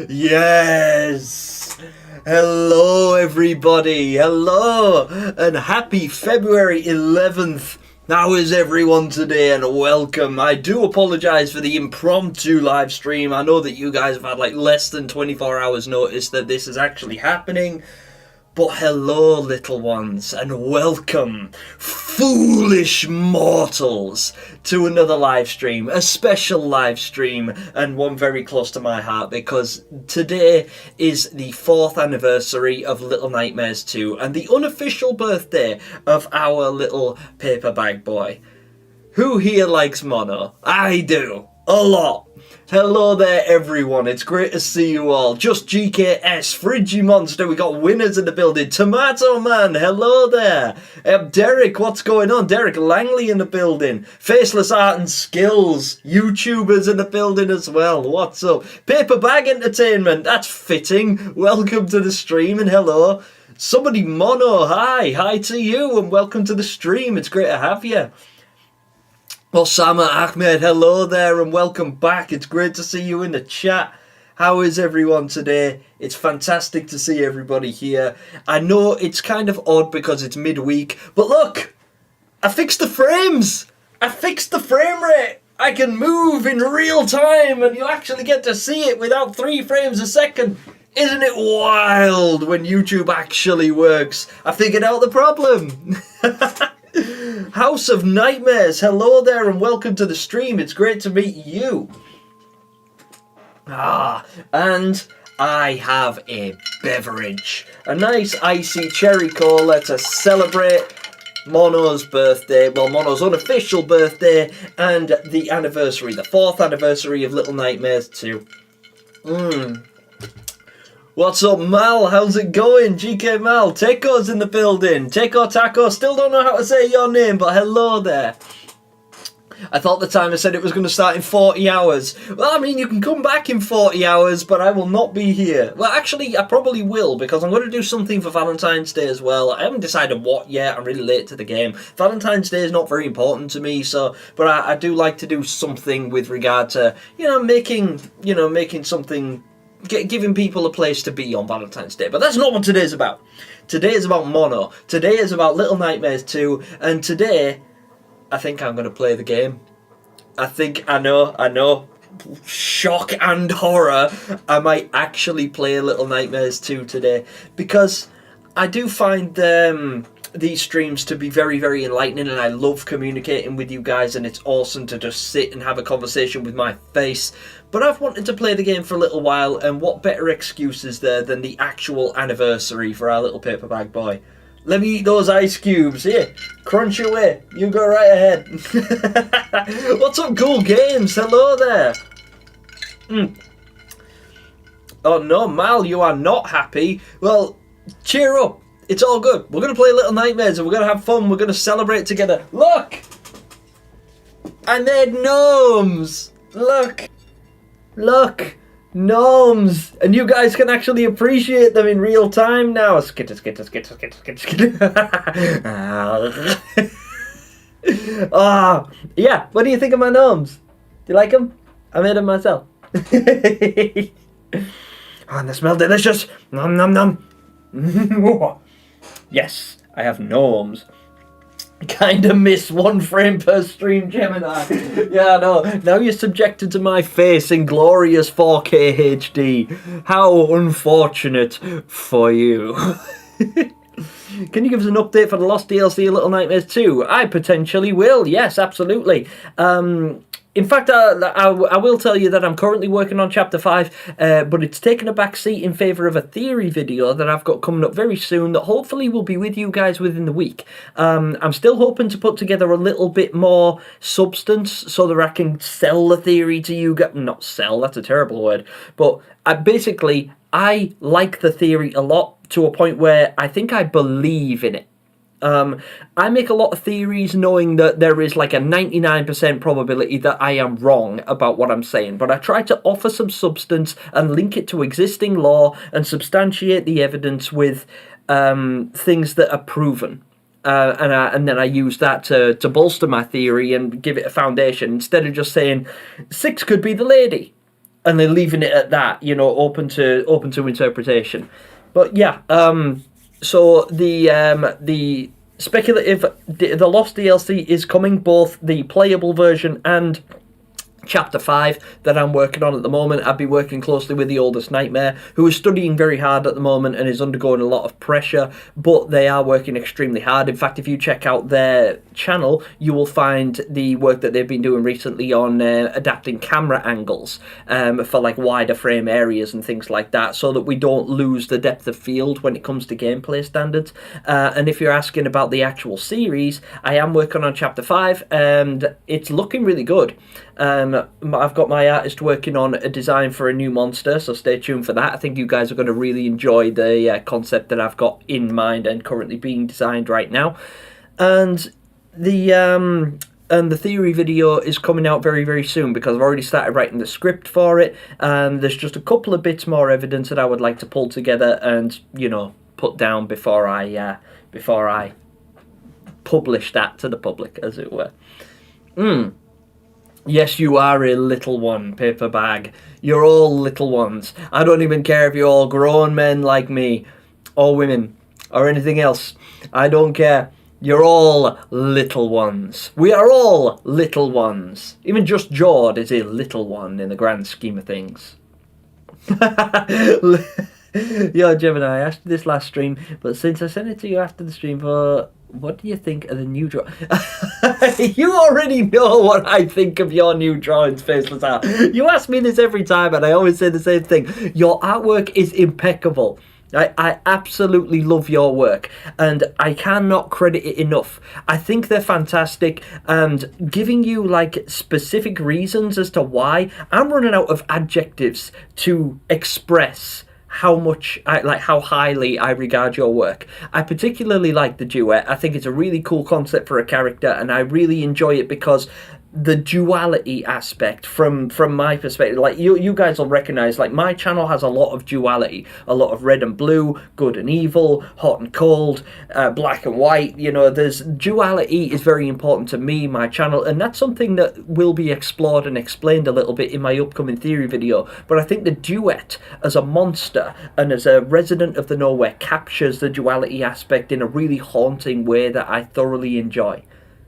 Yes! Hello, everybody! Hello! And happy February 11th! How is everyone today? And welcome. I do apologise for the impromptu live stream. I know that you guys have had like less than 24 hours notice that this is actually happening. But hello, little ones, and welcome, foolish mortals, to another live stream, a special live stream, and one very close to my heart, because today is the 4th anniversary of Little Nightmares 2, and the unofficial birthday of our little paper bag boy. Who here likes Mono? I do. A lot. Hello there, everyone. It's great to see you all. Just GKS, Friggy Monster. We got winners in the building. Tomato Man, hello there. Derek, what's going on? Derek Langley in the building. Faceless Art and Skills. YouTubers in the building as well. What's up? Paper Bag Entertainment. That's fitting. Welcome to the stream and hello. Somebody Mono, hi. Hi to you and welcome to the stream. It's great to have you. Osama Ahmed, hello there and welcome back. It's great to see you in the chat. How is everyone today? It's fantastic to see everybody here. I know it's kind of odd because it's midweek, but look! I fixed the frames! I fixed the frame rate! I can move in real time and you actually get to see it without 3 frames a second. Isn't it wild when YouTube actually works? I figured out the problem. House of Nightmares, hello there and welcome to the stream. It's great to meet you. And I have a beverage. A nice icy cherry cola to celebrate Mono's birthday. Well, Mono's unofficial birthday and the anniversary, the 4th anniversary of Little Nightmares 2. What's up, Mal? How's it going? GK Mal. Teko's in the building. Teko Taco. Still don't know how to say your name, but hello there. I thought the timer said it was going to start in 40 hours. Well, I mean, you can come back in 40 hours, but I will not be here. Well, actually, I probably will, because I'm going to do something for Valentine's Day as well. I haven't decided what yet. I'm really late to the game. Valentine's Day is not very important to me, so, but I do like to do something with regard to, making something, giving people a place to be on Valentine's Day. But that's not what today's about. Today is about Mono. Today is about Little Nightmares 2. And today, I think I'm going to play the game. I know. Shock and horror. I might actually play Little Nightmares 2 today. Because I do find these streams to be very, very enlightening, and I love communicating with you guys, and it's awesome to just sit and have a conversation with my face. But I've wanted to play the game for a little while, and what better excuse is there than the actual anniversary for our little paper bag boy? Let me eat those ice cubes. Here, crunch away. You go right ahead. What's up, Cool Games? Hello there. Oh no, Mal, you are not happy. Well, cheer up. It's all good. We're going to play Little Nightmares and we're going to have fun. We're going to celebrate together. Look! I made gnomes! Look! Gnomes! And you guys can actually appreciate them in real time now. Skitter. Yeah. What do you think of my gnomes? Do you like them? I made them myself. And they smell delicious. Nom nom nom. Yes, I have gnomes. Kinda miss 1 frame per stream, Gemini. Yeah, no. Now you're subjected to my face in glorious 4K HD. How unfortunate for you. Can you give us an update for the Lost DLC of Little Nightmares 2? I potentially will. Yes, absolutely. In fact, I will tell you that I'm currently working on Chapter 5, but it's taken a back seat in favour of a theory video that I've got coming up very soon that hopefully will be with you guys within the week. I'm still hoping to put together a little bit more substance so that I can sell the theory to you guys. Not sell, that's a terrible word. But I like the theory a lot to a point where I think I believe in it. I make a lot of theories knowing that there is like a 99% probability that I am wrong about what I'm saying, but I try to offer some substance and link it to existing law and substantiate the evidence with things that are proven. And then I use that to bolster my theory and give it a foundation, instead of just saying 6 could be the lady and then leaving it at that, open to interpretation. But yeah, so the speculative, the Lost DLC is coming, both the playable version and Chapter 5 that I'm working on at the moment. I've been working closely with the Oldest Nightmare, who is studying very hard at the moment and is undergoing a lot of pressure, but they are working extremely hard. In fact, if you check out their channel, you will find the work that they've been doing recently on adapting camera angles for like wider frame areas and things like that, so that we don't lose the depth of field when it comes to gameplay standards. And if you're asking about the actual series, I am working on Chapter 5 and it's looking really good. I've got my artist working on a design for a new monster, so stay tuned for that. I think you guys are going to really enjoy the concept that I've got in mind and currently being designed right now. And the theory video is coming out very, very soon, because I've already started writing the script for it. There's just a couple of bits more evidence that I would like to pull together and, put down before I publish that to the public, as it were. Yes, you are a little one, paper bag. You're all little ones. I don't even care if you're all grown men like me, or women, or anything else. I don't care. You're all little ones. We are all little ones. Even just Jord is a little one in the grand scheme of things. Yo, Gemini, I asked you this last stream, but since I sent it to you after the stream, what do you think of the new draw? You already know what I think of your new drawings, Faceless Art. You ask me this every time and I always say the same thing. Your artwork is impeccable. I absolutely love your work and I cannot credit it enough. I think they're fantastic, and giving you like specific reasons as to why, I'm running out of adjectives to express how highly I regard your work. I particularly like the duet. I think it's a really cool concept for a character, and I really enjoy it because the duality aspect from my perspective, like you guys will recognize, like my channel has a lot of duality, a lot of red and blue, good and evil, hot and cold, black and white. There's duality is very important to me, my channel, and that's something that will be explored and explained a little bit in my upcoming theory video. But I think the duet as a monster and as a resident of the nowhere captures the duality aspect in a really haunting way that I thoroughly enjoy.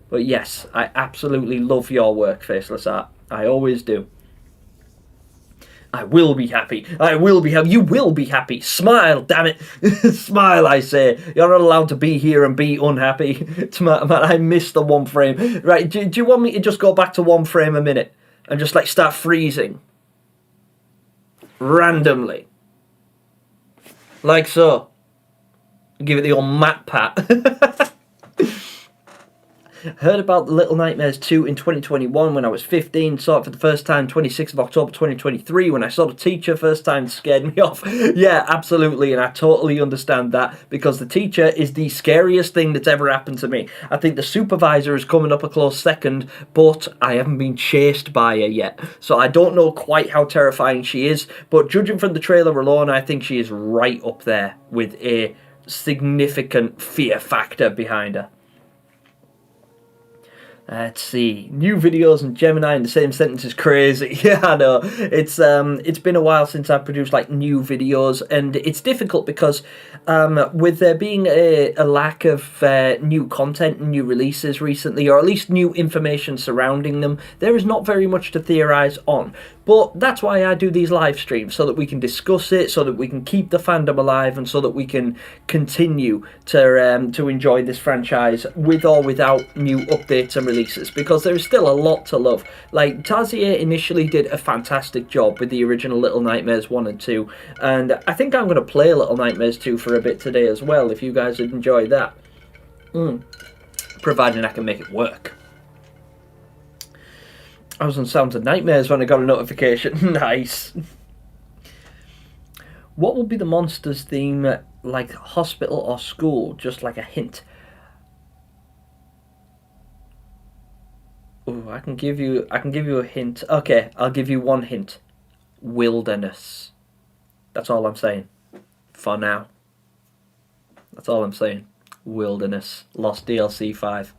But yes, I absolutely love your work, Faceless Art. I always do. I will be happy. I will be happy. You will be happy. Smile, damn it. Smile, I say. You're not allowed to be here and be unhappy. Man, I missed the one frame. Right, do you want me to just go back to one frame a minute and just like start freezing? Randomly. Like so. Give it the old mat pat. Heard about the Little Nightmares 2 in 2021 when I was 15, saw it for the first time 26th of October 2023 when I saw the teacher first time, scared me off. Yeah, absolutely, and I totally understand that, because the teacher is the scariest thing that's ever happened to me. I think the supervisor is coming up a close second, but I haven't been chased by her yet, so I don't know quite how terrifying she is, but judging from the trailer alone, I think she is right up there with a significant fear factor behind her. Let's see. New videos and Gemini in the same sentence is crazy. Yeah, I know. It's been a while since I've produced like new videos, and it's difficult because with there being a lack of new content and new releases recently, or at least new information surrounding them, there is not very much to theorize on. But that's why I do these live streams, so that we can discuss it, so that we can keep the fandom alive, and so that we can continue to enjoy this franchise with or without new updates and releases, because there is still a lot to love. Like, Satiate initially did a fantastic job with the original Little Nightmares 1 and 2, and I think I'm going to play Little Nightmares 2 for a bit today as well, if you guys would enjoy that. Providing I can make it work. I was on Sounds of Nightmares when I got a notification. Nice. What will be the monsters theme, like hospital or school? Just like a hint. Ooh, I can give you a hint. Okay, I'll give you one hint. Wilderness. That's all I'm saying. For now. That's all I'm saying. Wilderness. Lost DLC 5.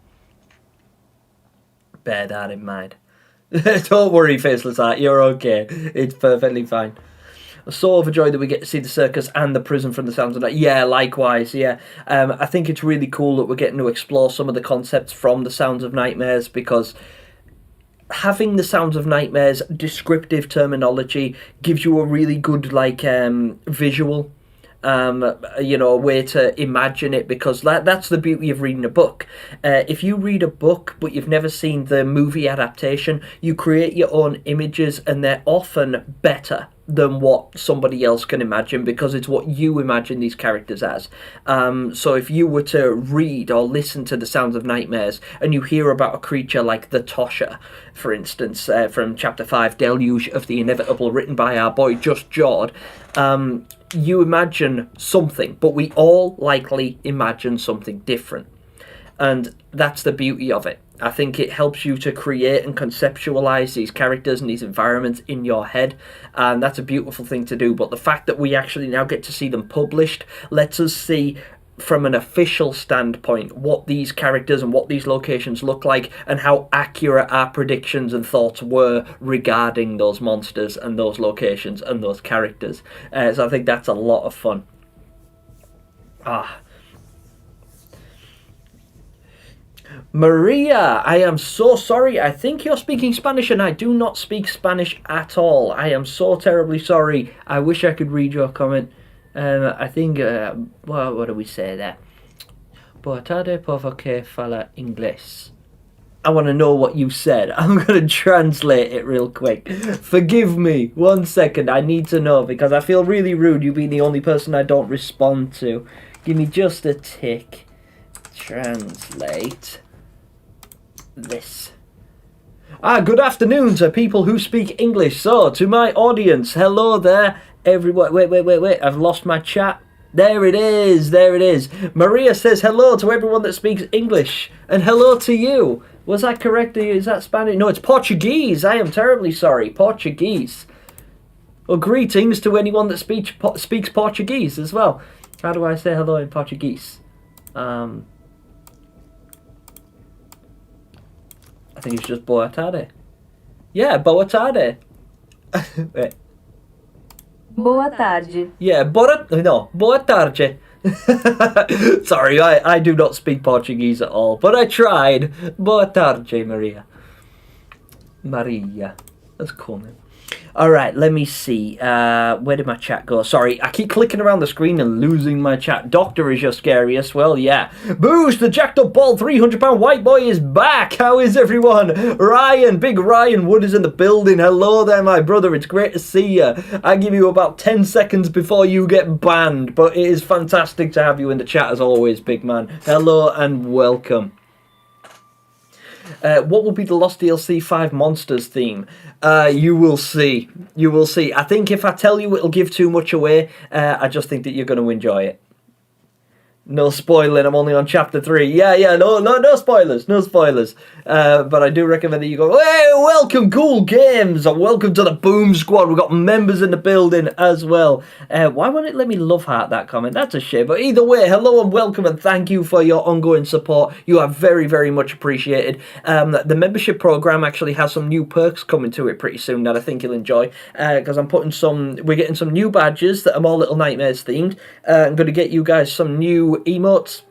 Bear that in mind. Don't worry, Faceless Art, you're okay. It's perfectly fine. I'm so overjoyed that we get to see the circus and the prison from the Sounds of Night. Yeah, likewise, yeah. I think it's really cool that we're getting to explore some of the concepts from the Sounds of Nightmares, because having the Sounds of Nightmares descriptive terminology gives you a really good visual, a way to imagine it, because that's the beauty of reading a book. If you read a book but you've never seen the movie adaptation, you create your own images, and they're often better than what somebody else can imagine, because it's what you imagine these characters as. So if you were to read or listen to the Sounds of Nightmares and you hear about a creature like the Tosha, for instance, from Chapter 5, Deluge of the Inevitable, written by our boy Just Jord, you imagine something, but we all likely imagine something different. And that's the beauty of it. I think it helps you to create and conceptualize these characters and these environments in your head, and that's a beautiful thing to do. But the fact that we actually now get to see them published lets us see, from an official standpoint, what these characters and what these locations look like, and how accurate our predictions and thoughts were regarding those monsters and those locations and those characters. So I think that's a lot of fun. Maria, I am so sorry. I think you're speaking Spanish and I do not speak Spanish at all. I am so terribly sorry. I wish I could read your comment. I think, what do we say there? Boa tarde, povo que fala inglés. I want to know what you said. I'm going to translate it real quick. Forgive me. 1 second. I need to know, because I feel really rude, you being the only person I don't respond to. Give me just a tick. Translate this. Good afternoon to people who speak English. So, to my audience, hello there, everyone. Wait. I've lost my chat. There it is. Maria says hello to everyone that speaks English. And hello to you. Was that correct? Is that Spanish? No, it's Portuguese. I am terribly sorry. Portuguese. Well, greetings to anyone that speaks Portuguese as well. How do I say hello in Portuguese? I think it's just boa tarde. Yeah, boa tarde. Wait. Boa tarde. Yeah, boa tarde. Sorry, I do not speak Portuguese at all, but I tried. Boa tarde, Maria. Maria. That's cool, man. Alright, let me see. Where did my chat go? Sorry, I keep clicking around the screen and losing my chat. Doctor is your scariest. Well, yeah. Boost, the jacked up bald 300-pound white boy is back. How is everyone? Ryan, big Ryan Wood is in the building. Hello there, my brother. It's great to see you. I give you about 10 seconds before you get banned, but it is fantastic to have you in the chat as always, big man. Hello and welcome. What will be the Lost DLC 5 Monsters theme? You will see. I think if I tell you it'll give too much away. I just think that you're going to enjoy it. No spoiling, I'm only on chapter 3. Yeah, no spoilers. But I do recommend that you go, hey, welcome, Ghoul Games, and welcome to the Boom Squad. We've got members in the building as well. Why won't it let me love heart that comment? That's a shame. But either way, hello and welcome, and thank you for your ongoing support. You are very, very much appreciated. The membership program actually has some new perks coming to it pretty soon that I think you'll enjoy, because we're getting some new badges that are more Little Nightmares themed. I'm going to get you guys some new emotes,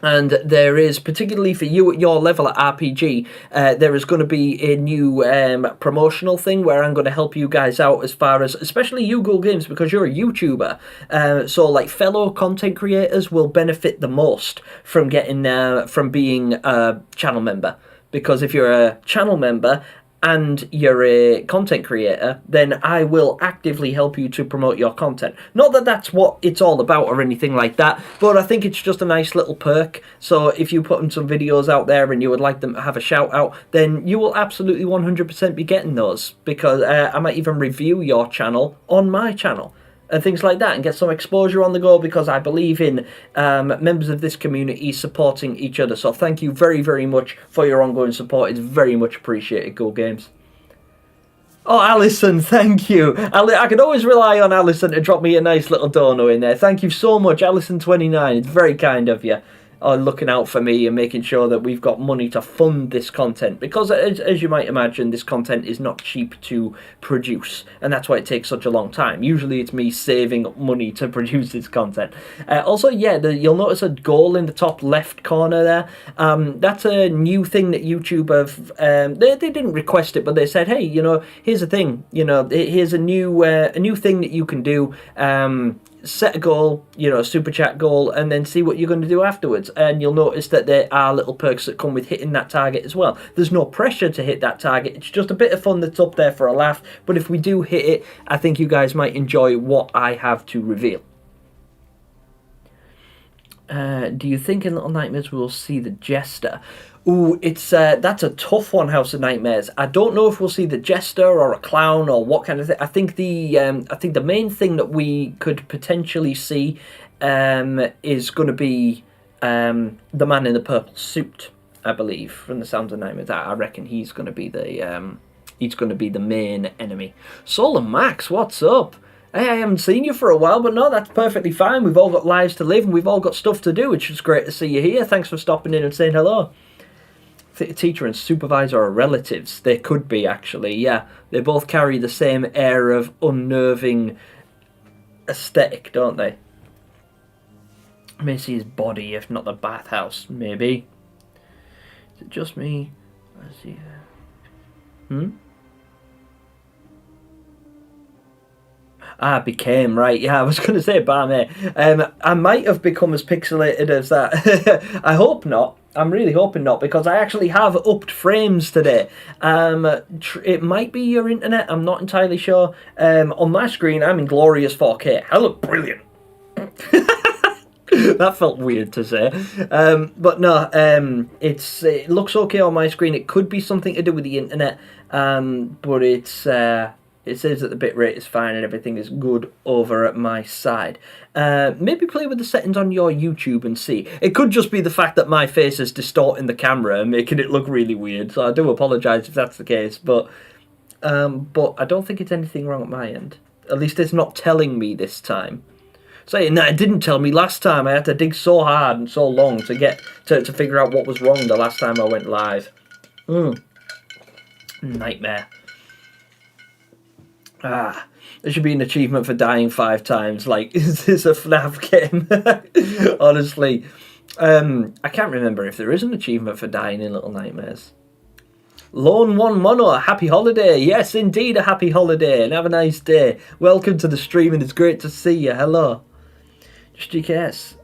and there is, particularly for you at your level at RPG, there is going to be a new promotional thing where I'm going to help you guys out, as far as, especially you Ghoul Games, because you're a YouTuber, so like fellow content creators will benefit the most from being a channel member, because if you're a channel member and you're a content creator, then I will actively help you to promote your content. Not that that's what it's all about or anything like that, but I think it's just a nice little perk. So if you put in some videos out there and you would like them to have a shout out, then you will absolutely 100% be getting those, because I might even review your channel on my channel. and things like that, and get some exposure on the go, because I believe in members of this community supporting each other. So thank you very, very much for your ongoing support. It's very much appreciated, Go Games. Oh, Alison, thank you. I can always rely on Alison to drop me a nice little dono in there. Thank you so much, Alison29. It's very kind of you. Looking out for me and making sure that we've got money to fund this content, because as you might imagine, this content is not cheap to produce, and that's why it takes such a long time. Usually it's me saving up money to produce this content. Also, yeah, you'll notice a goal in the top left corner there. That's a new thing that YouTube have, they didn't request it, but they said, hey, you know, here's a thing, you know, here's a new thing that you can do. Set a goal, you know, a super chat goal, and then see what you're going to do afterwards. And you'll notice that there are little perks that come with hitting that target as well. There's no pressure to hit that target. It's just a bit of fun that's up there for a laugh. But if we do hit it, I think you guys might enjoy what I have to reveal. Do you think in Little Nightmares we'll see the Jester? Ooh, that's a tough one, House of Nightmares. I don't know if we'll see the Jester or a clown or what kind of thing. I think the main thing that we could potentially see is going to be the man in the purple suit. I believe, from the sounds of Nightmares, I reckon he's going to be the main enemy. Solar Max, what's up? Hey, I haven't seen you for a while, but no, that's perfectly fine. We've all got lives to live and we've all got stuff to do, which is great to see you here. Thanks for stopping in and saying hello. Teacher and supervisor are relatives. They could be, actually, yeah. They both carry the same air of unnerving aesthetic, don't they? I may see his body, if not the bathhouse, maybe. Is it just me? Let's see. Became, right. Yeah, I was going to say Barney. I might have become as pixelated as that. I hope not. I'm really hoping not, because I actually have upped frames today. It might be your internet, I'm not entirely sure. On my screen, I'm in glorious 4K. I look brilliant. That felt weird to say. But no, it looks okay on my screen. It could be something to do with the internet, but it says that the bitrate is fine and everything is good over at my side. Maybe play with the settings on your YouTube and see. It could just be the fact that my face is distorting the camera and making it look really weird. So I do apologise if that's the case. But I don't think it's anything wrong at my end. At least it's not telling me this time. Saying that it didn't tell me last time. I had to dig so hard and so long to get to figure out what was wrong the last time I went live. Nightmare. There should be an achievement for dying 5 times. Like, is this a FNAF game? Honestly. I can't remember if there is an achievement for dying in Little Nightmares. Lone One Mono, a happy holiday. Yes, indeed, a happy holiday. And have a nice day. Welcome to the stream, and it's great to see you. Hello. Just GKS.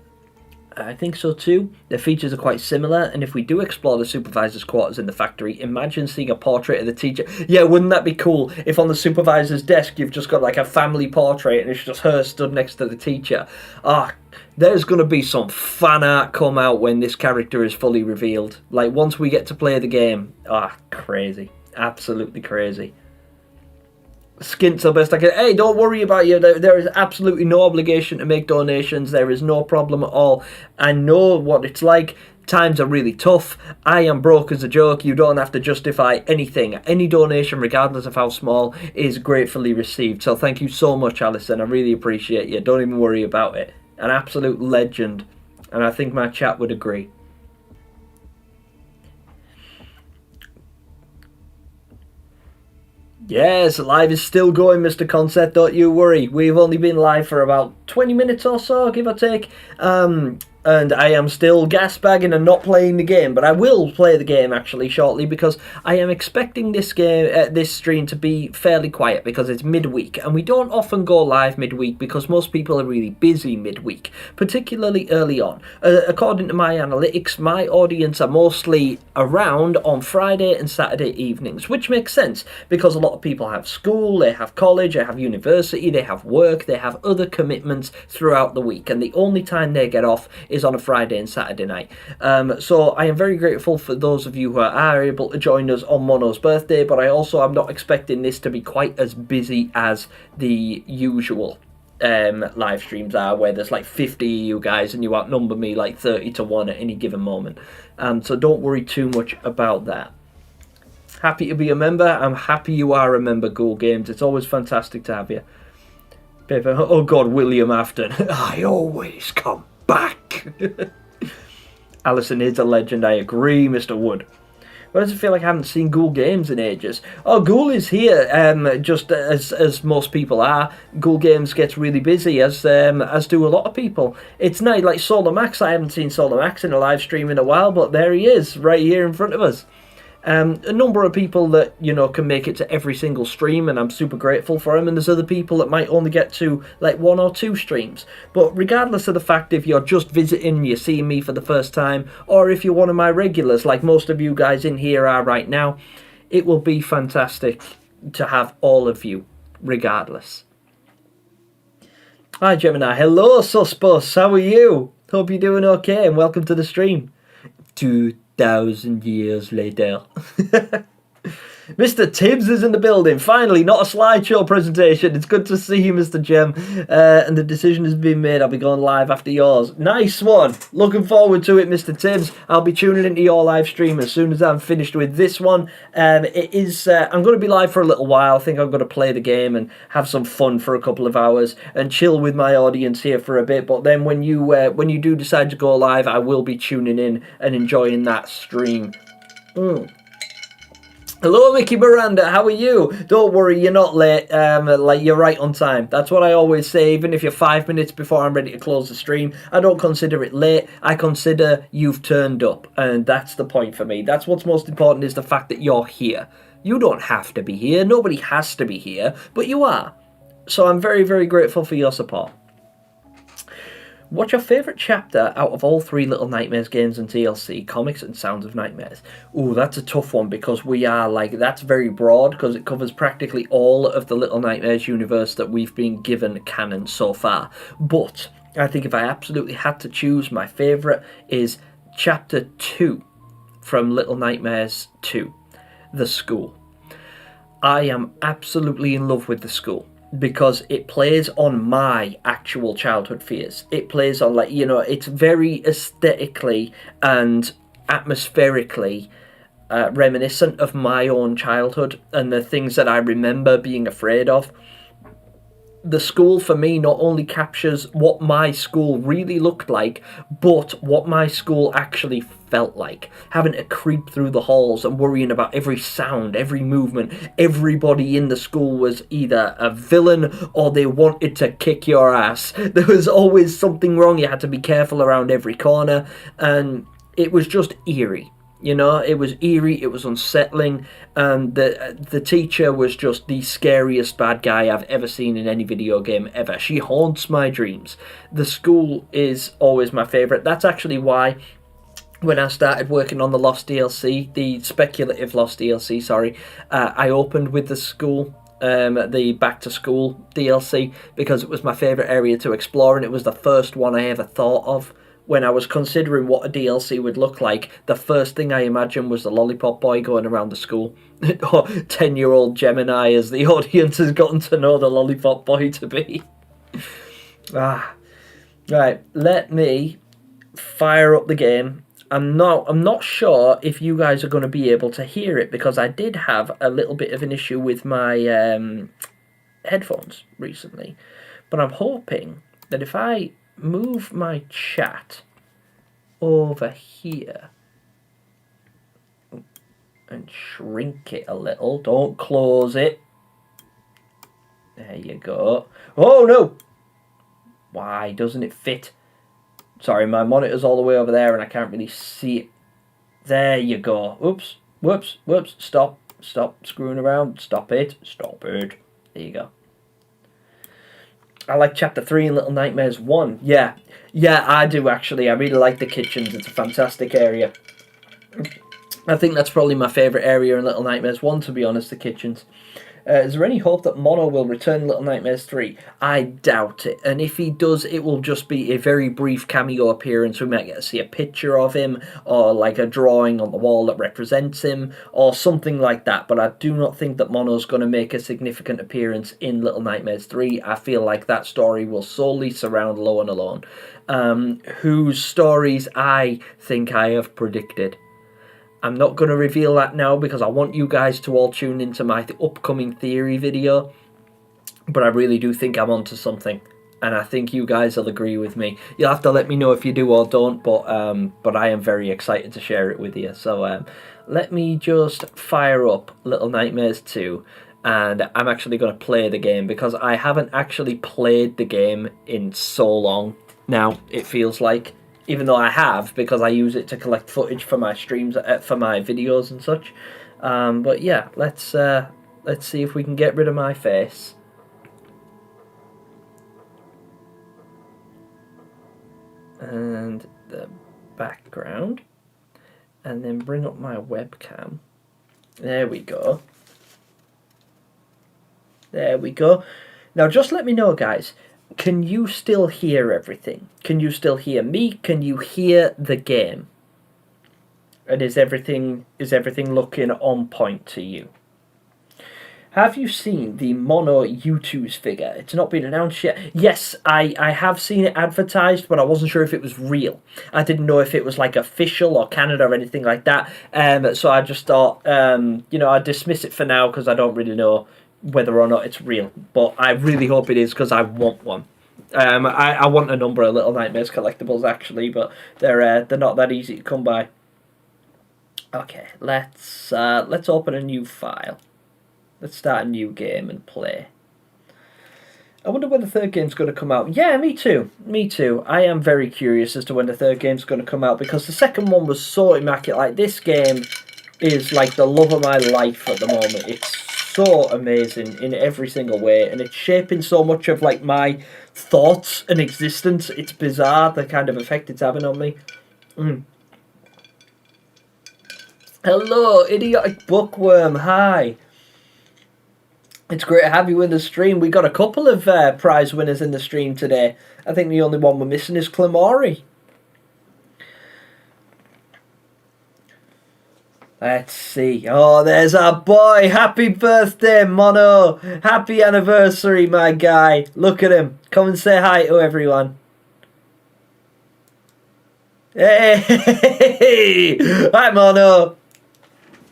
I think so too. Their features are quite similar, and if we do explore the supervisor's quarters in the factory, imagine seeing a portrait of the teacher. Yeah, wouldn't that be cool if on the supervisor's desk you've just got like a family portrait and it's just her stood next to the teacher? There's going to be some fan art come out when this character is fully revealed. Like, once we get to play the game. Crazy. Absolutely crazy. Skint's the best I can. Hey, don't worry about you. There is absolutely no obligation to make donations. There is no problem at all. I know what it's like. Times are really tough. I am broke as a joke. You don't have to justify anything. Any donation, regardless of how small, is gratefully received. So thank you so much, Alison. I really appreciate you. Don't even worry about it. An absolute legend. And I think my chat would agree. Yes, live is still going, Mr. Concept, don't you worry. We've only been live for about 20 minutes or so, give or take. And I am still gasbagging and not playing the game, but I will play the game actually shortly, because I am expecting this stream to be fairly quiet, because it's midweek, and we don't often go live midweek because most people are really busy midweek, particularly early on. According to my analytics, my audience are mostly around on Friday and Saturday evenings, which makes sense because a lot of people have school, they have college, they have university, they have work, they have other commitments throughout the week, and the only time they get off is on a Friday and Saturday night. So I am very grateful for those of you who are able to join us on Mono's birthday, but I also am not expecting this to be quite as busy as the usual. live streams are, where there's like 50 of you guys and you outnumber me like 30 to 1 at any given moment. So don't worry too much about that. Happy to be a member. I'm happy you are a member, Ghoul Games. It's always fantastic to have you. Oh God, William Afton. I always come back. Alison is a legend, I agree, Mr. Wood. Why does it feel like I haven't seen Ghoul Games in ages? Oh, Ghoul is here, just as most people are. Ghoul Games gets really busy, as do a lot of people. It's nice, like Solar Max. I haven't seen Solar Max in a live stream in a while, but there he is, right here in front of us. A number of people that, you know, can make it to every single stream, and I'm super grateful for them, and there's other people that might only get to like 1 or 2 streams. But regardless of the fact if you're just visiting, you're seeing me for the first time, or if you're one of my regulars like most of you guys in here are right now, it will be fantastic to have all of you regardless. Hi Gemini, hello Suspus, how are you? Hope you're doing okay, and welcome to the stream. 2,000 years later. Mr. Tibbs is in the building. Finally, not a slideshow presentation. It's good to see you, Mr. Gem. And the decision has been made. I'll be going live after yours. Nice one. Looking forward to it, Mr. Tibbs. I'll be tuning into your live stream as soon as I'm finished with this one. I'm going to be live for a little while. I think I'm going to play the game and have some fun for a couple of hours and chill with my audience here for a bit. But then when you do decide to go live, I will be tuning in and enjoying that stream. Hello, Mickey Miranda. How are you? Don't worry, you're not late. Like, you're right on time. That's what I always say. Even if you're 5 minutes before I'm ready to close the stream, I don't consider it late. I consider you've turned up, and that's the point for me. That's what's most important, is the fact that you're here. You don't have to be here. Nobody has to be here, but you are. So I'm very, very grateful for your support. What's your favourite chapter out of all 3 Little Nightmares games and TLC, comics and Sounds of Nightmares? Ooh, that's a tough one, because we are like, that's very broad, because it covers practically all of the Little Nightmares universe that we've been given canon so far. But I think if I absolutely had to choose, my favourite is chapter 2 from Little Nightmares 2, The School. I am absolutely in love with The School, because it plays on my actual childhood fears. It plays on, like, you know, it's very aesthetically and atmospherically reminiscent of my own childhood and the things that I remember being afraid of. The School, for me, not only captures what my school really looked like, but what my school actually felt like. Having to creep through the halls and worrying about every sound, every movement. Everybody in the school was either a villain or they wanted to kick your ass. There was always something wrong. You had to be careful around every corner. And it was just eerie. You know, it was eerie, it was unsettling, and the teacher was just the scariest bad guy I've ever seen in any video game ever. She haunts my dreams. The School is always my favourite. That's actually why, when I started working on the Lost DLC, the speculative Lost DLC, sorry, I opened with The School, the Back to School DLC, because it was my favourite area to explore, and it was the first one I ever thought of. When I was considering what a DLC would look like, the first thing I imagined was the lollipop boy going around the school. 10-year-old Gemini, as the audience has gotten to know the lollipop boy to be. Right, let me fire up the game. I'm not sure if you guys are going to be able to hear it, because I did have a little bit of an issue with my headphones recently. But I'm hoping that if I move my chat over here and shrink it a little, don't close it, there you go. Oh no, why doesn't it fit? Sorry, my monitor's all the way over there and I can't really see it. There you go. Oops, whoops, stop screwing around, stop it, there you go. I like Chapter 3 in Little Nightmares 1. Yeah, I do actually. I really like the kitchens. It's a fantastic area. I think that's probably my favourite area in Little Nightmares 1, to be honest, the kitchens. Is there any hope that Mono will return in Little Nightmares 3? I doubt it. And if he does, it will just be a very brief cameo appearance. We might get to see a picture of him, or like a drawing on the wall that represents him, or something like that. But I do not think that Mono's going to make a significant appearance in Little Nightmares 3. I feel like that story will solely surround Low and Alone, whose stories I think I have predicted. I'm not going to reveal that now because I want you guys to all tune into my upcoming theory video. But I really do think I'm onto something. And I think you guys will agree with me. You'll have to let me know if you do or don't. But I am very excited to share it with you. So let me just fire up Little Nightmares 2. And I'm actually going to play the game because I haven't actually played the game in so long now, it feels like. Even though I have, because I use it to collect footage for my streams, for my videos and such. But yeah, let's see if we can get rid of my face. And the background. And then bring up my webcam. There we go. There we go. Now just let me know, guys. Can you still hear everything? Can you still hear me? Can you hear the game? And is everything looking on point to you? Have you seen the Mono U2's figure? It's not been announced yet. Yes, I have seen it advertised, but I wasn't sure if it was real. I didn't know if it was like official or Canada or anything like that. So I just thought, I'd dismiss it for now because I don't really know whether or not it's real, but I really hope it is because I want one. I want a number of Little Nightmares collectibles actually, but they're not that easy to come by. Okay, let's open a new file. Let's start a new game and play. I wonder when the third game's going to come out. Yeah, me too. Me too. I am very curious as to when the third game's going to come out because the second one was so immaculate. Like, this game is like the love of my life at the moment. It's so amazing in every single way, and it's shaping so much of like my thoughts and existence. It's bizarre the kind of effect it's having on me. Hello, idiotic bookworm. Hi. It's great to have you in the stream. We got a couple of prize winners in the stream today. I think the only one we're missing is Clamori. Let's see. Oh, there's our boy. Happy birthday, Mono. Happy anniversary, my guy. Look at him. Come and say hi to everyone. Hey! Hi, Mono.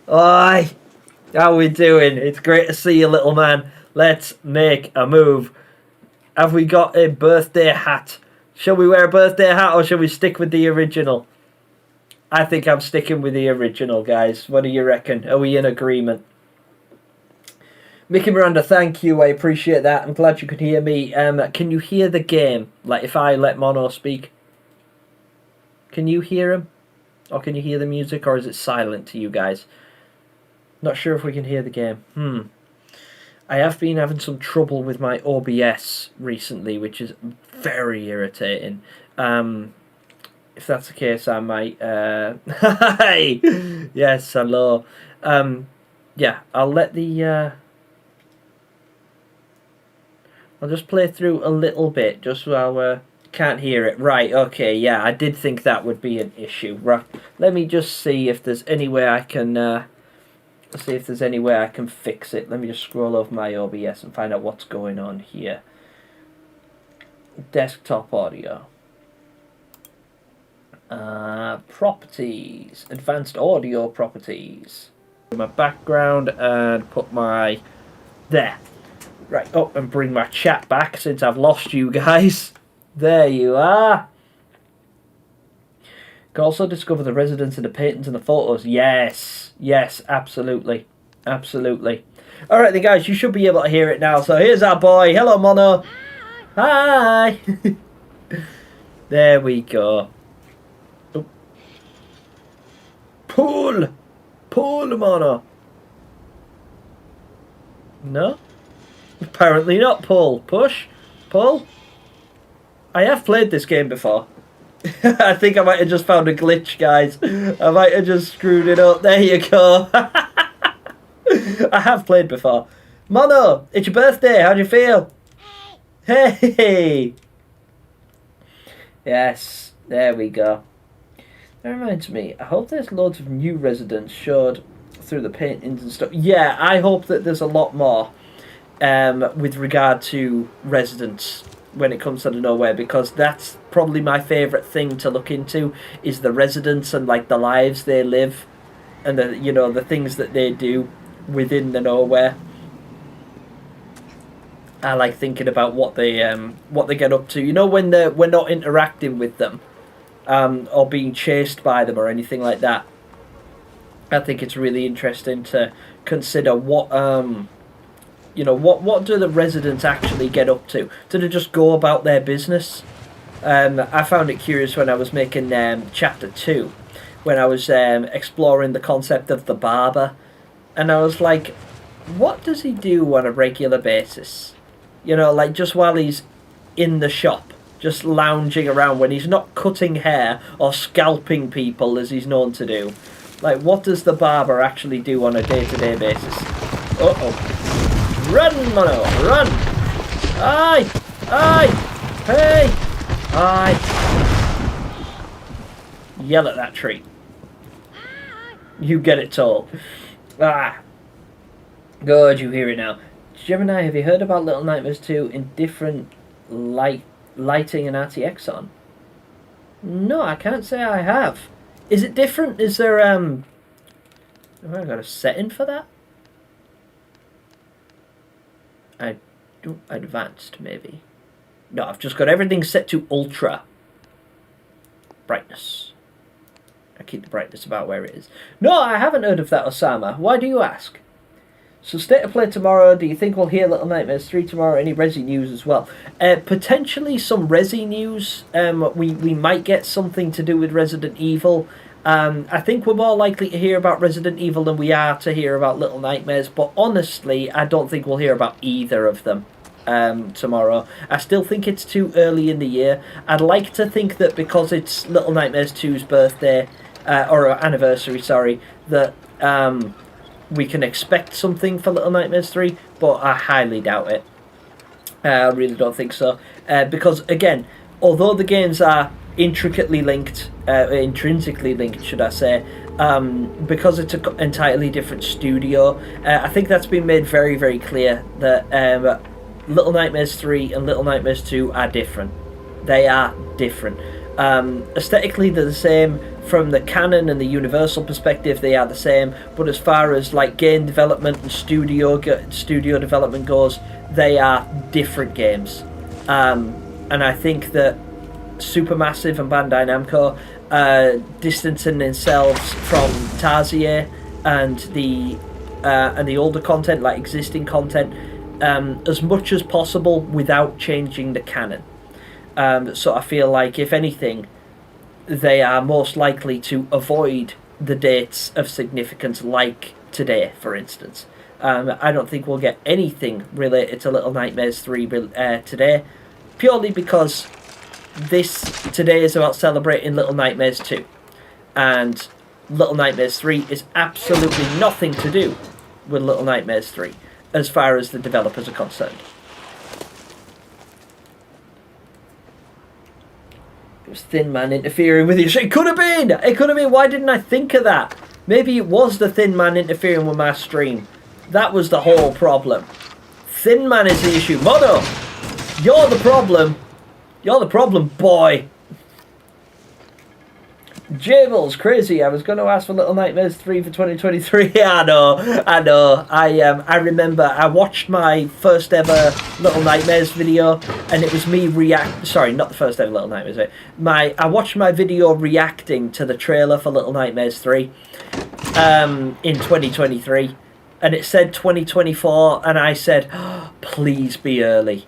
Hi. How we doing? It's great to see you, little man. Let's make a move. Have we got a birthday hat? Shall we wear a birthday hat or shall we stick with the original? I think I'm sticking with the original, guys. What do you reckon? Are we in agreement? Mickey Miranda, thank you. I appreciate that. I'm glad you could hear me. Can you hear the game? Like, if I let Mono speak? Can you hear him? Or can you hear the music? Or is it silent to you guys? Not sure if we can hear the game. I have been having some trouble with my OBS recently, which is very irritating. If that's the case, I might... Hi! Yes, hello. Yeah, I'll let the... I'll just play through a little bit, just so I can't hear it. Right, okay, yeah, I did think that would be an issue. Right, let me just see if there's any way I can... see if there's any way I can fix it. Let me just scroll over my OBS and find out what's going on here. Desktop audio. Properties, advanced audio properties. My background and put my there. Right, up and bring my chat back since I've lost you guys. There you are. Can also discover the residence and the paintings and the photos. Yes, yes, absolutely, absolutely. All right, then, guys, you should be able to hear it now. So here's our boy. Hello, Mono. Hi. There we go. Pull! Pull, Mono! No? Apparently not pull. Push? Pull? I have played this game before. I think I might have just found a glitch, guys. I might have just screwed it up. There you go. I have played before. Mono, it's your birthday. How do you feel? Hey! Yes, there we go. That reminds me, I hope there's loads of new residents showed through the paintings and stuff. Yeah, I hope that there's a lot more with regard to residents when it comes to the nowhere, because that's probably my favourite thing to look into, is the residents and like the lives they live and the things that they do within the nowhere. I like thinking about what they get up to. When we're not interacting with them, or being chased by them or anything like that. I think it's really interesting to consider what what do the residents actually get up to? Do they just go about their business? I found it curious when I was making chapter 2, when I was exploring the concept of the barber, and I was like, what does he do on a regular basis? Like just while he's in the shop, just lounging around, when he's not cutting hair or scalping people as he's known to do. Like, what does the barber actually do on a day-to-day basis? Uh-oh. Run, Mono, run! Aye! Aye! Hey! Aye! Yell at that tree. You get it told. Ah! Good, you hear it now. Gemini, have you heard about Little Nightmares 2 in different lighting and RTX on? No, I can't say I have. Is it different? Is there have I got a setting for that? I do advanced maybe. No, I've just got everything set to ultra brightness. I keep the brightness about where it is. No, I haven't heard of that, Osama. Why do you ask? So state of play tomorrow. Do you think we'll hear Little Nightmares 3 tomorrow? Any Resi news as well? Potentially some Resi news. We might get something to do with Resident Evil. I think we're more likely to hear about Resident Evil than we are to hear about Little Nightmares. But honestly, I don't think we'll hear about either of them tomorrow. I still think it's too early in the year. I'd like to think that because it's Little Nightmares 2's birthday, or anniversary, sorry, that we can expect something for Little Nightmares 3, but I highly doubt it. I really don't think so. Because, again, although the games are intricately linked, intrinsically linked, should I say, because it's an entirely different studio, I think that's been made very, very clear that Little Nightmares 3 and Little Nightmares 2 are different. They are different. Aesthetically, they're the same. From the canon and the Universal perspective, they are the same. But as far as like game development and studio development goes, they are different games. And I think that Supermassive and Bandai Namco distancing themselves from Tarsier and the older content, like existing content, as much as possible without changing the canon. So I feel like, if anything, they are most likely to avoid the dates of significance, like today, for instance. I don't think we'll get anything related to Little Nightmares 3 today, purely because this today is about celebrating Little Nightmares 2. And Little Nightmares 3 is absolutely nothing to do with Little Nightmares 3, as far as the developers are concerned. It was Thin Man interfering with you. It could have been! It could have been! Why didn't I think of that? Maybe it was the Thin Man interfering with my stream. That was the whole problem. Thin Man is the issue. Mono! You're the problem. You're the problem, boy. Jables, crazy. I was going to ask for Little Nightmares 3 for 2023. I know. I remember I watched my first ever Little Nightmares video, and it was me sorry, not the first ever Little Nightmares. I watched my video reacting to the trailer for Little Nightmares 3 in 2023, and it said 2024, and I said, oh, please be early.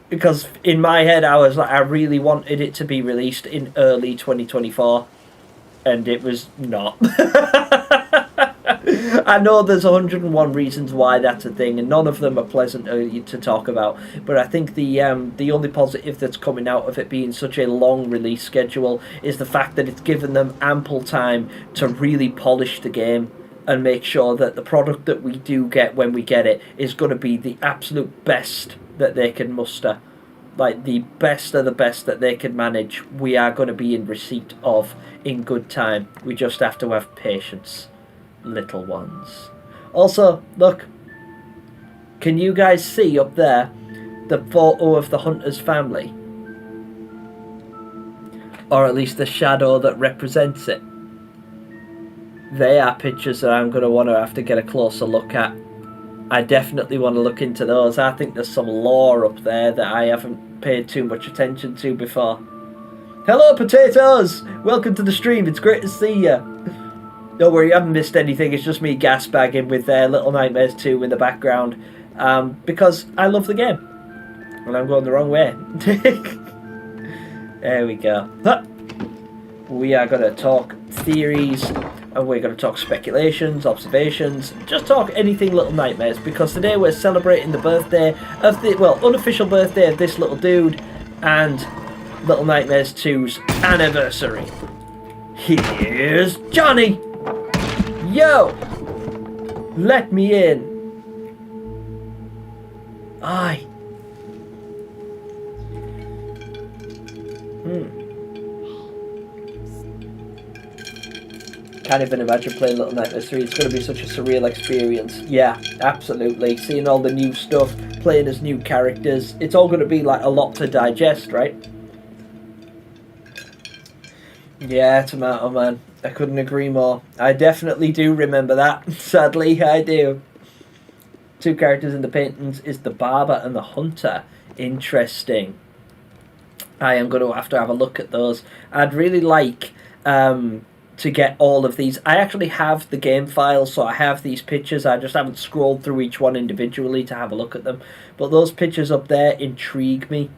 Because in my head, I was like, I really wanted it to be released in early 2024. And it was not. I know there's 101 reasons why that's a thing, and none of them are pleasant to talk about. But I think the only positive that's coming out of it being such a long release schedule is the fact that it's given them ample time to really polish the game. and make sure that the product that we do get when we get it is going to be the absolute best that they can muster. Like the best of the best that they can manage, we are going to be in receipt of in good time. We just have to have patience, little ones. Also, look, can you guys see up there the photo of the Hunter's family? Or at least the shadow that represents it. They are pictures that I'm going to have to get a closer look at. I definitely want to look into those. I think there's some lore up there that I haven't paid too much attention to before. Hello, potatoes! Welcome to the stream. It's great to see you. Don't worry, you haven't missed anything. It's just me gas bagging with Little Nightmares 2 in the background. Because I love the game. And I'm going the wrong way. There we go. We are going to talk theories. And we're going to talk speculations, observations, just talk anything Little Nightmares, because today we're celebrating the birthday of the, well, unofficial birthday of this little dude, and Little Nightmares 2's anniversary. Here's Johnny! Yo! Let me in. Aye. Can't even imagine playing Little Nightmares 3. It's going to be such a surreal experience. Yeah, absolutely. Seeing all the new stuff, playing as new characters. It's all going to be like a lot to digest, right? Yeah, Tomato Man. I couldn't agree more. I definitely do remember that. Sadly, I do. Two characters in the paintings is the Barber and the Hunter. Interesting. I am going to have a look at those. I'd really like to get all of these. I actually have the game files, so I have these pictures. I just haven't scrolled through each one individually to have a look at them. But those pictures up there intrigue me,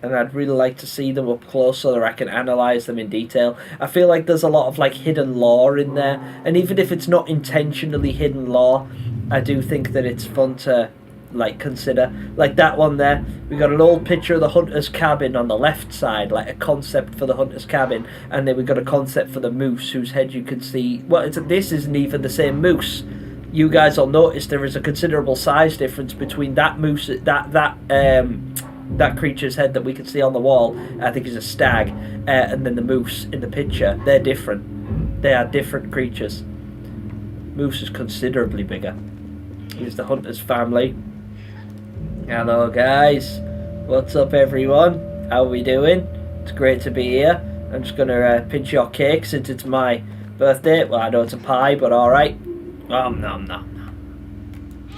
and I'd really like to see them up close so that I can analyse them in detail. I feel like there's a lot of like hidden lore in there, and even if it's not intentionally hidden lore, I do think that it's fun to like consider. Like that one there, we got an old picture of the Hunter's cabin on the left side, like a concept for the Hunter's cabin, and then we got a concept for the moose whose head you can see. Well, this isn't even the same moose. You guys will notice there is a considerable size difference between that moose, that creature's head that we can see on the wall, I think is a stag, and then the moose in the picture. They're different. They are different creatures. Moose is considerably bigger. Here's the Hunter's family. Hello guys, what's up everyone? How are we doing? It's great to be here. I'm just gonna pinch your cake since it's my birthday. Well, I know it's a pie, but alright. Nom nom nom.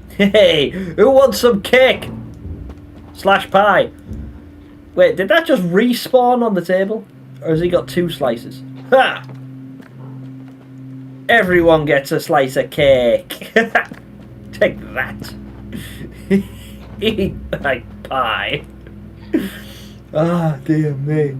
Hey, who wants some cake? Slash pie. Wait, did that just respawn on the table? Or has he got two slices? Ha! Everyone gets a slice of cake. Take that. Eat my pie. Ah, dear me.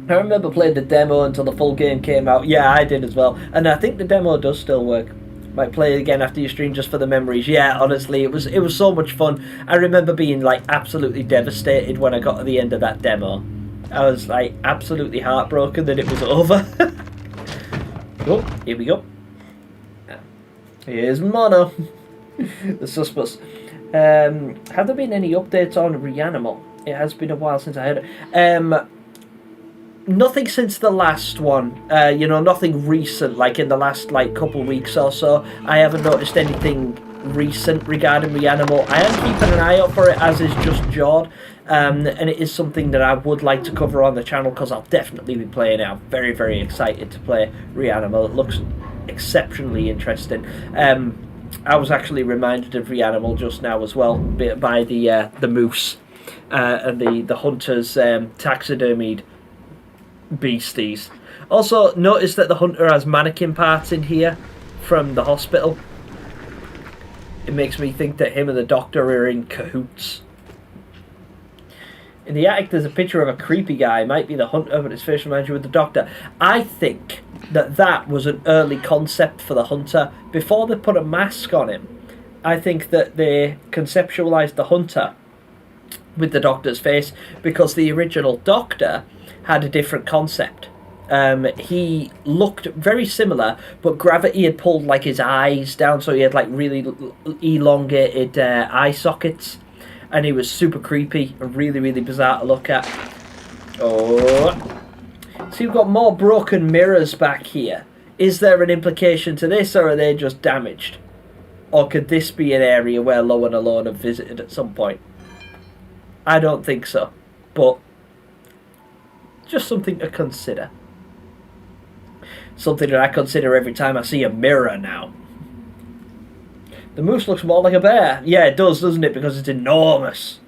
I remember playing the demo until the full game came out. Yeah, I did as well. And I think the demo does still work. Might play it again after your stream just for the memories. Yeah, honestly, it was so much fun. I remember being like absolutely devastated when I got to the end of that demo. I was like absolutely heartbroken that it was over. Oh, here we go. Here's Mono. The suspect. Have there been any updates on Reanimal? It has been a while since I heard it. Nothing since the last one. Nothing recent, like in the last like couple weeks or so. I haven't noticed anything recent regarding Reanimal. I am keeping an eye out for it, as is Just Jawed. And it is something that I would like to cover on the channel because I'll definitely be playing it. I'm very, very excited to play Reanimal. It looks exceptionally interesting. I was actually reminded of Reanimal just now as well by the moose and the Hunter's taxidermied beasties. Also, notice that the Hunter has mannequin parts in here from the hospital. It makes me think that him and the Doctor are in cahoots. In the attic, there's a picture of a creepy guy. Might be the Hunter, but his face reminds you of the Doctor. I think that was an early concept for the Hunter. Before they put a mask on him, I think that they conceptualized the Hunter with the Doctor's face because the original Doctor had a different concept. he looked very similar, but gravity had pulled like his eyes down, so he had like really elongated eye sockets, and he was super creepy and really, really bizarre to look at. Oh, so you've got more broken mirrors back here. Is there an implication to this, or are they just damaged? Or could this be an area where Low and Alone have visited at some point? I don't think so, but just something to consider. Something that I consider every time I see a mirror now. The moose looks more like a bear. Yeah, it does, doesn't it? Because it's enormous.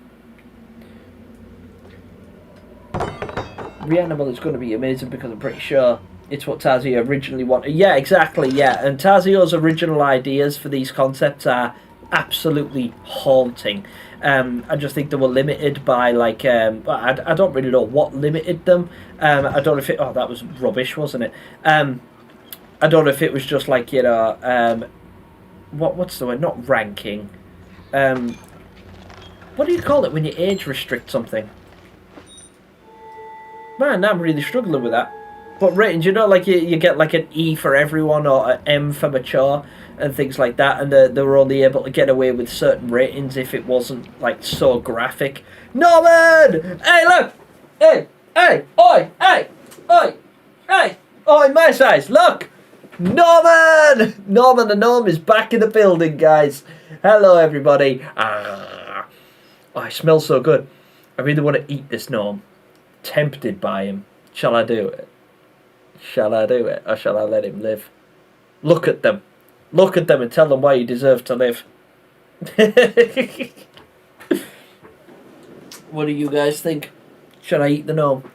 Reanimal is going to be amazing because I'm pretty sure it's what Tazio originally wanted. Yeah, exactly, yeah. And Tazio's original ideas for these concepts are absolutely haunting. I just think they were limited by, like, I don't really know what limited them. I don't know if it... Oh, that was rubbish, wasn't it? I don't know if it was just, like, you know... what's the word? Not ranking. What do you call it when you age restrict something? Man, I'm really struggling with that. But ratings, you know, like you get like an E for everyone or an M for mature and things like that, and they were only able to get away with certain ratings if it wasn't like so graphic. Norman! Hey, look! Hey! Hey! Oi! Hey! Oi! Hey! Oi, my size! Look! Norman! Norman the Gnome is back in the building, guys. Hello, everybody. Ah. Oh, it smells so good. I really want to eat this gnome. Tempted by him. Shall I do it? Shall I do it, or shall I let him live? Look at them. Look at them and tell them why you deserve to live. What do you guys think? Should I eat the gnome?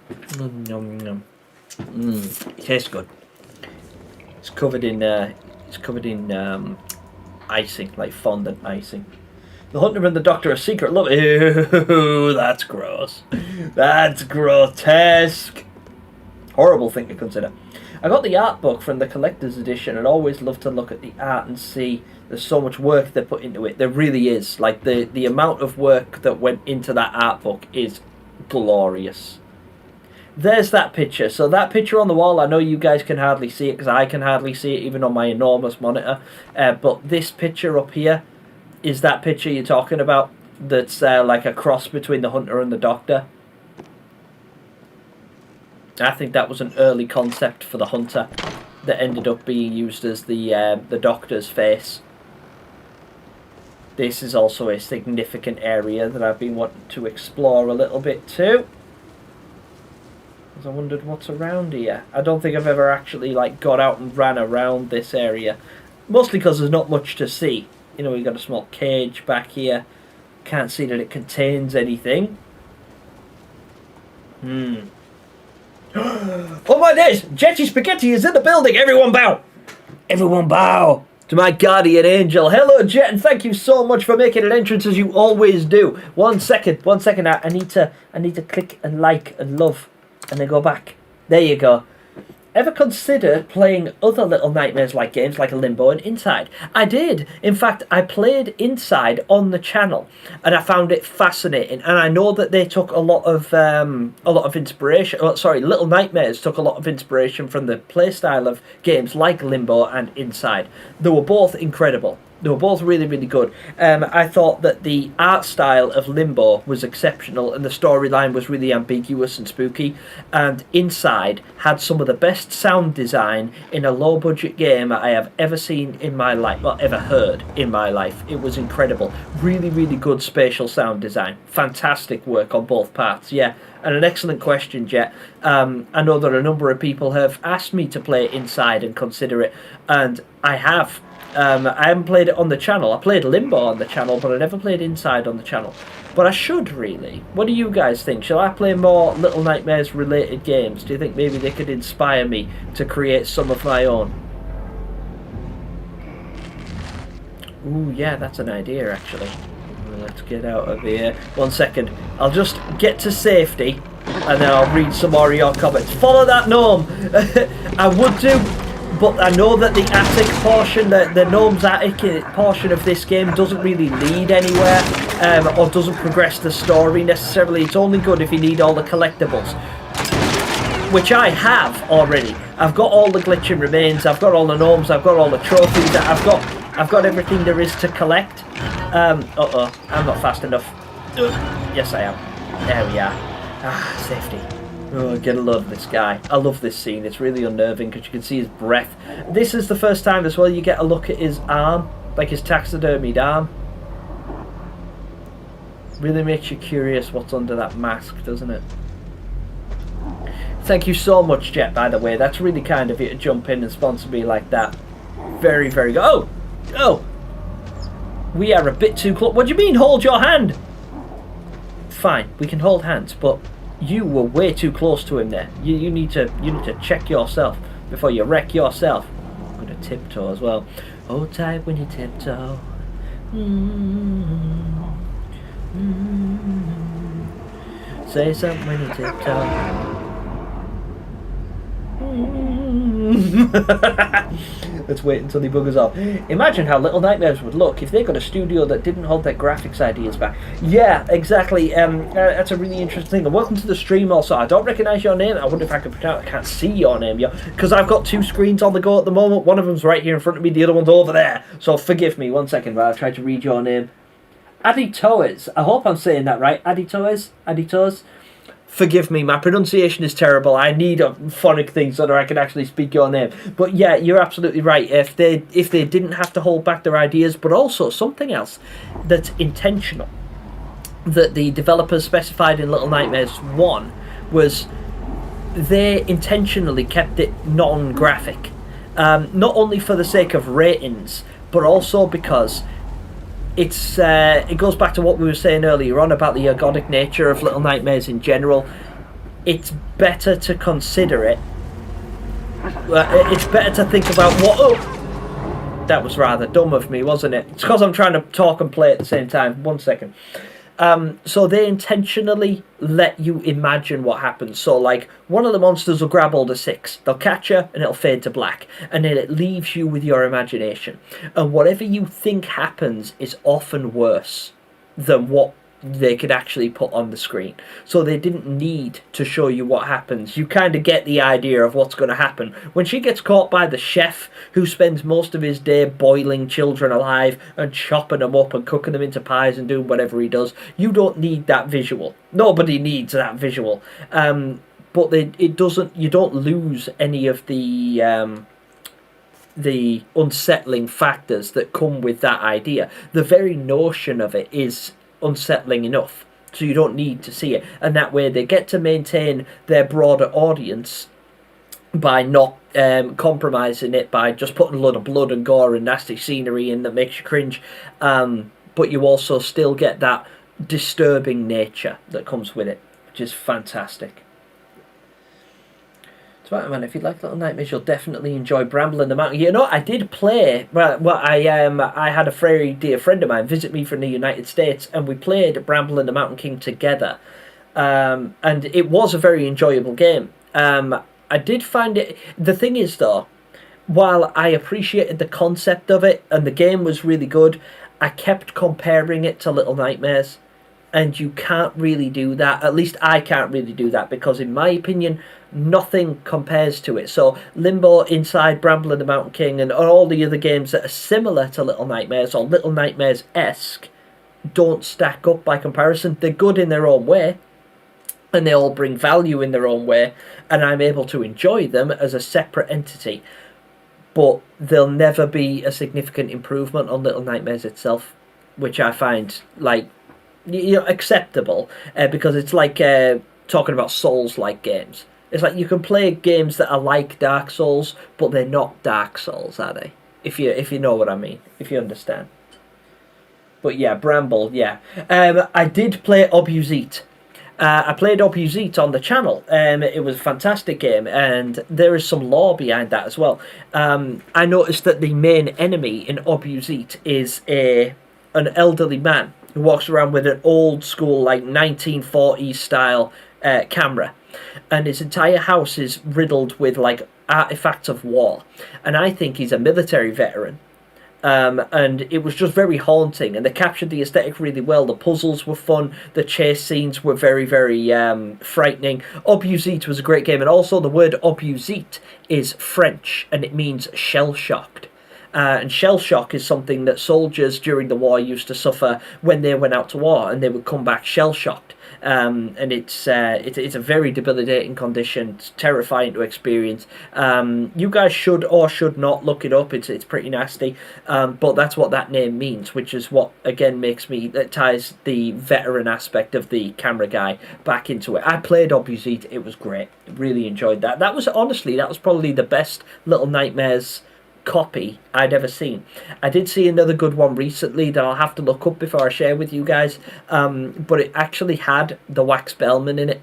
It tastes good. It's covered in icing, like fondant icing. The hunter and the doctor are secret love. Ew, that's gross. That's grotesque. Horrible thing to consider. I got the art book from the collector's edition and always love to look at the art and see there's so much work they put into it. There really is. Like the amount of work that went into that art book is glorious. There's that picture. So that picture on the wall, I know you guys can hardly see it because I can hardly see it even on my enormous monitor. But this picture up here is that picture you're talking about that's like a cross between the hunter and the doctor. I think that was an early concept for the hunter that ended up being used as the doctor's face. This is also a significant area that I've been wanting to explore a little bit too. Because I wondered what's around here. I don't think I've ever actually like got out and ran around this area. Mostly because there's not much to see. You know, we've got a small cage back here. Can't see that it contains anything. Oh my days! Jetty Spaghetti is in the building! Everyone bow! Everyone bow! To my guardian angel. Hello, Jet, and thank you so much for making an entrance as you always do. One second. I need to click and like and love, and then go back. There you go. Ever consider playing other Little Nightmares-like games like Limbo and Inside? I did. In fact, I played Inside on the channel, and I found it fascinating. And I know that they took a lot of inspiration. Oh, sorry, Little Nightmares took a lot of inspiration from the playstyle of games like Limbo and Inside. They were both incredible. They were both really, really good. I thought that the art style of Limbo was exceptional and the storyline was really ambiguous and spooky. And Inside had some of the best sound design in a low-budget game I have ever seen in my life, well, ever heard in my life. It was incredible. Really, really good spatial sound design. Fantastic work on both parts, yeah. And an excellent question, Jet. I know that a number of people have asked me to play Inside and consider it, and I have. I haven't played it on the channel. I played Limbo on the channel, but I never played Inside on the channel. But I should, really. What do you guys think? Shall I play more Little Nightmares related games? Do you think maybe they could inspire me to create some of my own? Ooh, yeah, that's an idea, actually. Let's get out of here. 1 second. I'll just get to safety, and then I'll read some more of your comments. Follow that gnome! I would do... But I know that the attic portion, the gnome's attic portion of this game doesn't really lead anywhere, or doesn't progress the story necessarily. It's only good if you need all the collectibles. which I have already. I've got all the glitching remains. I've got all the gnomes. I've got all the trophies. I've got everything there is to collect. I'm not fast enough. Yes, I am. There we are. Safety. Oh, get a load of this guy. I love this scene. It's really unnerving because you can see his breath. This is the first time as well you get a look at his arm, like his taxidermied arm. Really makes you curious what's under that mask, doesn't it? Thank you so much, Jet, by the way. That's really kind of you to jump in and sponsor me like that. Very, very good. Oh! We are a bit too close. What do you mean, hold your hand? Fine, we can hold hands, but you were way too close to him there. You need to check yourself before you wreck yourself. I'm going to tiptoe as well. Hold tight when you tiptoe. Say something when you tiptoe. Let's wait until he buggers off. Imagine how Little Nightmares would look if they got a studio that didn't hold their graphics ideas back. Yeah, exactly. That's a really interesting thing. And welcome to the stream also. I don't recognise your name. I wonder if I can pronounce. I can't see your name yet because I've got two screens on the go at the moment. One of them's right here in front of me. The other one's over there. So forgive me. 1 second while I try to read your name. Aditoes. I hope I'm saying that right. Aditoes. Aditoes. Forgive me, my pronunciation is terrible. I need a phonic thing so that I can actually speak your name. But yeah, you're absolutely right. If they didn't have to hold back their ideas, but also something else that's intentional that the developers specified in Little Nightmares 1 was they intentionally kept it non-graphic. Not only for the sake of ratings, but also because it goes back to what we were saying earlier on about the ergodic nature of Little Nightmares in general. It's better to consider it. It's better to think about what... Oh! That was rather dumb of me, wasn't it? It's because I'm trying to talk and play at the same time. 1 second. So they intentionally let you imagine what happens. So like one of the monsters will grab hold of 6. They'll catch you and it'll fade to black. And then it leaves you with your imagination. And whatever you think happens is often worse than what they could actually put on the screen. So they didn't need to show you what happens. You kind of get the idea of what's going to happen. When she gets caught by the chef who spends most of his day boiling children alive and chopping them up and cooking them into pies and doing whatever he does, you don't need that visual. Nobody needs that visual. But it doesn't. You don't lose any of the unsettling factors that come with that idea. The very notion of it is unsettling enough, so you don't need to see it, and that way they get to maintain their broader audience by not compromising it by just putting a lot of blood and gore and nasty scenery in that makes you cringe, but you also still get that disturbing nature that comes with it, which is fantastic. Right, man, if you like Little Nightmares, you'll definitely enjoy Bramble in the Mountain. You know, I did play... I had a very dear friend of mine visit me from the United States, and we played Bramble and the Mountain King together. And it was a very enjoyable game. I did find it... The thing is, though, while I appreciated the concept of it, and the game was really good, I kept comparing it to Little Nightmares. And you can't really do that. At least I can't really do that, because in my opinion, nothing compares to it. So Limbo, Inside, Bramble and the Mountain King, and all the other games that are similar to Little Nightmares or Little Nightmares-esque don't stack up by comparison. They're good in their own way, and they all bring value in their own way, and I'm able to enjoy them as a separate entity. But they'll never be a significant improvement on Little Nightmares itself, which I find, like, acceptable, because it's like talking about Souls-like games. It's like you can play games that are like Dark Souls, but they're not Dark Souls, are they? If you know what I mean, if you understand. But yeah, Bramble, yeah. I did play Obusite. I played Obusite on the channel. It was a fantastic game, and there is some lore behind that as well. I noticed that the main enemy in Obusite is an elderly man who walks around with an old school, like 1940s style camera, and his entire house is riddled with like artifacts of war, and I think he's a military veteran, And it was just very haunting, and they captured the aesthetic really well. The puzzles were fun, the chase scenes were very, very frightening. Obusite was a great game, and also the word obusite is French, and it means shell-shocked. And shell shock is something that soldiers during the war used to suffer when they went out to war, and they would come back shell shocked. And it's a very debilitating condition. It's terrifying to experience. You guys should or should not look it up. It's pretty nasty. But that's what that name means, which is what again that ties the veteran aspect of the camera guy back into it. I played Obusite. It was great. Really enjoyed that. That was probably the best Little Nightmares copy I'd ever seen. I did see another good one recently that I'll have to look up before I share with you guys, but it actually had the Wax Bellman in it,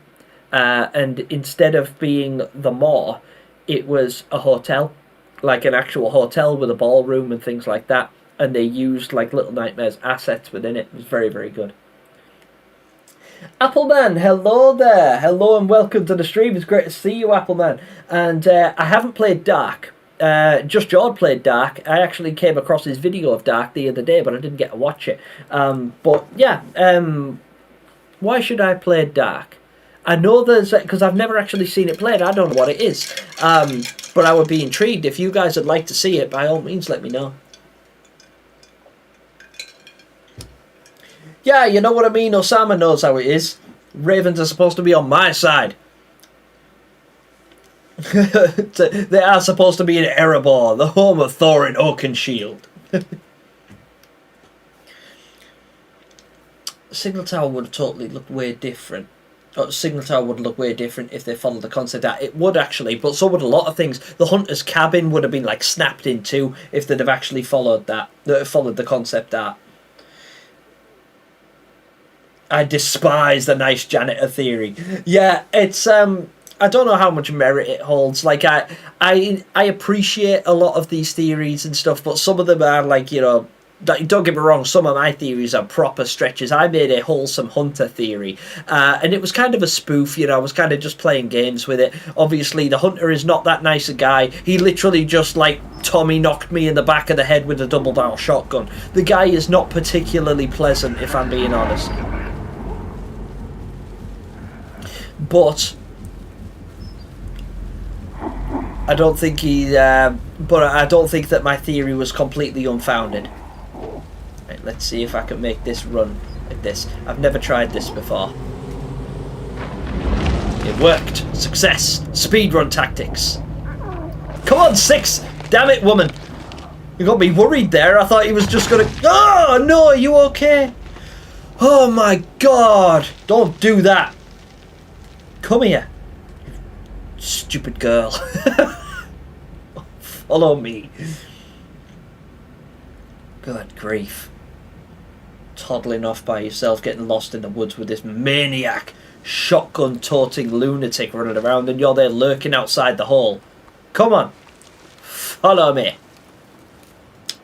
and instead of being the Maw, it was a hotel, like an actual hotel with a ballroom and things like that, and they used like Little Nightmares assets within it. It was very, very good. Appleman, hello there, hello and welcome to the stream. It's great to see you, Appleman. And I haven't played Dark. Just Jord played Dark. I actually came across his video of Dark the other day, but I didn't get to watch it. But yeah, why should I play Dark? I know there's, because I've never actually seen it played. I don't know what it is. But I would be intrigued. If you guys would like to see it, by all means, let me know. Yeah, you know what I mean. Osama knows how it is. Ravens are supposed to be on my side. They are supposed to be in Erebor, the home of Thorin Oakenshield. Signal Tower would have totally looked way different. Signal Tower would look way different if they followed the concept art. It would actually, but so would a lot of things. The Hunter's Cabin would have been like snapped in two if they'd have actually followed the concept art. I despise the nice janitor theory. Yeah, it's I don't know how much merit it holds. Like I appreciate a lot of these theories and stuff, but some of them are like, you know, don't get me wrong, some of my theories are proper stretches. I made a wholesome hunter theory, and it was kind of a spoof, you know. I was kind of just playing games with it. Obviously, the hunter is not that nice a guy. He literally just, like, Tommy knocked me in the back of the head with a double-barrel shotgun. The guy is not particularly pleasant, if I'm being honest. But I don't think I don't think that my theory was completely unfounded. Right, let's see if I can make this run like this. I've never tried this before. It worked. Success. Speedrun tactics. Come on, 6! Damn it, woman! You got me worried there. I thought he was just gonna... Oh, no, are you okay? Oh, my God. Don't do that. Come here. Stupid girl. Follow me. Good grief. Toddling off by yourself, getting lost in the woods with this maniac, shotgun-toting lunatic running around, and you're there lurking outside the hole. Come on. Follow me.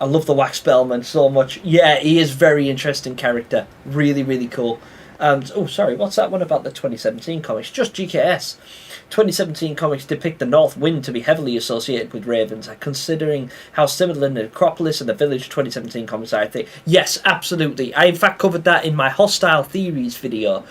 I love the Wax Bellman so much. Yeah, he is a very interesting character. Really, really cool. And, oh, sorry, what's that one about the 2017 comics? Just GKS. 2017 comics depict the North Wind to be heavily associated with ravens, considering how similar the Necropolis and the Village 2017 comics are, I think. Yes, absolutely. I, in fact, covered that in my Hostile Theories video,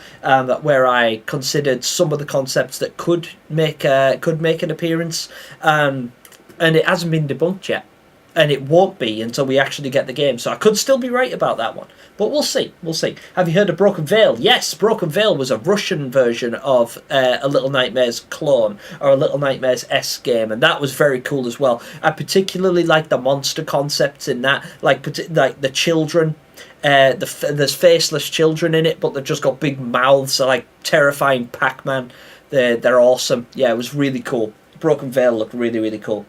where I considered some of the concepts that could make an appearance, and it hasn't been debunked yet. And it won't be until we actually get the game. So I could still be right about that one. But we'll see. We'll see. Have you heard of Broken Veil? Yes, Broken Veil was a Russian version of a Little Nightmares clone, or a Little Nightmares-esque game. And that was very cool as well. I particularly like the monster concepts in that. Like the children. There's faceless children in it, but they've just got big mouths. So like terrifying Pac-Man. They're awesome. Yeah, it was really cool. Broken Veil looked really, really cool.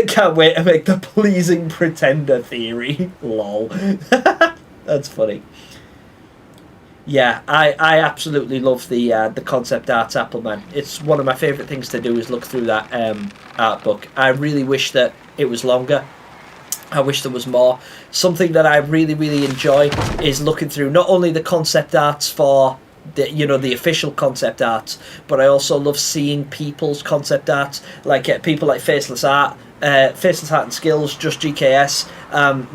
Can't wait to make the pleasing pretender theory. Lol. That's funny. Yeah, I absolutely love the concept art, Appleman. It's one of my favourite things to do is look through that art book. I really wish that it was longer. I wish there was more. Something that I really, really enjoy is looking through not only the concept arts for the official concept art, but I also love seeing people's concept art, like people like Faceless Art Faceless Heart and Skills, Just GKS,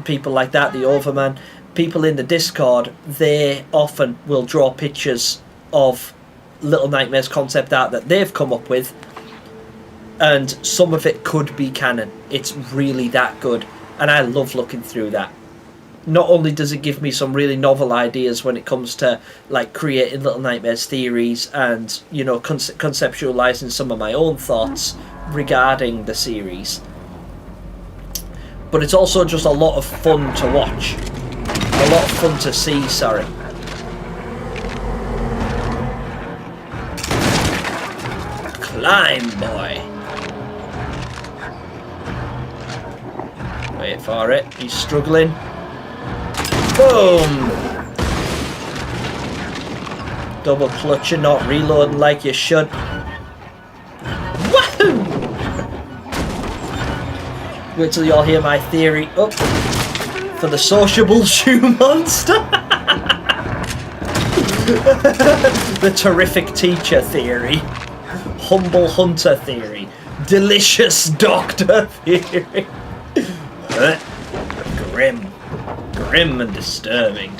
people like that, the Overman, people in the Discord, they often will draw pictures of Little Nightmares concept art that they've come up with, and some of it could be canon. It's really that good, and I love looking through that. Not only does it give me some really novel ideas when it comes to like creating Little Nightmares theories and, you know, conceptualizing some of my own thoughts regarding the series, but it's also just a lot of fun to watch, a lot of fun to see. Sorry. Climb, boy. Wait for it. He's struggling. Boom! Double clutching, not reloading like you should. Wahoo! Wait till you all hear my theory. Oh, for the sociable shoe monster. The terrific teacher theory. Humble hunter theory. Delicious doctor theory. Grim. Grim and disturbing.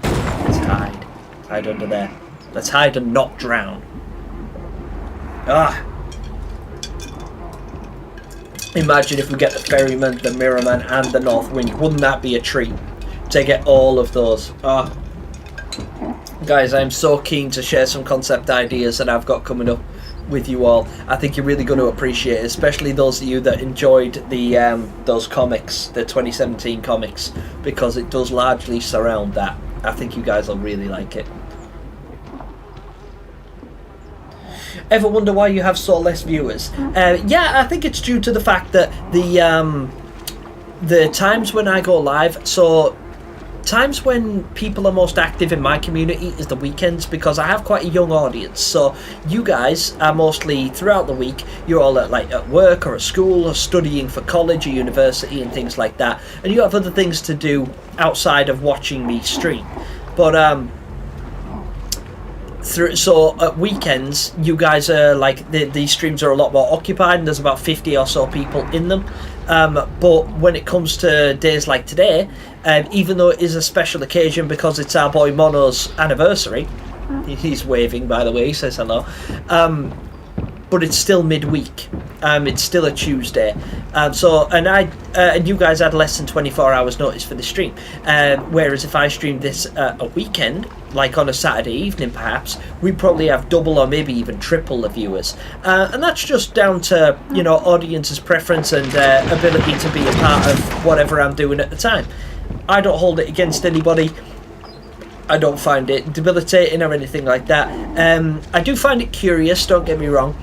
Let's hide. Hide under there. Let's hide and not drown. Ah. Imagine if we get the Ferryman, the Mirrorman, and the North Wind. Wouldn't that be a treat? To get all of those. Ah. Guys, I'm so keen to share some concept ideas that I've got coming up with you all. I think you're really going to appreciate it, especially those of you that enjoyed the those comics, the 2017 comics, because it does largely surround that. I think you guys will really like it. Ever wonder why you have so less viewers? Yeah, I think it's due to the fact that the times when I go live, so times when people are most active in my community is the weekends, because I have quite a young audience. So you guys are mostly throughout the week, you're all at work or at school or studying for college or university and things like that, and you have other things to do outside of watching me stream. But so at weekends you guys are like, these streams are a lot more occupied and there's about 50 or so people in them. But when it comes to days like today, even though it is a special occasion because it's our boy Mono's anniversary, he's waving by the way, he says hello, but it's still midweek, it's still a Tuesday, and you guys had less than 24 hours notice for the stream, whereas if I streamed this a weekend, like on a Saturday evening perhaps, we probably have double or maybe even triple the viewers, and that's just down to, you know, audience's preference and ability to be a part of whatever I'm doing at the time. I don't hold it against anybody. I don't find it debilitating or anything like that. I do find it curious, don't get me wrong,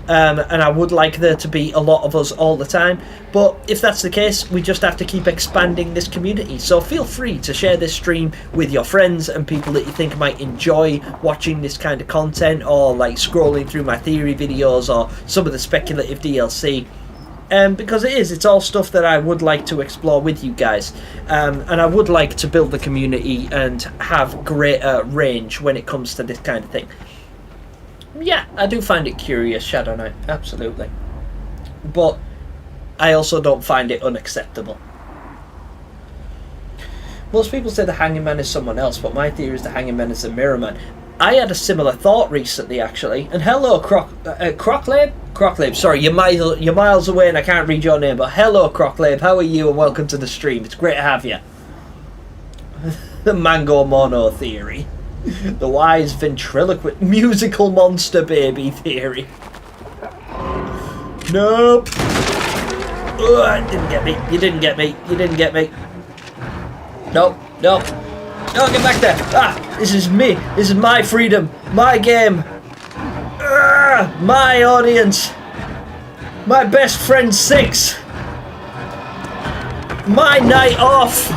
and I would like there to be a lot of us all the time, but if that's the case, we just have to keep expanding this community. So feel free to share this stream with your friends and people that you think might enjoy watching this kind of content, or like scrolling through my theory videos or some of the speculative DLC. Because it's all stuff that I would like to explore with you guys, and I would like to build the community and have greater range when it comes to this kind of thing. Yeah, I do find it curious, Shadow Knight, absolutely, but I also don't find it unacceptable. Most people say the Hanging Man is someone else, but my theory is the Hanging Man is the Mirror Man. I had a similar thought recently, actually. And hello, Crocklabe. Sorry, you're miles away and I can't read your name. But hello, Crocklabe. How are you? And welcome to the stream. It's great to have you. The Mango Mono theory. The wise ventriloquist musical monster baby theory. Nope. Oh, didn't get me. You didn't get me. You didn't get me. Nope. Nope. No, get back there! Ah! This is me! This is my freedom! My game! My audience! My best friend 6! My night off!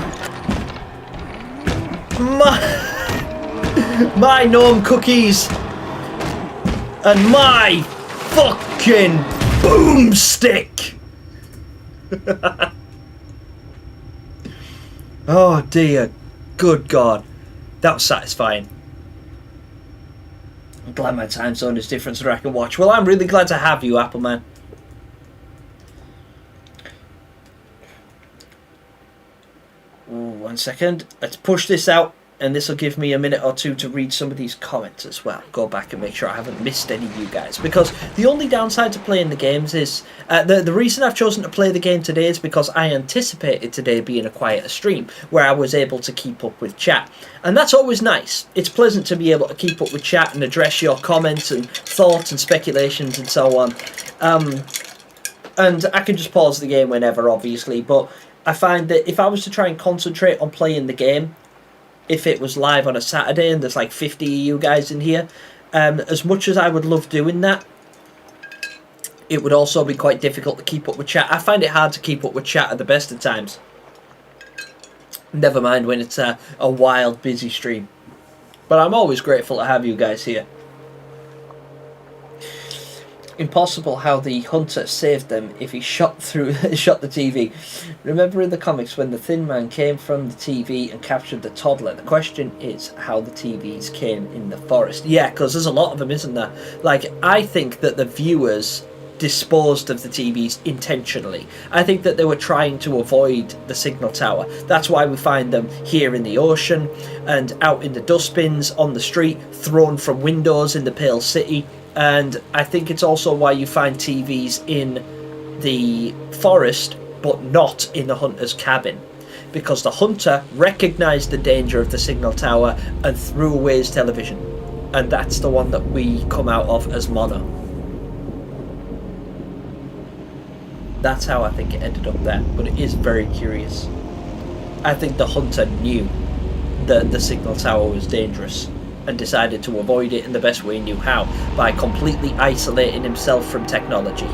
My gnome cookies! And my fucking boomstick! Oh dear. Good God, that was satisfying. I'm glad my time zone is different so that I can watch. Well, I'm really glad to have you, Appleman. second. Let's push this out, and this will give me a minute or two to read some of these comments as well. Go back and make sure I haven't missed any of you guys. Because the only downside to playing the games is... the reason I've chosen to play the game today is because I anticipated today being a quieter stream, where I was able to keep up with chat. And that's always nice. It's pleasant to be able to keep up with chat and address your comments and thoughts and speculations and so on. And I can just pause the game whenever, obviously, but I find that if I was to try and concentrate on playing the game, if it was live on a Saturday and there's like 50 of you guys in here, as much as I would love doing that, it would also be quite difficult to keep up with chat. I find it hard to keep up with chat at the best of times. Never mind when it's a wild, busy stream. But I'm always grateful to have you guys here. Impossible how the hunter saved them if he shot the TV. Remember in the comics when the Thin Man came from the TV and captured the toddler? The question is how the TVs came in the forest. Yeah, because there's a lot of them, isn't there? Like, I think that the viewers disposed of the TVs intentionally. I think that they were trying to avoid the signal tower. That's why we find them here in the ocean and out in the dustbins, on the street, thrown from windows in the Pale City. And I think it's also why you find TVs in the forest but not in the hunter's cabin, because the hunter recognised the danger of the signal tower and threw away his television, and that's the one that we come out of as mono. That's how I think it ended up there, but it is very curious. I think the hunter knew that the signal tower was dangerous and decided to avoid it in the best way he knew how, by completely isolating himself from technology.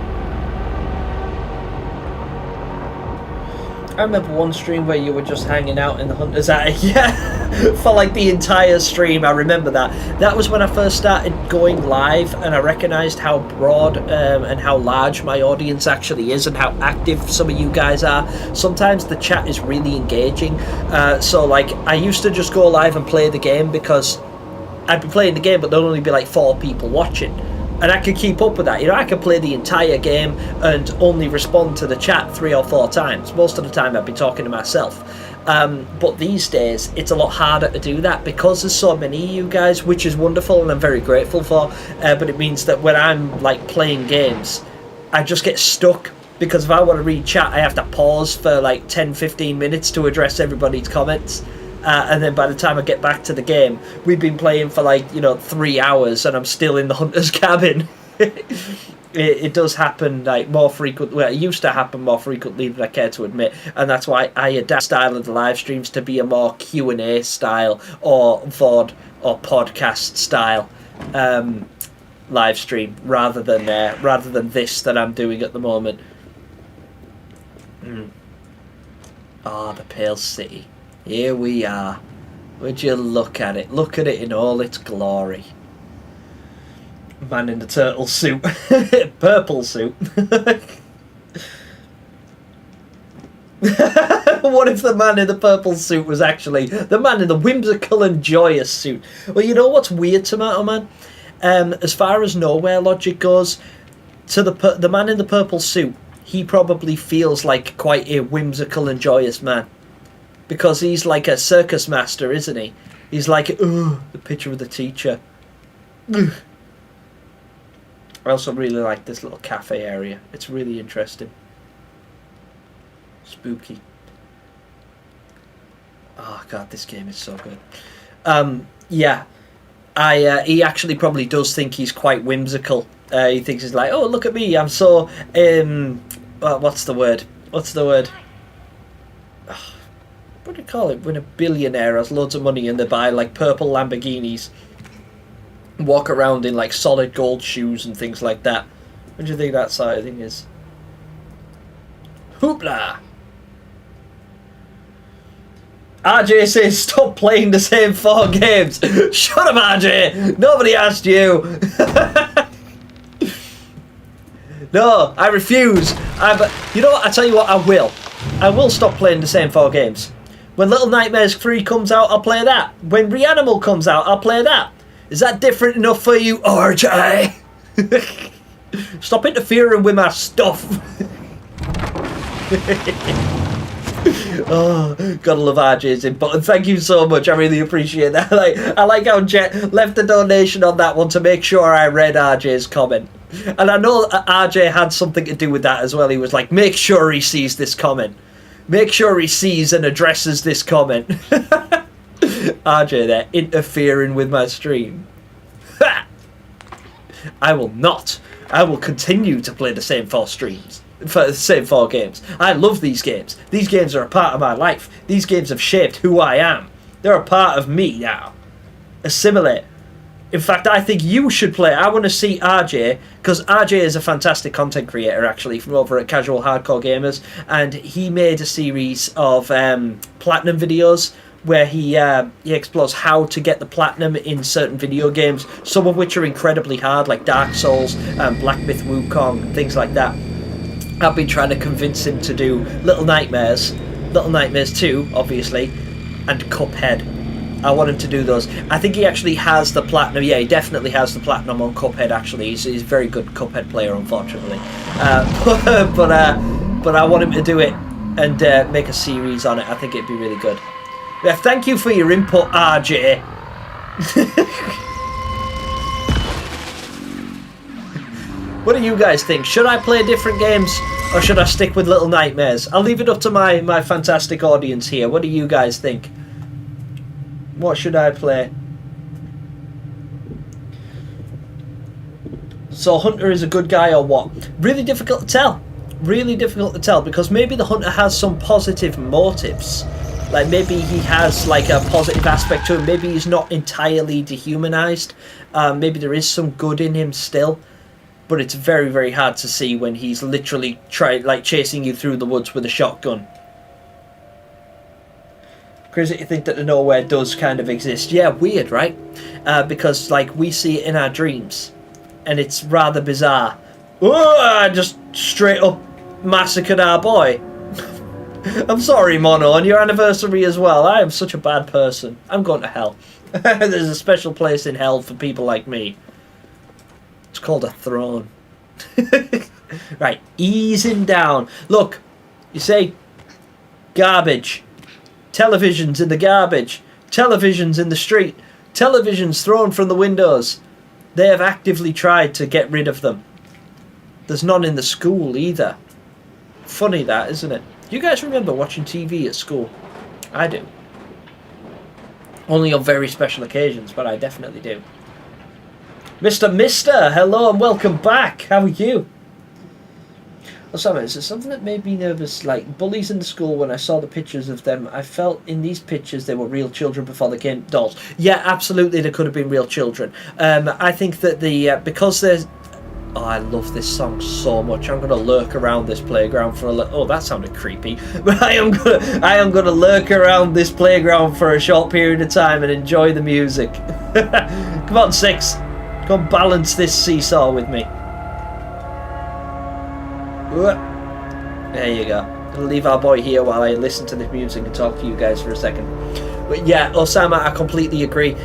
I remember one stream where you were just hanging out in the hunter's attic, yeah, for like the entire stream. I remember that. That was when I first started going live, and I recognised how broad and how large my audience actually is, and how active some of you guys are. Sometimes the chat is really engaging. So like, I used to just go live and play the game because I'd be playing the game, but there'd only be like 4 people watching. And I could keep up with that. You know, I could play the entire game and only respond to the chat 3 or 4 times. Most of the time I'd be talking to myself. But these days, it's a lot harder to do that because there's so many of you guys, which is wonderful and I'm very grateful for. But it means that when I'm like playing games, I just get stuck. Because if I want to read chat, I have to pause for like 10-15 minutes to address everybody's comments. And then by the time I get back to the game, we've been playing for like, 3 hours and I'm still in the hunter's cabin. It does happen like more frequently. Well, it used to happen more frequently than I care to admit. And that's why I adapt the style of the live streams to be a more Q&A style or VOD or podcast style live stream rather than this that I'm doing at the moment. The Pale City. Here we are. Would you look at it? Look at it in all its glory. Man in the turtle suit. Purple suit. What if the man in the purple suit was actually the man in the whimsical and joyous suit? Well, you know what's weird, Tomato Man? As far as nowhere logic goes, to the man in the purple suit, he probably feels like quite a whimsical and joyous man. Because he's like a circus master, isn't he? He's like, the picture of the teacher. I also really like this little cafe area. It's really interesting. Spooky. Oh god, this game is so good. Yeah. He actually probably does think he's quite whimsical. He thinks he's like, oh, look at me, I'm so... what's the word? What do you call it when a billionaire has loads of money and they buy like purple Lamborghinis, walk around in like solid gold shoes and things like that? What do you think that sort of thing is? Hoopla! RJ says stop playing the same 4 games. Shut up, RJ! Nobody asked you! No, I refuse. You know what? I tell you what, I will stop playing the same 4 games. When Little Nightmares 3 comes out, I'll play that. When Reanimal comes out, I'll play that. Is that different enough for you, RJ? Stop interfering with my stuff. Oh, gotta love RJ's input, and thank you so much. I really appreciate that. I like how Jet left a donation on that one to make sure I read RJ's comment. And I know RJ had something to do with that as well. He was like, make sure he sees this comment. Make sure he sees and addresses this comment. RJ there, interfering with my stream. I will not. I will continue to play the same 4 streams. For the same 4 games. I love these games. These games are a part of my life. These games have shaped who I am. They're a part of me now. Assimilate. In fact, I think you should play. I want to see RJ, because RJ is a fantastic content creator, actually, from over at Casual Hardcore Gamers, and he made a series of platinum videos where he explores how to get the platinum in certain video games, some of which are incredibly hard, like Dark Souls, Black Myth Wukong, and things like that. I've been trying to convince him to do Little Nightmares 2, obviously, and Cuphead. I want him to do those. I think he actually has the platinum. Yeah, he definitely has the platinum on Cuphead, actually. He's a very good Cuphead player, unfortunately. But I want him to do it and make a series on it. I think it'd be really good. Yeah, thank you for your input, RJ. What do you guys think? Should I play different games or should I stick with Little Nightmares? I'll leave it up to my fantastic audience here. What do you guys think? What should I play? So Hunter is a good guy or what? Really difficult to tell. Really difficult to tell, because maybe the Hunter has some positive motives. Like maybe he has like a positive aspect to him. Maybe he's not entirely dehumanized. Maybe there is some good in him still. But it's very, very hard to see when he's literally chasing you through the woods with a shotgun. Crazy to think that the nowhere does kind of exist. Yeah, weird, right? Because like we see it in our dreams, and it's rather bizarre. Oh, I just straight up massacred our boy. I'm sorry, Mono, on your anniversary as well. I am such a bad person. I'm going to hell. There's a special place in hell for people like me. It's called a throne. Right, easing down. Look, you say garbage. Televisions in the garbage. Televisions in the street. Televisions thrown from the windows. They have actively tried to get rid of them. There's none in the school either. Funny that, isn't it? Do you guys remember watching TV at school? I do. Only on very special occasions, but I definitely do. Mister, hello and welcome back. How are you? Oh, sorry, is there something that made me nervous? Like bullies in the school, when I saw the pictures of them, I felt in these pictures they were real children before they came dolls. Yeah, absolutely, they could have been real children. I think that because there's... Oh, I love this song so much. I'm going to lurk around this playground for a little... Oh, that sounded creepy. But I am going to lurk around this playground for a short period of time and enjoy the music. Come on, Six. Go and balance this seesaw with me. There you go. I'll leave our boy here while I listen to the music and talk to you guys for a second. But yeah, Osama, I completely agree.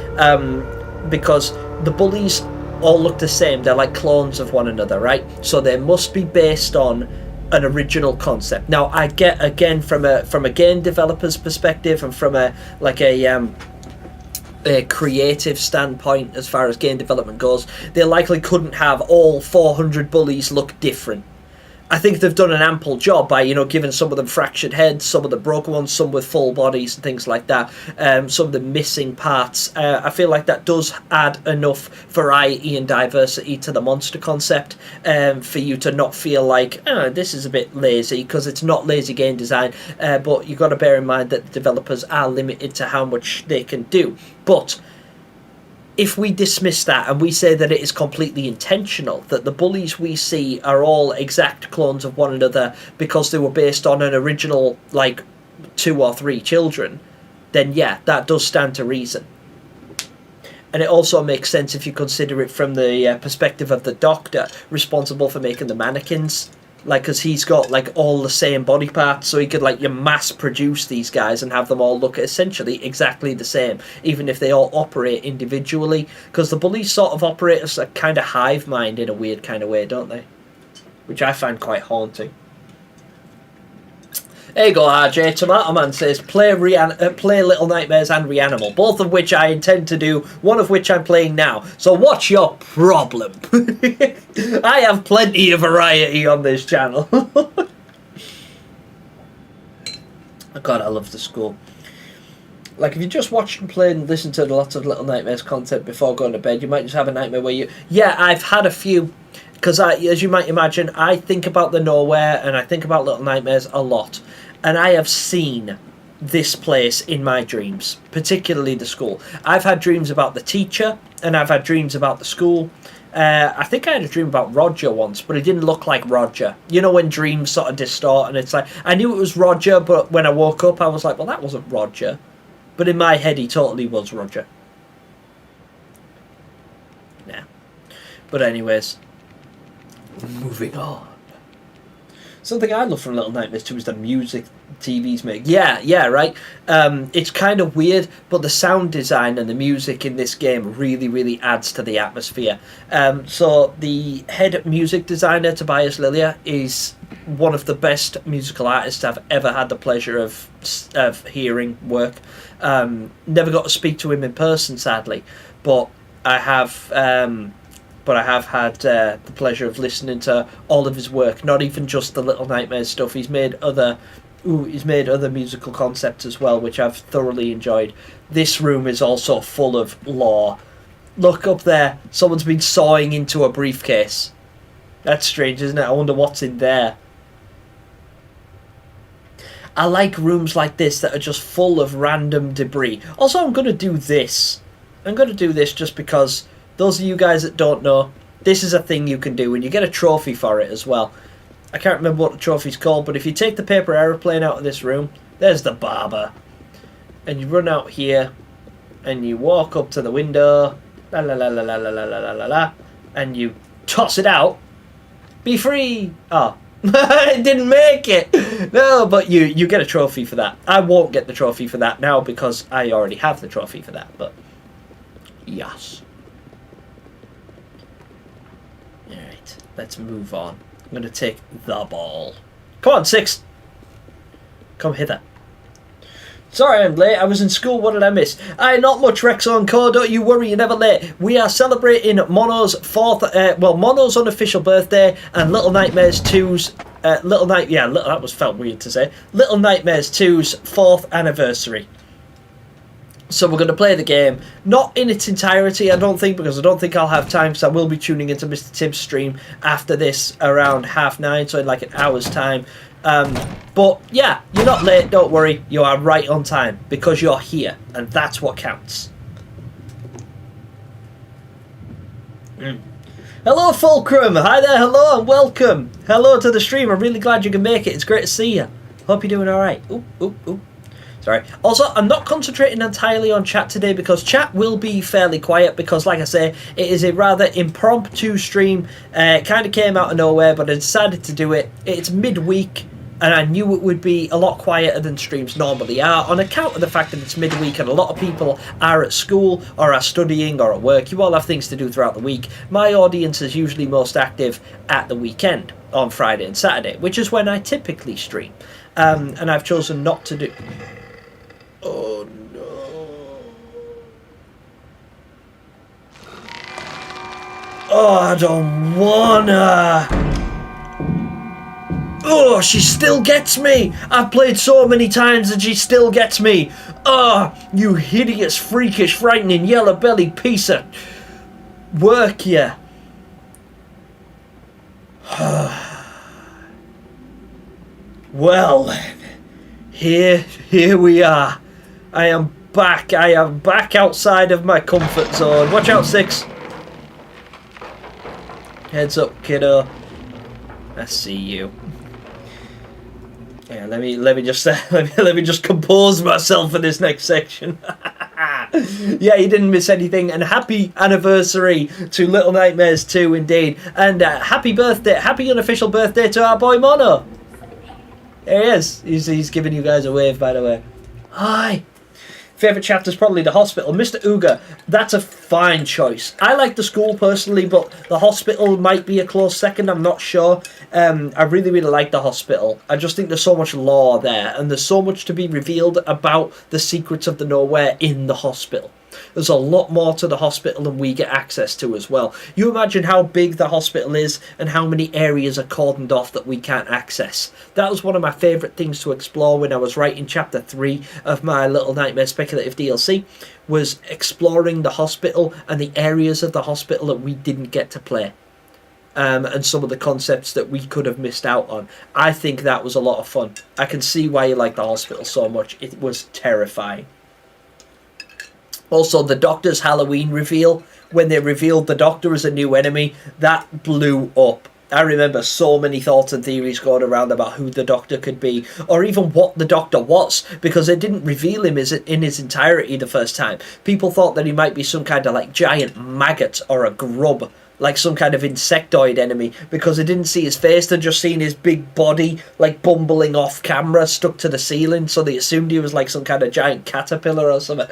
Because the bullies all look the same. They're like clones of one another, right? So they must be based on an original concept. Now, I get, again, from a game developer's perspective and from a creative standpoint as far as game development goes, they likely couldn't have all 400 bullies look different. I think they've done an ample job by, giving some of them fractured heads, some of the broken ones, some with full bodies and things like that, some of the missing parts. I feel like that does add enough variety and diversity to the monster concept for you to not feel like, this is a bit lazy, because it's not lazy game design, but you've got to bear in mind that the developers are limited to how much they can do. But if we dismiss that and we say that it is completely intentional, that the bullies we see are all exact clones of one another because they were based on an original, 2 or 3 children, then yeah, that does stand to reason. And it also makes sense if you consider it from the perspective of the doctor responsible for making the mannequins. Because he's got, all the same body parts, so he could, mass produce these guys and have them all look essentially exactly the same, even if they all operate individually. Because the bullies sort of operate as a kind of hive mind in a weird kind of way, don't they? Which I find quite haunting. There you go, RJ. Tomato Man says, play Little Nightmares and Reanimal, both of which I intend to do, one of which I'm playing now. So what's your problem? I have plenty of variety on this channel. God, I love the school. Like, if you just watch and play and listen to lots of Little Nightmares content before going to bed, you might just have a nightmare where you... Yeah, I've had a few... Because, as you might imagine, I think about the Nowhere and I think about Little Nightmares a lot. And I have seen this place in my dreams, particularly the school. I've had dreams about the teacher and I've had dreams about the school. I think I had a dream about Roger once, but it didn't look like Roger. You know when dreams sort of distort and it's like... I knew it was Roger, but when I woke up I was like, well, that wasn't Roger. But in my head he totally was Roger. Nah. But anyways... Moving on. Something I love from Little Nightmares 2 is the music TVs make. Yeah, right. It's kind of weird, but the sound design and the music in this game really, really adds to the atmosphere. So the head music designer, Tobias Lilia, is one of the best musical artists I've ever had the pleasure of hearing work. Never got to speak to him in person, sadly, but I have had the pleasure of listening to all of his work. Not even just the Little Nightmares stuff. He's made other musical concepts as well, which I've thoroughly enjoyed. This room is also full of lore. Look up there. Someone's been sawing into a briefcase. That's strange, isn't it? I wonder what's in there. I like rooms like this that are just full of random debris. Also, I'm going to do this. I'm going to do this just because... Those of you guys that don't know, this is a thing you can do, and you get a trophy for it as well. I can't remember what the trophy's called, but if you take the paper aeroplane out of this room, there's the barber. And you run out here, and you walk up to the window, la la la la la la la la la la, and you toss it out. Be free! Oh, it didn't make it! No, but you get a trophy for that. I won't get the trophy for that now because I already have the trophy for that, but yes. Let's move on. I'm going to take the ball. Come on, 6. Come hither. Sorry I'm late. I was in school. What did I miss? Not much, Rex on call. Don't you worry, you're never late. We are celebrating Mono's Mono's unofficial birthday and Little Nightmares 2's... that was felt weird to say. Little Nightmares 2's 4th anniversary. So we're going to play the game, not in its entirety, I don't think, because I don't think I'll have time, because I will be tuning into Mr. Tibbs' stream after this around 9:30, so in like an hour's time. But yeah, you're not late, don't worry, you are right on time, because you're here, and that's what counts. Hello Fulcrum, hi there, hello and welcome. Hello to the stream, I'm really glad you can make it, it's great to see you. Hope you're doing alright. Ooh. Sorry. Also, I'm not concentrating entirely on chat today because chat will be fairly quiet because, like I say, it is a rather impromptu stream. It kind of came out of nowhere, but I decided to do it. It's midweek, and I knew it would be a lot quieter than streams normally are on account of the fact that it's midweek and a lot of people are at school or are studying or at work. You all have things to do throughout the week. My audience is usually most active at the weekend on Friday and Saturday, which is when I typically stream. And I've chosen not to do... Oh no. Oh, I don't wanna. Oh, she still gets me. I've played so many times and she still gets me. Oh, you hideous, freakish, frightening, yellow-bellied piece of work, yeah. Well then, here we are. I am back outside of my comfort zone. Watch out, 6. Heads up, kiddo. I see you. Yeah, let me just compose myself for this next section. Yeah, you didn't miss anything, and happy anniversary to Little Nightmares 2 indeed, and happy unofficial birthday to our boy Mono. There he is. He's giving you guys a wave, by the way. Hi. Favourite chapter is probably the hospital. Mr. Uga, that's a fine choice. I like the school personally, but the hospital might be a close second. I'm not sure. I really, really like the hospital. I just think there's so much lore there, and there's so much to be revealed about the secrets of the Nowhere in the hospital. There's a lot more to the hospital than we get access to as well. You imagine how big the hospital is and how many areas are cordoned off that we can't access. That was one of my favourite things to explore when I was writing chapter 3 of my Little Nightmares Speculative DLC, was exploring the hospital and the areas of the hospital that we didn't get to play. And some of the concepts that we could have missed out on. I think that was a lot of fun. I can see why you like the hospital so much. It was terrifying. Also, the Doctor's Halloween reveal, when they revealed the Doctor as a new enemy, that blew up. I remember so many thoughts and theories going around about who the Doctor could be, or even what the Doctor was, because they didn't reveal him in his entirety the first time. People thought that he might be some kind of like giant maggot or a grub, like some kind of insectoid enemy, because they didn't see his face. They'd just seen his big body like bumbling off camera, stuck to the ceiling, so they assumed he was like some kind of giant caterpillar or something.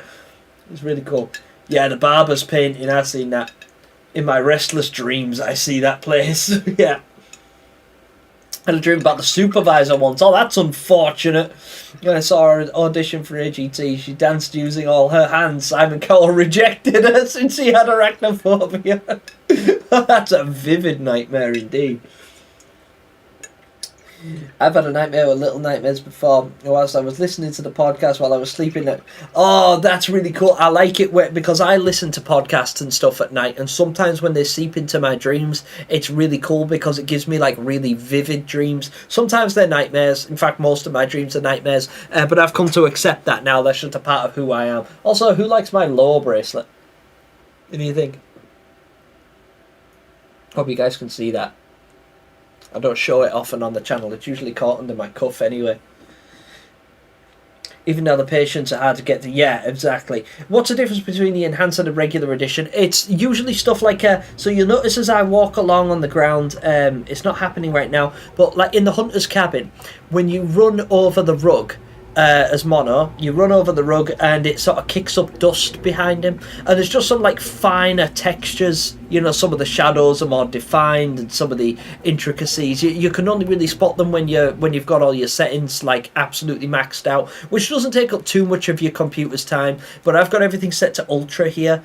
It was really cool. Yeah, the barber's painting, I've seen that. In my restless dreams, I see that place. Yeah. I had a dream about the supervisor once. Oh, that's unfortunate. When I saw her audition for AGT, she danced using all her hands. Simon Cowell rejected her since she had arachnophobia. That's a vivid nightmare indeed. I've had a nightmare with Little Nightmares before, whilst I was listening to the podcast while I was sleeping. Oh, that's really cool. I like it because I listen to podcasts and stuff at night, and sometimes when they seep into my dreams, it's really cool because it gives me like really vivid dreams. Sometimes they're nightmares. In fact, most of my dreams are nightmares, but I've come to accept that now. That's just a part of who I am. Also, who likes my law bracelet? What do you think? Hope you guys can see that. I don't show it often on the channel. It's usually caught under my cuff anyway. Even though the patients are hard to get to. Yeah, exactly. What's the difference between the enhanced and the regular edition? It's usually stuff like... so you'll notice as I walk along on the ground, it's not happening right now, but like in the hunter's cabin, when you run over the rug... as Mono, you run over the rug and it sort of kicks up dust behind him, and there's just some like finer textures, you know, some of the shadows are more defined and some of the intricacies you can only really spot them when you've got all your settings like absolutely maxed out, which doesn't take up too much of your computer's time. But I've got everything set to ultra here,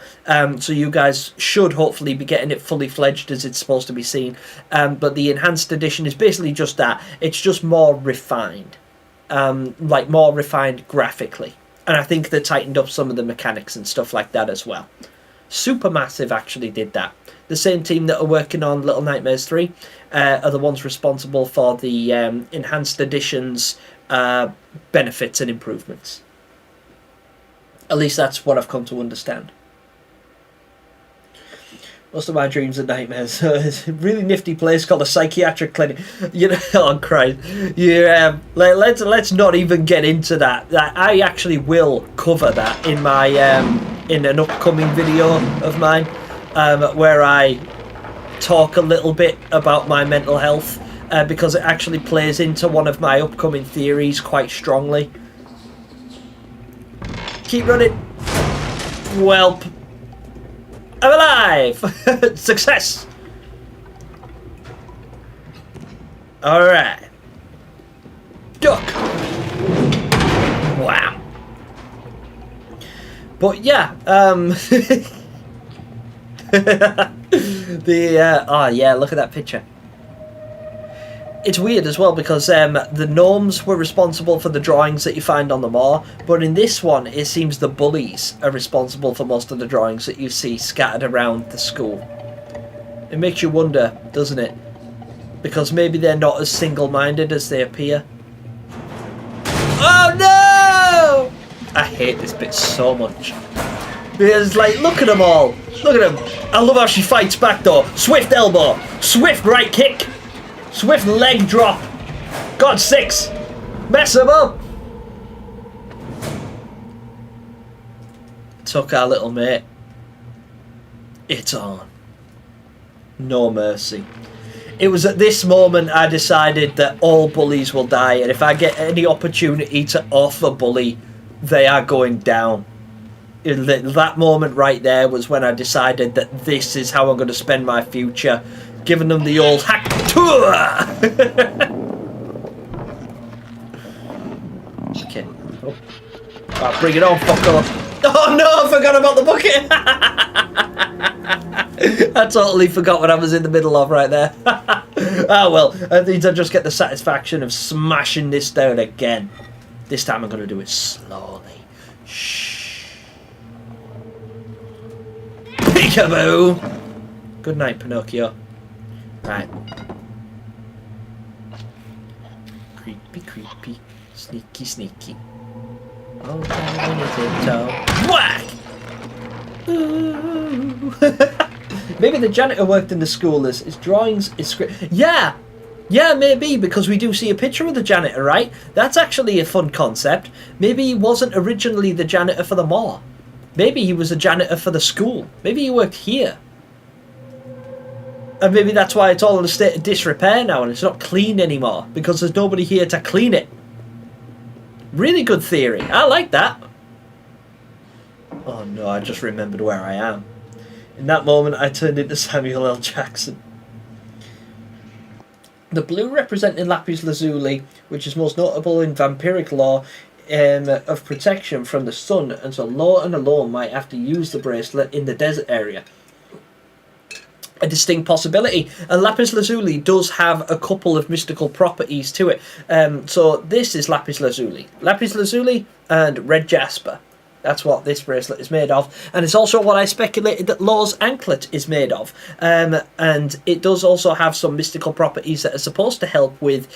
so you guys should hopefully be getting it fully fledged as it's supposed to be seen. But the enhanced edition is basically just that. It's just more refined. Like more refined graphically, and I think they tightened up some of the mechanics and stuff like that as well. Supermassive actually did that. The same team that are working on Little Nightmares 3 are the ones responsible for the enhanced edition's benefits and improvements. At least that's what I've come to understand. Most of my dreams are nightmares. It's a really nifty place called a psychiatric clinic. You know, oh Christ! Yeah, let's not even get into that. I actually will cover that in my in an upcoming video of mine, where I talk a little bit about my mental health, because it actually plays into one of my upcoming theories quite strongly. Keep running. Welp. I'm alive! Success! Alright. Duck! Wow. But yeah, oh yeah, look at that picture. It's weird as well because the gnomes were responsible for the drawings that you find on the moor, but in this one it seems the bullies are responsible for most of the drawings that you see scattered around the school. It makes you wonder, doesn't it? Because maybe they're not as single-minded as they appear. Oh no! I hate this bit so much. Because, like, look at them all. Look at them. I love how she fights back though. Swift elbow. Swift right kick. Swift leg drop. God sakes. Mess him up. Took our little mate. It's on. No mercy. It was at this moment I decided that all bullies will die, and if I get any opportunity to off a bully, they are going down. That moment right there was when I decided that this is how I'm going to spend my future, giving them the old hack tour. Okay. Oh. Oh, bring it on, fucker. Oh no, I forgot about the bucket. I totally forgot what I was in the middle of right there. Oh well, at least I just get the satisfaction of smashing this down again. This time I'm going to do it slowly. Shh. Peekaboo. Good night, Pinocchio. Right. Creepy, creepy. Sneaky, sneaky. Oh, tiptoe. Whack! Ooh. Maybe the janitor worked in the school as his drawings is script. Yeah! Yeah, maybe, because we do see a picture of the janitor, right? That's actually a fun concept. Maybe he wasn't originally the janitor for the mall. Maybe he was a janitor for the school. Maybe he worked here. And maybe that's why it's all in a state of disrepair now and it's not clean anymore, because there's nobody here to clean it. Really good theory. I like that. Oh no, I just remembered where I am. In that moment, I turned into Samuel L. Jackson. The blue representing lapis lazuli, which is most notable in vampiric lore, of protection from the sun, and so law and alone might have to use the bracelet in the desert area. A distinct possibility, and lapis lazuli does have a couple of mystical properties to it. So this is lapis lazuli and red jasper. That's what this bracelet is made of, and it's also what I speculated that Law's anklet is made of. And it does also have some mystical properties that are supposed to help with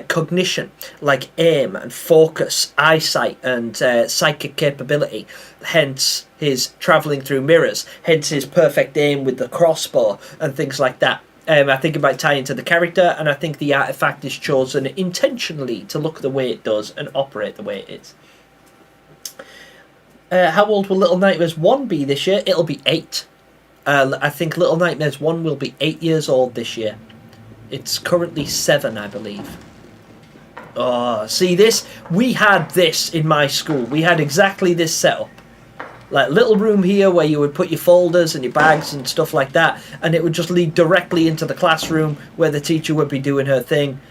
cognition, like aim and focus, eyesight, and psychic capability. Hence his travelling through mirrors, hence his perfect aim with the crossbow and things like that. I think it might tie into the character, and I think the artifact is chosen intentionally to look the way it does and operate the way it is. How old will Little Nightmares 1 be this year? It'll be 8. I think Little Nightmares 1 will be 8 years old this year. It's currently 7, I believe. Oh, see this? We had this in my school. We had exactly this setup. Like little room here where you would put your folders and your bags and stuff like that, and it would just lead directly into the classroom where the teacher would be doing her thing.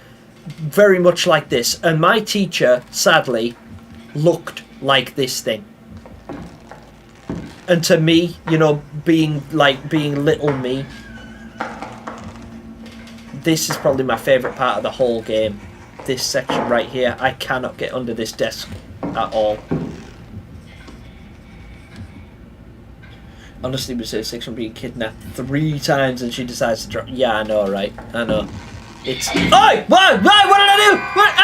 Very much like this. And my teacher, sadly, looked like this thing. And to me, you know, being little me, this is probably my favourite part of the whole game. This section right here. I cannot get under this desk at all. Honestly, we say 6 from being kidnapped 3 times and she decides to drop. Yeah, I know, right? I know. It's. Oi! What? What did I do? What?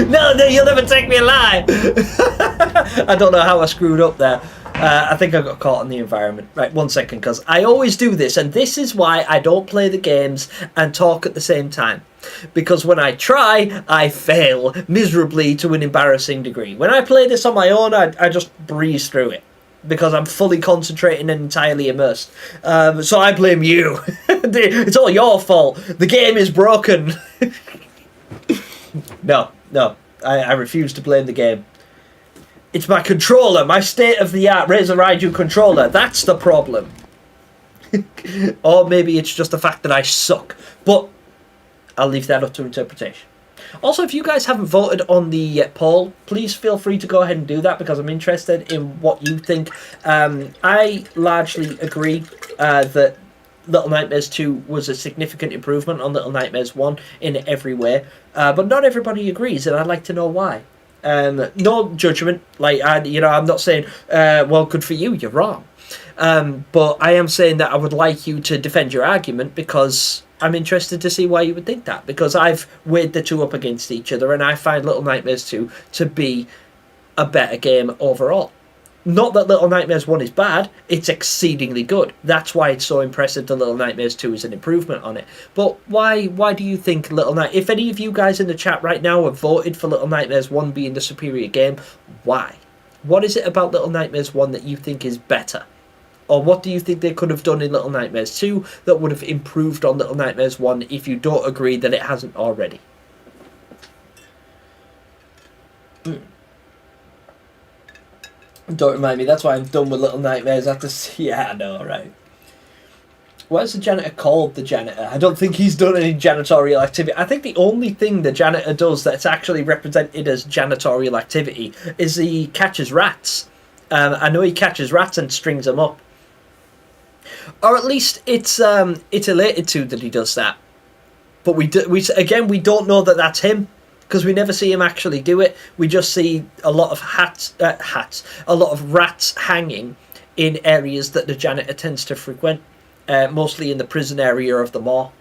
No, you'll never take me alive. I don't know how I screwed up there. I think I got caught in the environment. Right, 1 second, because I always do this, and this is why I don't play the games and talk at the same time. Because when I try, I fail miserably to an embarrassing degree. When I play this on my own, I just breeze through it. Because I'm fully concentrating and entirely immersed. So I blame you. It's all your fault. The game is broken. No. I refuse to blame the game. It's my controller, my state-of-the-art Razer Raiju controller. That's the problem. Or maybe it's just the fact that I suck. But I'll leave that up to interpretation. Also, if you guys haven't voted on the poll, please feel free to go ahead and do that, because I'm interested in what you think. I largely agree that Little Nightmares 2 was a significant improvement on Little Nightmares 1 in every way, but not everybody agrees, and I'd like to know why. No judgment, I'm not saying, well, good for you, you're wrong. But I am saying that I would like you to defend your argument, because I'm interested to see why you would think that, because I've weighed the two up against each other, and I find Little Nightmares 2 to be a better game overall. Not that Little Nightmares 1 is bad, it's exceedingly good. That's why it's so impressive that Little Nightmares 2 is an improvement on it. But why do you think Little Nightmares... If any of you guys in the chat right now have voted for Little Nightmares 1 being the superior game, why? What is it about Little Nightmares 1 that you think is better? Or what do you think they could have done in Little Nightmares 2 that would have improved on Little Nightmares 1 if you don't agree that it hasn't already? Don't remind me. That's why I'm done with Little Nightmares. I have to see. Yeah, I know, right? Why is the janitor called the janitor? I don't think he's done any janitorial activity. I think the only thing the janitor does that's actually represented as janitorial activity is he catches rats. I know he catches rats and strings them up. Or at least it's related to that he does that. But we don't know that that's him, because we never see him actually do it. We just see a lot of a lot of rats hanging in areas that the janitor tends to frequent, mostly in the prison area of the mall.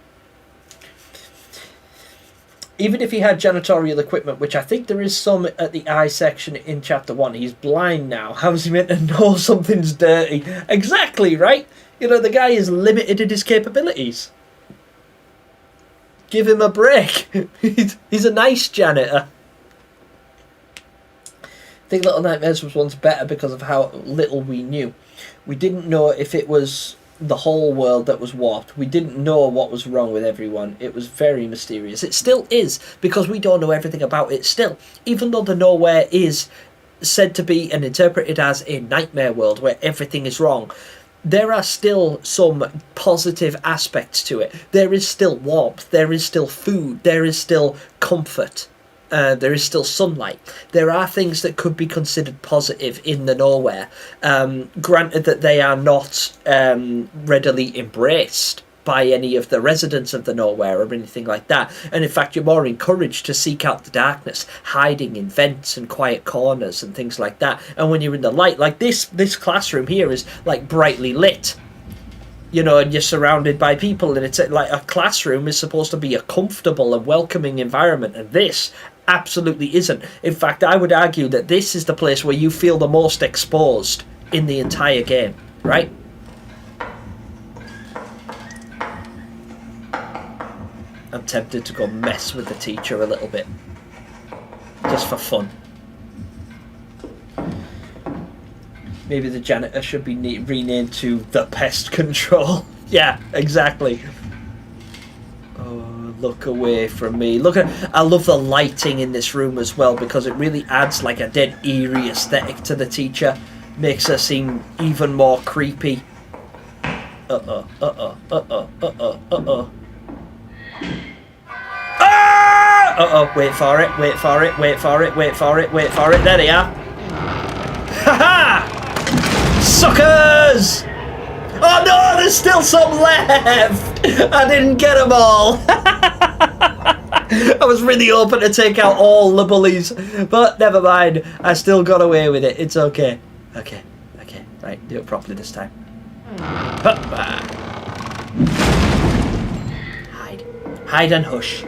Even if he had janitorial equipment, which I think there is some at the eye section in chapter 1, he's blind now. How's he meant to know something's dirty? Exactly, right? You know, the guy is limited in his capabilities. Give him a break. He's a nice janitor. I think Little Nightmares was once better because of how little we knew. We didn't know if it was the whole world that was warped. We didn't know what was wrong with everyone. It was very mysterious. It still is, because we don't know everything about it still. Even though the nowhere is said to be and interpreted as a nightmare world where everything is wrong, there are still some positive aspects to it. There is still warmth, there is still food, there is still comfort, there is still sunlight. There are things that could be considered positive in the nowhere, granted that they are not readily embraced by any of the residents of the nowhere or anything like that. And in fact, you're more encouraged to seek out the darkness, hiding in vents and quiet corners and things like that. And when you're in the light, like this classroom here is like brightly lit, you know, and you're surrounded by people, and it's like a classroom is supposed to be a comfortable and welcoming environment, and this absolutely isn't. In fact, I would argue that this is the place where you feel the most exposed in the entire game, right? I'm tempted to go mess with the teacher a little bit, just for fun. Maybe the janitor should be renamed to the pest control. Yeah, exactly. Oh, look away from me. I love the lighting in this room as well, because it really adds like a dead eerie aesthetic to the teacher. Makes her seem even more creepy. Uh-oh. Ah! Uh-oh, wait for it. There they are. Ha-ha! Suckers! Oh no, there's still some left! I didn't get them all! I was really hoping to take out all the bullies, but never mind. I still got away with it. It's okay. Okay. Right, do it properly this time. Hide and hush.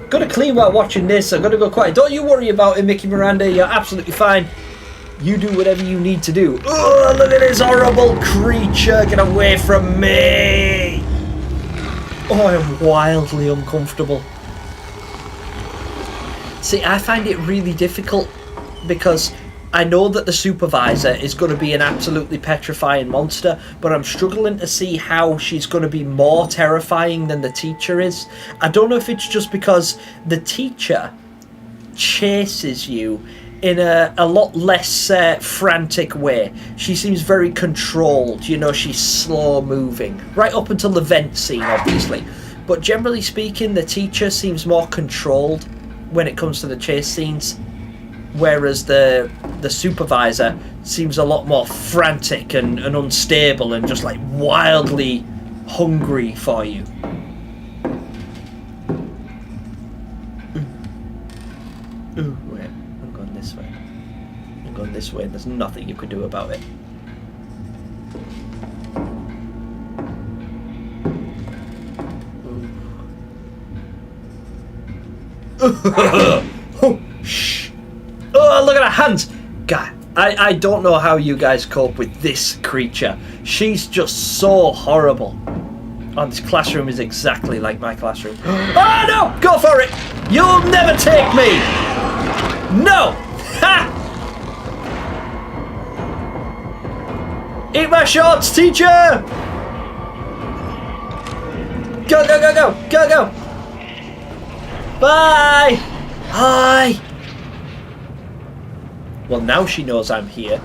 Gotta clean while watching this. I'm gonna go quiet. Don't you worry about it, Mickey Miranda. You're absolutely fine. You do whatever you need to do. Oh, look at this horrible creature. Get away from me. Oh, I'm wildly uncomfortable. See, I find it really difficult because I know that the supervisor is going to be an absolutely petrifying monster, but I'm struggling to see how she's going to be more terrifying than the teacher is. I don't know if it's just because the teacher chases you in a lot less frantic way. She seems very controlled, you know, she's slow moving. Right up until the vent scene, obviously. But generally speaking, the teacher seems more controlled when it comes to the chase scenes. Whereas the supervisor seems a lot more frantic and unstable and just like wildly hungry for you. Ooh, wait, I'm going this way. I'm going this way, there's nothing you can do about it. Oh, shh. Oh, look at her hands! God, I don't know how you guys cope with this creature. She's just so horrible. Oh, this classroom is exactly like my classroom. Oh no! Go for it! You'll never take me! No! Ha! Eat my shorts, teacher! Go, go, go, go! Go, go! Bye! Hi! Well, now she knows I'm here.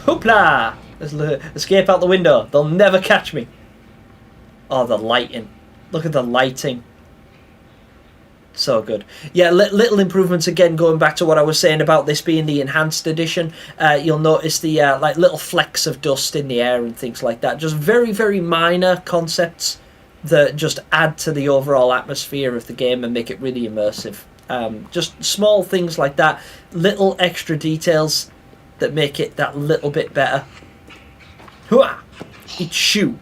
Hoopla! Escape out the window. They'll never catch me. Oh, the lighting. Look at the lighting. So good. Yeah, little improvements again, going back to what I was saying about this being the enhanced edition. You'll notice the like little flecks of dust in the air and things like that. Just very, very minor concepts that just add to the overall atmosphere of the game and make it really immersive. Just small things like that. Little extra details that make it that little bit better. Hooah! Eat shoe.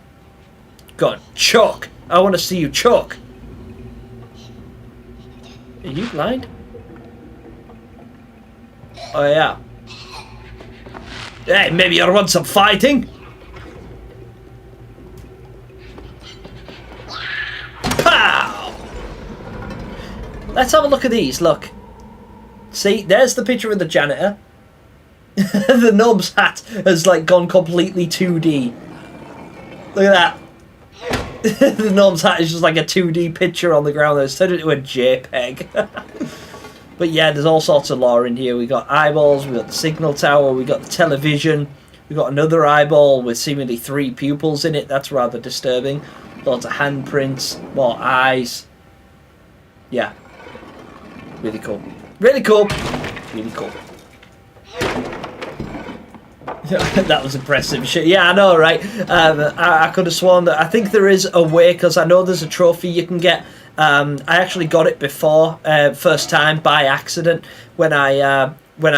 Go on, choke. I want to see you choke. Are you blind? Oh yeah. Hey, maybe you want some fighting? Pow! Let's have a look at these, look. See, there's the picture of the janitor. The gnome's hat has like gone completely 2D. Look at that. The gnome's hat is just like a 2D picture on the ground. It's turned into a JPEG. But yeah, there's all sorts of lore in here. We got eyeballs, we got the signal tower, we got the television, we got another eyeball with seemingly 3 pupils in it. That's rather disturbing. Lots of handprints, more eyes. Yeah. Really cool. Really cool. Really cool. That was impressive shit. Yeah, I know, right? I could have sworn that. I think there is a way, because I know there's a trophy you can get. I actually got it before, first time by accident. When I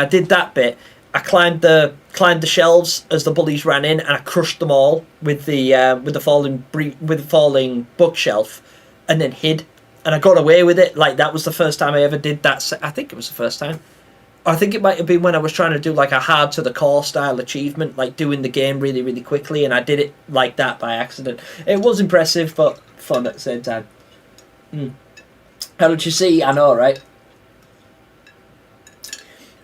did that bit, I climbed the shelves as the bullies ran in, and I crushed them all with the falling bookshelf, and then hid. And I got away with it. Like, that was the first time I ever did that. I think it was the first time. I think it might have been when I was trying to do like a hard to the core style achievement, like doing the game really, really quickly, and I did it like that by accident. It was impressive, but fun at the same time. How did you see? I know, right?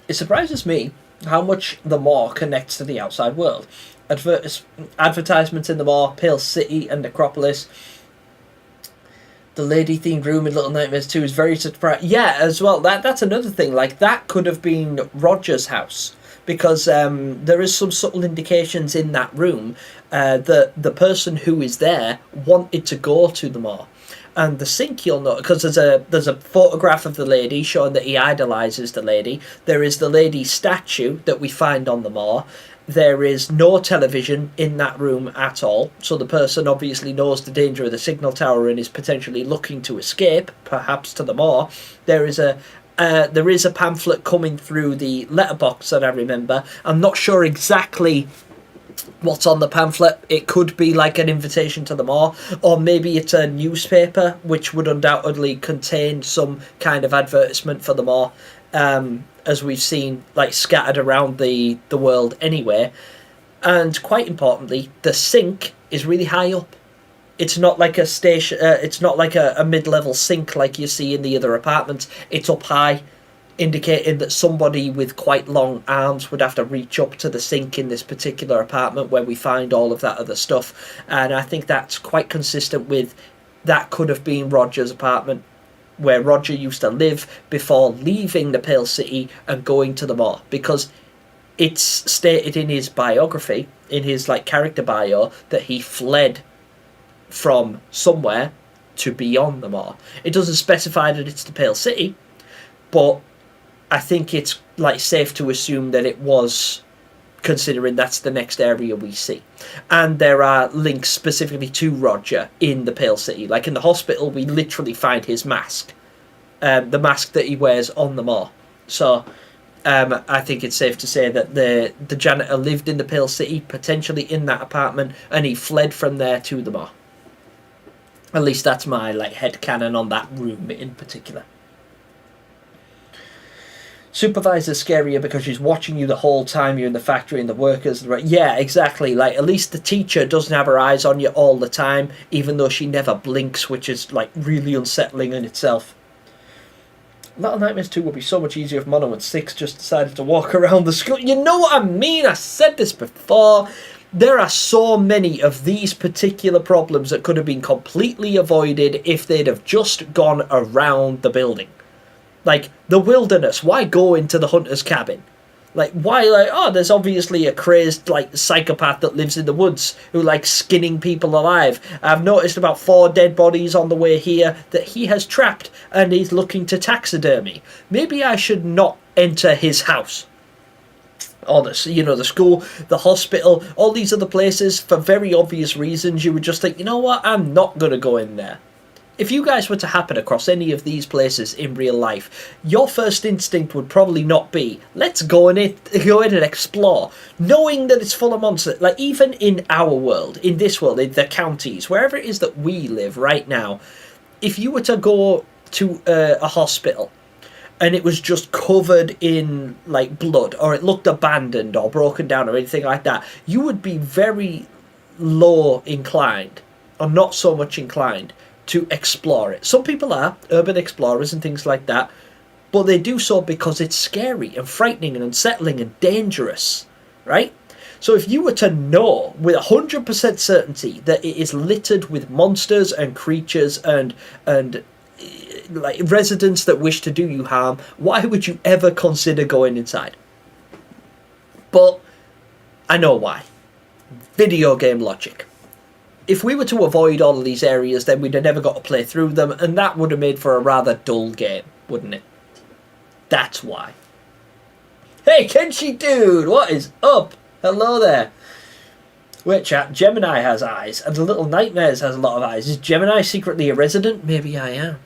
It surprises me how much the Maw connects to the outside world. Advertisements in the Maw, Pale City and Necropolis. The lady-themed room in Little Nightmares 2 is very surprising. Yeah, as well. That's another thing. Like, that could have been Roger's house. Because there is some subtle indications in that room that the person who is there wanted to go to the Maw. And the sink, you'll know, because there's a photograph of the lady showing that he idolises the lady. There is the lady's statue that we find on the Maw. There is no television in that room at all, so the person obviously knows the danger of the signal tower and is potentially looking to escape, perhaps to the Maw. There is a pamphlet coming through the letterbox that I remember. I'm not sure exactly what's on the pamphlet. It could be like an invitation to the Maw, or maybe it's a newspaper which would undoubtedly contain some kind of advertisement for the Maw. As we've seen, like, scattered around the world anyway. And quite importantly, the sink is really high up. It's not like a station. It's not like a mid-level sink like you see in the other apartments. It's up high, indicating that somebody with quite long arms would have to reach up to the sink in this particular apartment where we find all of that other stuff. And I think that's quite consistent with that could have been Roger's apartment, where Roger used to live before leaving the Pale City and going to the Maw, because it's stated in his biography, in his like character bio, that he fled from somewhere to beyond the Maw. It doesn't specify that it's the Pale City, but I think it's like safe to assume that it was, considering that's the next area we see. And there are links specifically to Roger in the Pale City. Like in the hospital, we literally find his mask. The mask that he wears on the Maw. So I think it's safe to say that the janitor lived in the Pale City, potentially in that apartment, and he fled from there to the Maw. At least that's my like headcanon on that room in particular. Supervisor's scarier because she's watching you the whole time you're in the factory and the workers. Yeah, exactly. Like, at least the teacher doesn't have her eyes on you all the time, even though she never blinks, which is like really unsettling in itself. Little Nightmares 2 would be so much easier if Mono and 6 just decided to walk around the school. You know what I mean? I said this before. There are so many of these particular problems that could have been completely avoided if they'd have just gone around the building. Like, the wilderness, why go into the hunter's cabin? Like, why? Like, oh, there's obviously a crazed, like, psychopath that lives in the woods who likes skinning people alive. I've noticed about 4 dead bodies on the way here that he has trapped, and he's looking to taxidermy. Maybe I should not enter his house. Or the school, the hospital, all these other places, for very obvious reasons, you would just think, you know what, I'm not going to go in there. If you guys were to happen across any of these places in real life, your first instinct would probably not be, let's go in and explore, knowing that it's full of monsters. Like, even in our world, in this world, in the counties, wherever it is that we live right now, if you were to go to a hospital and it was just covered in, like, blood, or it looked abandoned or broken down or anything like that, you would be very low inclined, or not so much inclined, to explore it. Some people are urban explorers and things like that, but they do so because it's scary and frightening and unsettling and dangerous, right? So if you were to know with 100% certainty that it is littered with monsters and creatures and like residents that wish to do you harm, why would you ever consider going inside? But I know why. Video game logic. If we were to avoid all of these areas, then we'd have never got to play through them, and that would have made for a rather dull game, wouldn't it? That's why. Hey, Kenshi dude, what is up? Hello there. Wait, chat, Gemini has eyes, and the Little Nightmares has a lot of eyes. Is Gemini secretly a resident? Maybe I am.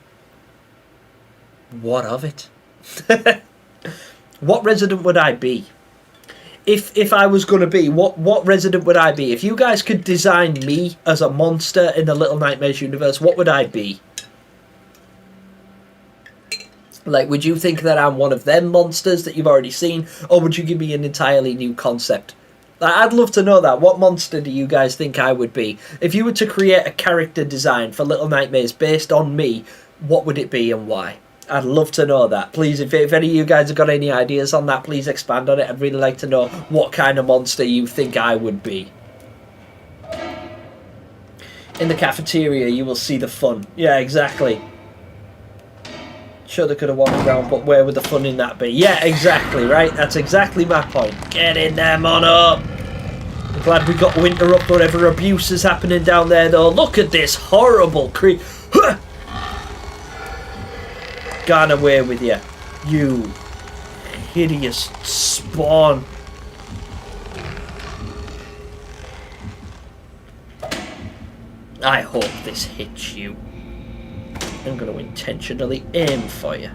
What of it? What resident would I be? If I was going to be, what resident would I be? If you guys could design me as a monster in the Little Nightmares universe, what would I be? Like, would you think that I'm one of them monsters that you've already seen? Or would you give me an entirely new concept? I'd love to know that. What monster do you guys think I would be? If you were to create a character design for Little Nightmares based on me, what would it be and why? I'd love to know that. Please, if any of you guys have got any ideas on that, please expand on it. I'd really like to know what kind of monster you think I would be. In the cafeteria, you will see the fun. Yeah, exactly. Sure, they could have walked around, but where would the fun in that be? Yeah, exactly, right? That's exactly my point. Get in there, man up! I'm glad we got to interrupt whatever abuse is happening down there, though. Look at this horrible Gone away with you, you hideous spawn. I hope this hits you. I'm going to intentionally aim for you.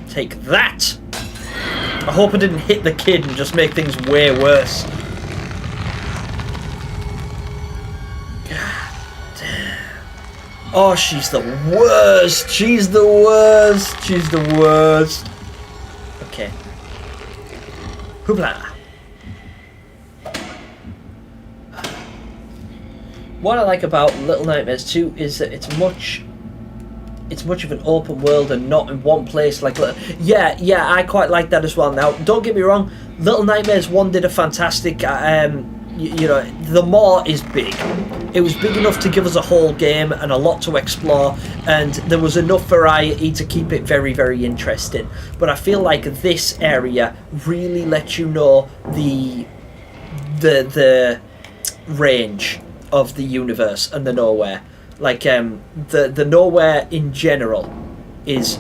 Take that! I hope I didn't hit the kid and just make things way worse. Oh, she's the worst. She's the worst. She's the worst. Okay. Hoopla. What I like about Little Nightmares 2 is that it's much of an open world and not in one place like yeah, I quite like that as well. Now, don't get me wrong, Little Nightmares 1 did a fantastic you know, the maw is big. It was big enough to give us a whole game and a lot to explore, and there was enough variety to keep it very, very interesting. But I feel like this area really lets you know the range of the universe and the nowhere. Like the nowhere in general is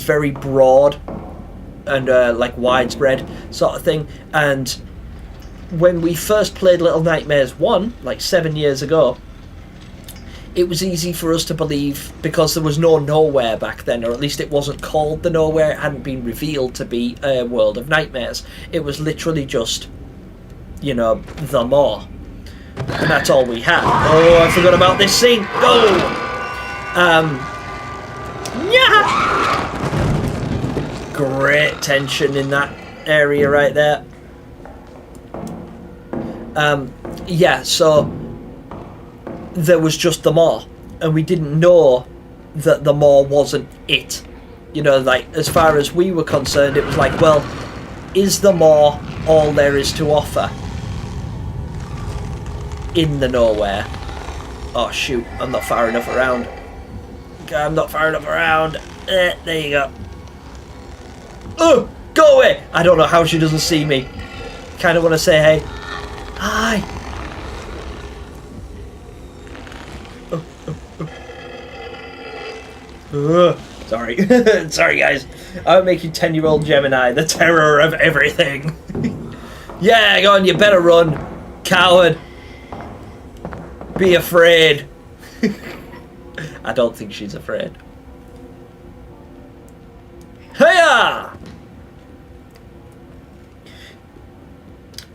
very broad and like widespread sort of thing. And when we first played Little Nightmares 1, like 7 years ago, it was easy for us to believe, because there was no nowhere back then, or at least it wasn't called the nowhere, it hadn't been revealed to be a world of nightmares. It was literally just, you know, the maw. And that's all we had. Oh, I forgot about this scene. Go! Yeah! Great tension in that area right there. Yeah, so there was just the maw, and we didn't know that the maw wasn't it. You know, like, as far as we were concerned, it was like, well, is the maw all there is to offer in the nowhere? Oh shoot, I'm not far enough around. I'm not far enough around. There you go. Oh, go away! I don't know how she doesn't see me. Kind of want to say hey. Hi. Sorry. Sorry, guys. I'll make you 10-year-old Gemini the terror of everything. Yeah, go on, you better run. Coward. Be afraid. I don't think she's afraid. Hiya!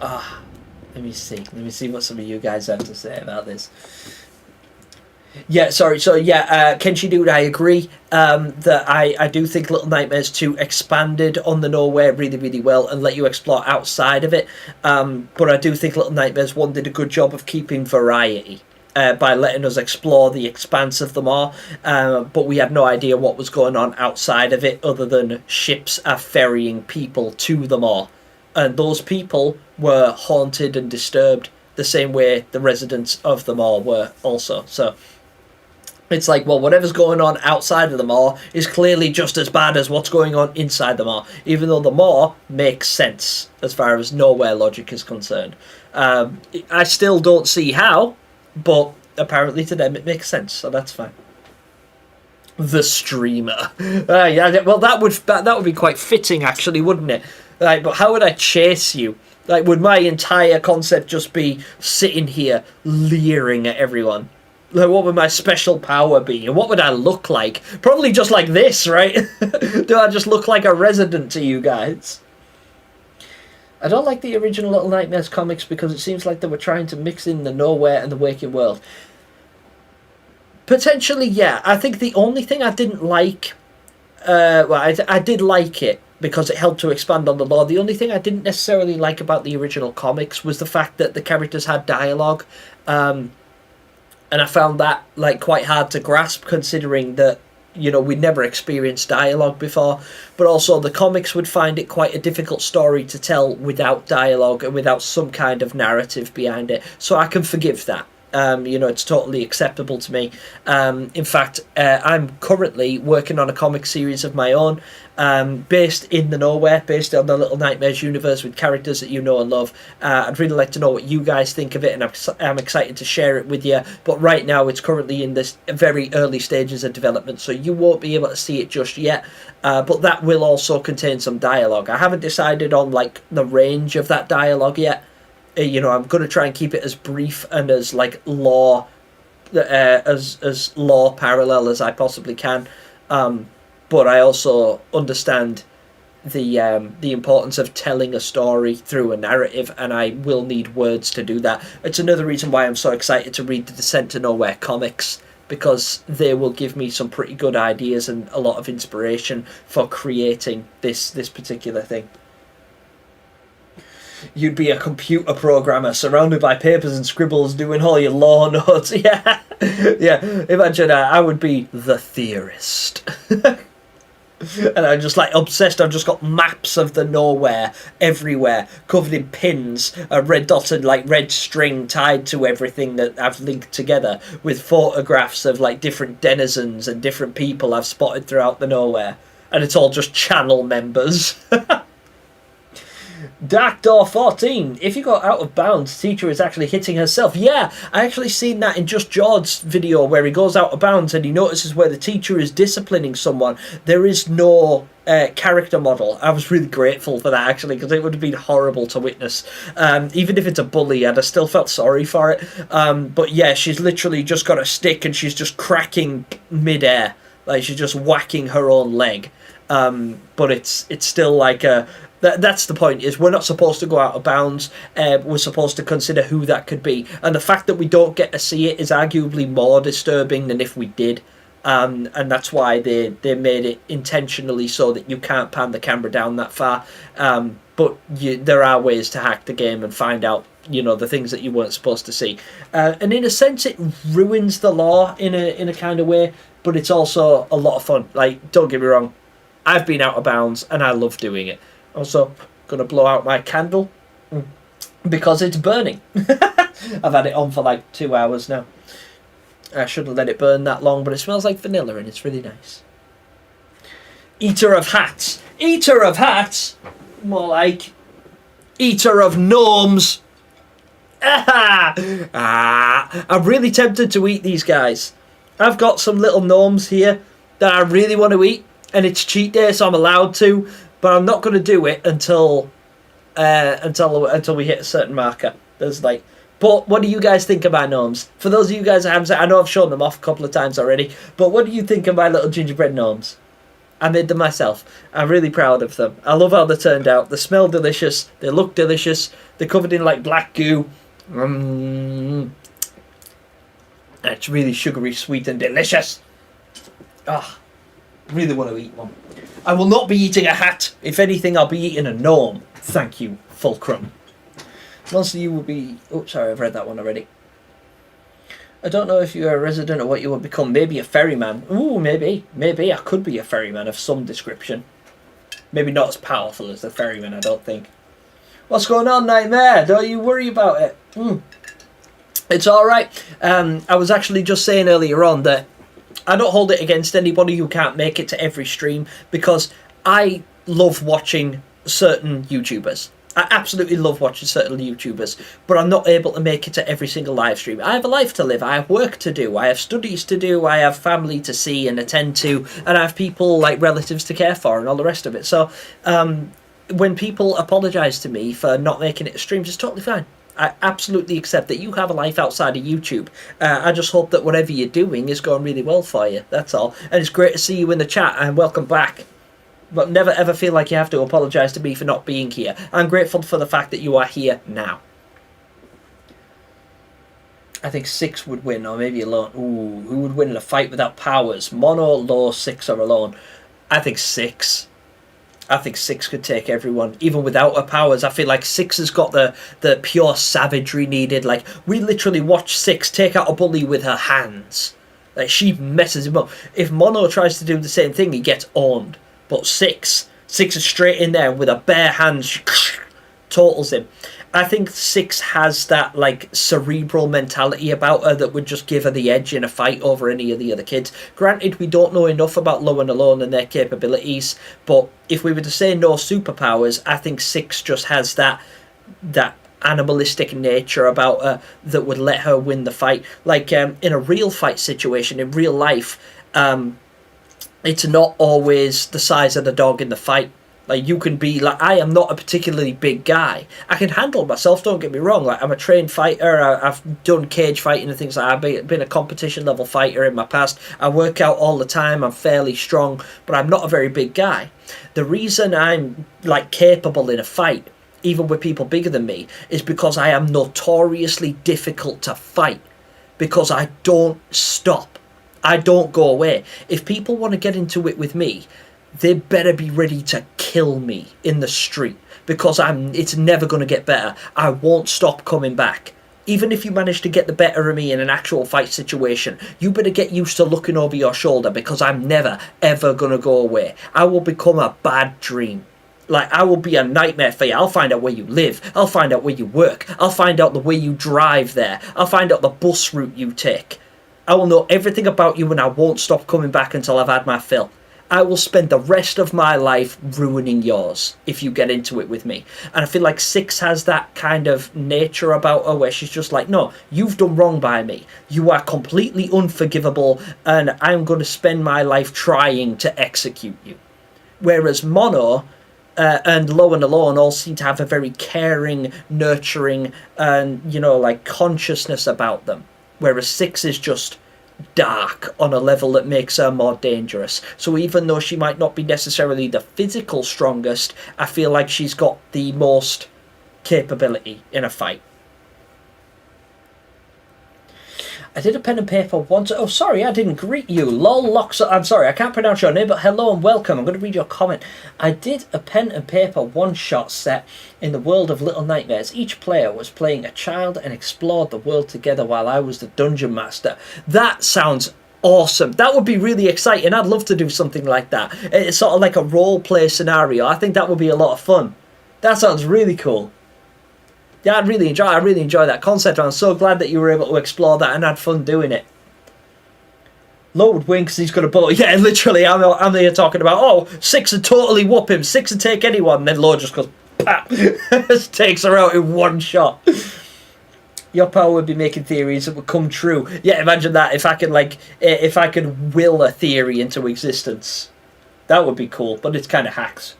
Let me see. Let me see what some of you guys have to say about this. Yeah, sorry. So yeah, Kenshi Dude, I agree that I do think Little Nightmares 2 expanded on the Nowhere really, really well and let you explore outside of it. But I do think Little Nightmares 1 did a good job of keeping variety by letting us explore the expanse of the Maw. But we had no idea what was going on outside of it other than ships are ferrying people to the Maw. And those people were haunted and disturbed the same way the residents of the Maw were also. So it's like, well, whatever's going on outside of the Maw is clearly just as bad as what's going on inside the Maw, even though the Maw makes sense as far as Nowhere logic is concerned. I still don't see how, but apparently to them it makes sense, so that's fine. The streamer. Yeah, well, that would be quite fitting, actually, wouldn't it? Like, but how would I chase you? Like, would my entire concept just be sitting here leering at everyone? Like, what would my special power be? And what would I look like? Probably just like this, right? Do I just look like a resident to you guys? I don't like the original Little Nightmares comics because it seems like they were trying to mix in the Nowhere and the Waking World. Potentially, yeah. I think the only thing I didn't like... well, I did like it because it helped to expand on the lore. The only thing I didn't necessarily like about the original comics was the fact that the characters had dialogue. And I found that like quite hard to grasp, considering that, you know, we'd never experienced dialogue before. But also the comics would find it quite a difficult story to tell without dialogue and without some kind of narrative behind it. So I can forgive that. You know, it's totally acceptable to me. In fact, I'm currently working on a comic series of my own, based in the Nowhere, based on the Little Nightmares universe with characters that you know and love. I'd really like to know what you guys think of it, and I'm excited to share it with you. But right now, it's currently in this very early stages of development, so you won't be able to see it just yet. But that will also contain some dialogue. I haven't decided on like the range of that dialogue yet. You know, I'm going to try and keep it as brief and as like law, as law parallel as I possibly can. But I also understand the importance of telling a story through a narrative, and I will need words to do that. It's another reason why I'm so excited to read the Descent to Nowhere comics, because they will give me some pretty good ideas and a lot of inspiration for creating this particular thing. You'd be a computer programmer surrounded by papers and scribbles doing all your law notes. Yeah, yeah. Imagine I would be the theorist. And I'm just like obsessed. I've just got maps of the Nowhere everywhere, covered in pins, a red dotted like red string tied to everything that I've linked together with photographs of like different denizens and different people I've spotted throughout the Nowhere. And it's all just channel members. Dark Door 14. If you got out of bounds, teacher is actually hitting herself. Yeah, I actually seen that in Just George's video where he goes out of bounds and he notices where the teacher is disciplining someone. There is no character model. I was really grateful for that, actually, because it would have been horrible to witness. Even if it's a bully, I'd have still felt sorry for it. But yeah, she's literally just got a stick and she's just cracking mid-air. Like, she's just whacking her own leg. But it's still like a... That's the point, is we're not supposed to go out of bounds. We're supposed to consider who that could be. And the fact that we don't get to see it is arguably more disturbing than if we did. And that's why they made it intentionally so that you can't pan the camera down that far. But there are ways to hack the game and find out, you know, the things that you weren't supposed to see. And in a sense, it ruins the law in a kind of way. But it's also a lot of fun. Like, don't get me wrong. I've been out of bounds and I love doing it. Also, gonna blow out my candle because it's burning. I've had it on for like 2 hours now. I shouldn't let it burn that long, but it smells like vanilla and it's really nice. Eater of hats. Eater of hats? More like eater of gnomes. I'm really tempted to eat these guys. I've got some little gnomes here that I really want to eat, and it's cheat day, so I'm allowed to, but I'm not going to do it until we hit a certain marker. But what do you guys think of my gnomes? For those of you guys that haven't seen, I know I've shown them off a couple of times already, but what do you think of my little gingerbread gnomes? I made them myself. I'm really proud of them. I love how they turned out. They smell delicious. They look delicious. They're covered in like black goo. It's really sugary, sweet and delicious. Really want to eat one. I will not be eating a hat. If anything, I'll be eating a gnome. Thank you, Fulcrum. Most of you will be... Oh, sorry, I've read that one already. I don't know if you're a resident or what you will become. Maybe a ferryman. Ooh, maybe. Maybe I could be a ferryman of some description. Maybe not as powerful as the ferryman, I don't think. What's going on, Nightmare? Don't you worry about it. It's alright. I was actually just saying earlier on that I don't hold it against anybody who can't make it to every stream, because I love watching certain YouTubers. I absolutely love watching certain YouTubers, but I'm not able to make it to every single live stream. I have a life to live, I have work to do, I have studies to do, I have family to see and attend to, and I have people like relatives to care for and all the rest of it. So when people apologise to me for not making it to streams, it's totally fine. I absolutely accept that you have a life outside of YouTube. I just hope that whatever you're doing is going really well for you, that's all. And it's great to see you in the chat, and welcome back. But never ever feel like you have to apologise to me for not being here. I'm grateful for the fact that you are here now. I think 6 would win, or maybe alone. Ooh, who would win in a fight without powers? Mono, Law, 6 or alone? I think 6. I think 6 could take everyone, even without her powers. I feel like 6 has got the pure savagery needed. Like, we literally watch 6 take out a bully with her hands. Like, she messes him up. If Mono tries to do the same thing, he gets owned. But 6 is straight in there with a bare hand, she totals him. I think 6 has that like cerebral mentality about her that would just give her the edge in a fight over any of the other kids. Granted, we don't know enough about Low and Alone and their capabilities, but if we were to say no superpowers, I think 6 just has that animalistic nature about her that would let her win the fight. Like in a real fight situation, in real life, it's not always the size of the dog in the fight. Like, you can be like, I am not a particularly big guy. I can handle myself, don't get me wrong. Like, I'm a trained fighter. I've done cage fighting and things like that. I've been a competition level fighter in my past. I work out all the time. I'm fairly strong, but I'm not a very big guy. The reason I'm like capable in a fight, even with people bigger than me, is because I am notoriously difficult to fight, because I don't stop. I don't go away. If people want to get into it with me, they better be ready to kill me in the street, because it's never going to get better. I won't stop coming back. Even if you manage to get the better of me in an actual fight situation, you better get used to looking over your shoulder, because I'm never, ever going to go away. I will become a bad dream. Like, I will be a nightmare for you. I'll find out where you live. I'll find out where you work. I'll find out the way you drive there. I'll find out the bus route you take. I will know everything about you, and I won't stop coming back until I've had my fill. I will spend the rest of my life ruining yours if you get into it with me. And I feel like 6 has that kind of nature about her where she's just like, no, you've done wrong by me. You are completely unforgivable, and I'm going to spend my life trying to execute you. Whereas Mono and Low and Alone all seem to have a very caring, nurturing, and, like, consciousness about them. Whereas 6 is just dark on a level that makes her more dangerous. So even though she might not be necessarily the physical strongest, I feel like she's got the most capability in a fight. I did a pen and paper once. Oh, sorry, I didn't greet you. Lol Locks. I'm sorry, I can't pronounce your name, but hello and welcome. I'm going to read your comment. I did a pen and paper one-shot set in the world of Little Nightmares. Each player was playing a child and explored the world together while I was the dungeon master. That sounds awesome. That would be really exciting. I'd love to do something like that. It's sort of like a role-play scenario. I think that would be a lot of fun. That sounds really cool. Yeah, I really enjoy that concept. I'm so glad that you were able to explore that and had fun doing it. Lo would win because he's got a bullet. Yeah, literally, I'm here talking about, oh, Six would totally whoop him. Six would take anyone. And then Lo just goes, pap. Just takes her out in one shot. Your power would be making theories that would come true. Yeah, imagine that. If I could will a theory into existence. That would be cool, but it's kind of hacks.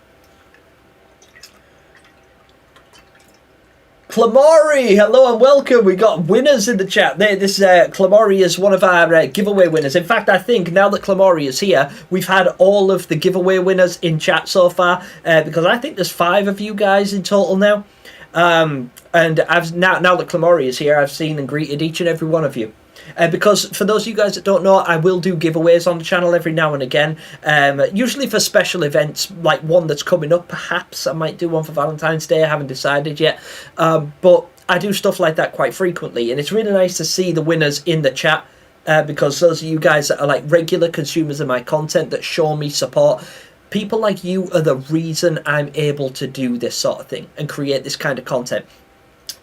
Clamori, hello and welcome. We got winners in the chat. This Clamori is one of our giveaway winners. In fact, I think now that Clamori is here, we've had all of the giveaway winners in chat so far, because I think there's 5 of you guys in total now. And I've now that Clamori is here, I've seen and greeted each and every one of you. Because for those of you guys that don't know, I will do giveaways on the channel every now and again. Usually for special events, like one that's coming up, perhaps. I might do one for Valentine's Day, I haven't decided yet. But I do stuff like that quite frequently. And it's really nice to see the winners in the chat. Because those of you guys that are like regular consumers of my content that show me support, people like you are the reason I'm able to do this sort of thing and create this kind of content.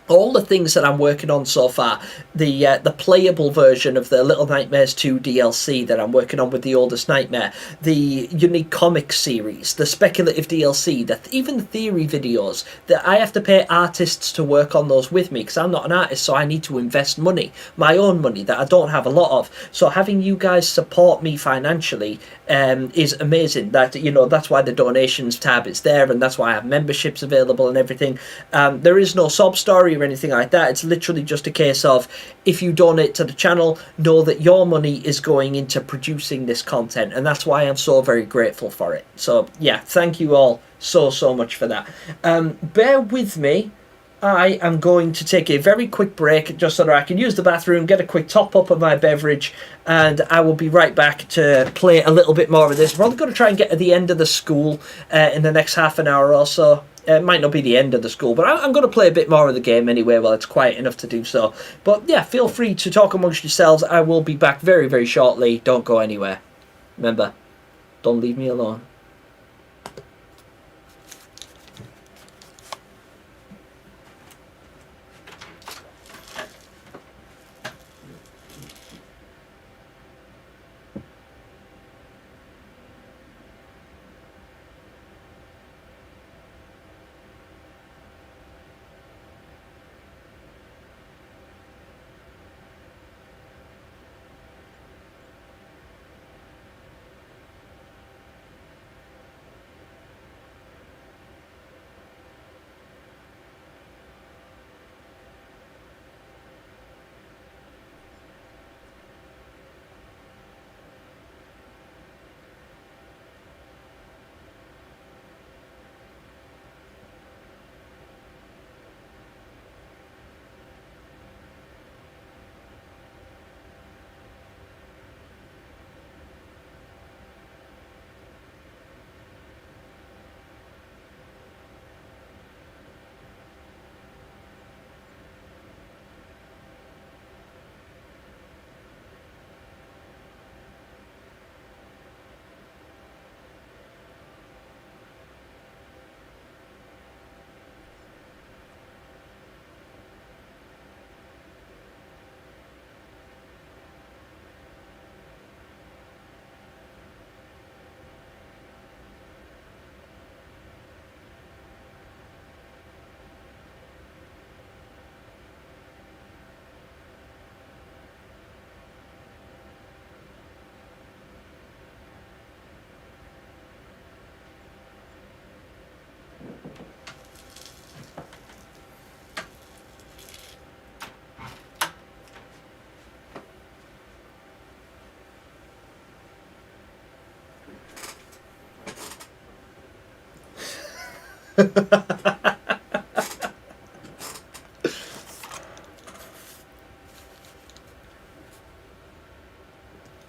All the things that I'm working on so far, the playable version of the Little Nightmares 2 DLC that I'm working on with the Oldest Nightmare, the unique comics series, the speculative DLC, even the theory videos, that I have to pay artists to work on those with me because I'm not an artist, so I need to invest money, my own money that I don't have a lot of. So having you guys support me financially is amazing. That's why the donations tab is there, and that's why I have memberships available and everything. There is no sob story or anything like that. It's literally just a case of, if you donate to the channel, know that your money is going into producing this content, and that's why I'm so very grateful for it. So yeah, thank you all so much for that. Bear with me. I am going to take a very quick break just so that I can use the bathroom, get a quick top up of my beverage, and I will be right back to play a little bit more of this. We're probably going to try and get to the end of the school in the next half an hour or so. It might not be the end of the school, but I'm going to play a bit more of the game anyway while it's quiet enough to do so. But yeah, feel free to talk amongst yourselves. I will be back very shortly. Don't go anywhere. Remember, don't leave me alone.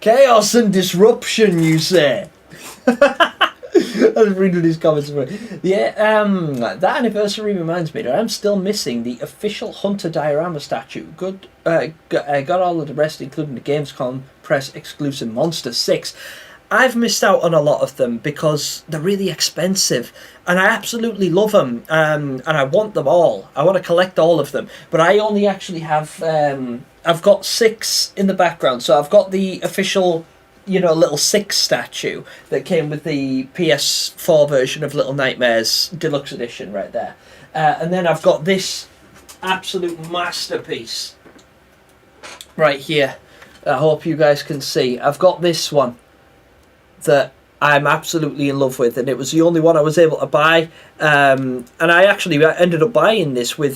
Chaos and disruption, you say? I was reading these comments. Yeah, that anniversary reminds me that I'm still missing the official Hunter diorama statue. Got all of the rest, including the Gamescom press exclusive Monster 6. I've missed out on a lot of them because they're really expensive, and I absolutely love them, and I want them all. I want to collect all of them, but I only actually have I've got 6 in the background. So I've got the official little Six statue that came with the PS4 version of Little Nightmares Deluxe Edition right there. And then I've got this absolute masterpiece right here. I hope you guys can see. I've got this one that I'm absolutely in love with, and it was the only one I was able to buy. And I actually ended up buying this with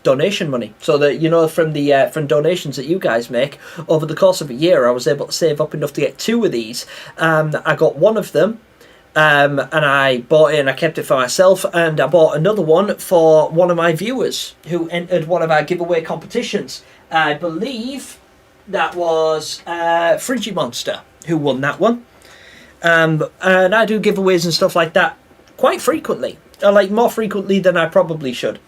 donation money. So that from donations that you guys make over the course of a year, I was able to save up enough to get 2 of these. I got one of them, and I bought it and I kept it for myself. And I bought another one for one of my viewers who entered one of our giveaway competitions. I believe that was Friggy Monster who won that one. And I do giveaways and stuff like that quite frequently. More frequently than I probably should.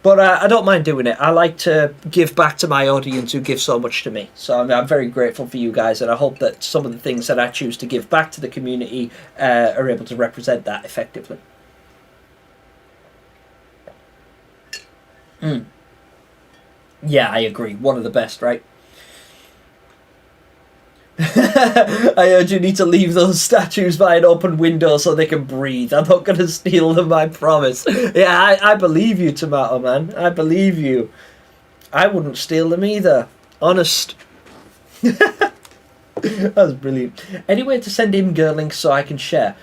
But I don't mind doing it. I like to give back to my audience who give so much to me. So I'm very grateful for you guys, and I hope that some of the things that I choose to give back to the community are able to represent that effectively. Yeah, I agree. One of the best, right? I urge you need to leave those statues by an open window so they can breathe. I'm not going to steal them, I promise. Yeah, I believe you, Tomato Man. I believe you. I wouldn't steal them either. Honest. That's brilliant. Any way to send in girl links so I can share?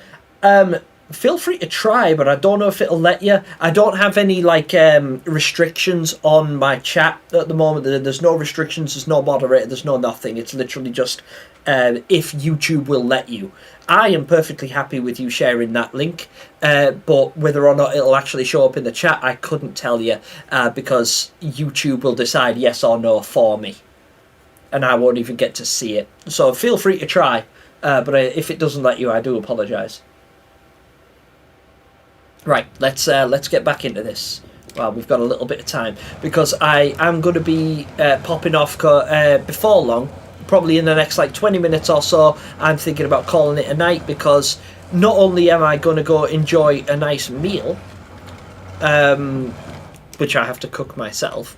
Feel free to try, but I don't know if it'll let you. I don't have any restrictions on my chat at the moment. There's no restrictions, there's no moderator, there's no nothing. It's literally just if YouTube will let you. I am perfectly happy with you sharing that link, but whether or not it'll actually show up in the chat, I couldn't tell you, because YouTube will decide yes or no for me, and I won't even get to see it. So feel free to try, but if it doesn't let you, I do apologise. Right, let's get back into this. Well, we've got a little bit of time, because I am going to be popping off before long, probably in the next 20 minutes or so. I'm thinking about calling it a night, because not only am I going to go enjoy a nice meal, which I have to cook myself,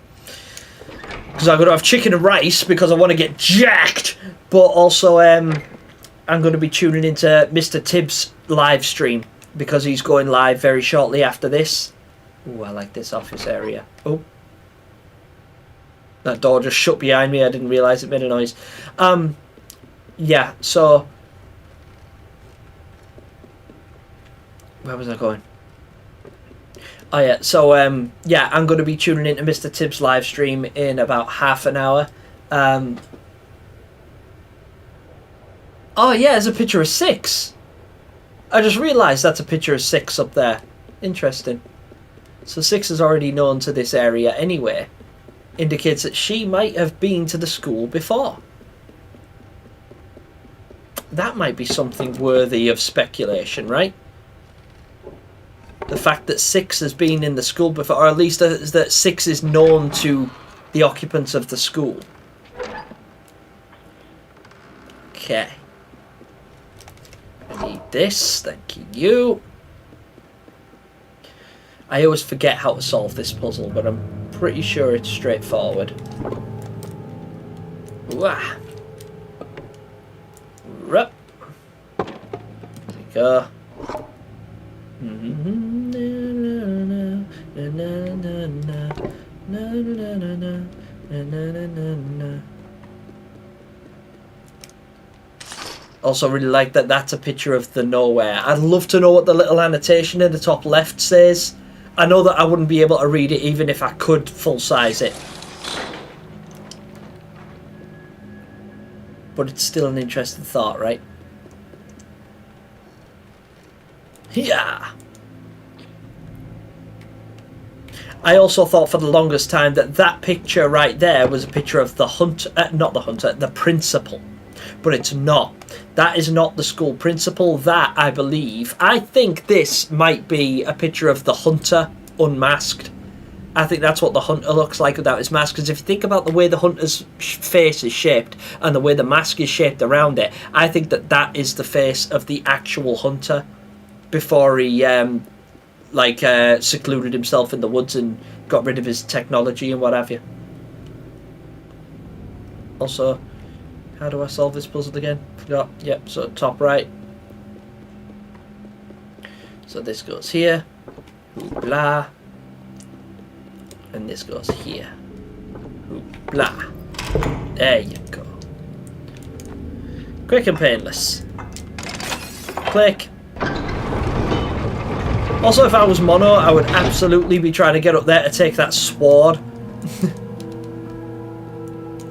because I'm going to have chicken and rice because I want to get jacked, but also I'm going to be tuning into Mr. Tibbs' live stream, because he's going live very shortly after this. Ooh, I like this office area. Oh, that door just shut behind me. I didn't realise it made a noise. Yeah, so where was I going? Oh yeah, so yeah, I'm going to be tuning into Mr. Tibbs' live stream in about half an hour. Oh yeah, there's a picture of 6. I just realised that's a picture of 6 up there. Interesting. So 6 is already known to this area anyway. Indicates that she might have been to the school before. That might be something worthy of speculation, right? The fact that 6 has been in the school before, or at least that 6 is known to the occupants of the school. Okay. I need this, thank you. I always forget how to solve this puzzle, but I'm pretty sure it's straightforward. Wah. Rup. There we go. Also really like that that's a picture of the nowhere. I'd love to know what the little annotation in the top left says. I know that I wouldn't be able to read it even if I could full size it. But it's still an interesting thought, right? Yeah. I also thought for the longest time that that picture right there was a picture of the hunter, not the hunter, the principal. But it's not. That is not the school principal. That, I believe, I think this might be a picture of the hunter unmasked. I think that's what the hunter looks like without his mask. Because if you think about the way the hunter's face is shaped and the way the mask is shaped around it, I think that that is the face of the actual hunter before he secluded himself in the woods and got rid of his technology and what have you. Also, How do I solve this puzzle again? Forgot. Yep, so top right. So this goes here. Blah. And this goes here. Blah. There you go. Quick and painless. Click. Also, if I was mono, I would absolutely be trying to get up there to take that sword.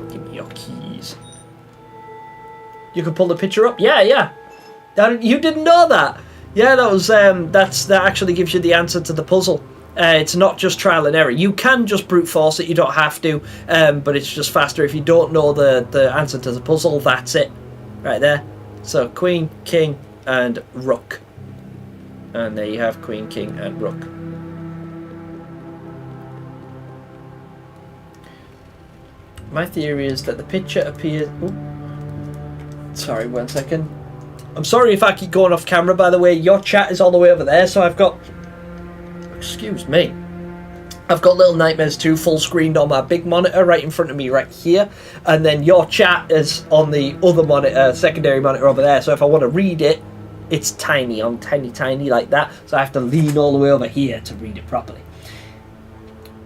Give me your keys. You can pull the picture up? Yeah, yeah. You didn't know that? Yeah, that was that actually gives you the answer to the puzzle. It's not just trial and error. You can just brute force it, you don't have to, but it's just faster. If you don't know the answer to the puzzle, that's it. Right there. So queen, king, and rook. And there you have queen, king, and rook. My theory is that the picture appears... Ooh. Sorry, 1 second. I'm sorry if I keep going off camera, by the way. Your chat is all the way over there, so I've got... Excuse me. I've got Little Nightmares 2 full screened on my big monitor right in front of me right here. And then your chat is on the other monitor, secondary monitor over there. So if I want to read it, it's tiny. I'm tiny like that. So I have to lean all the way over here to read it properly.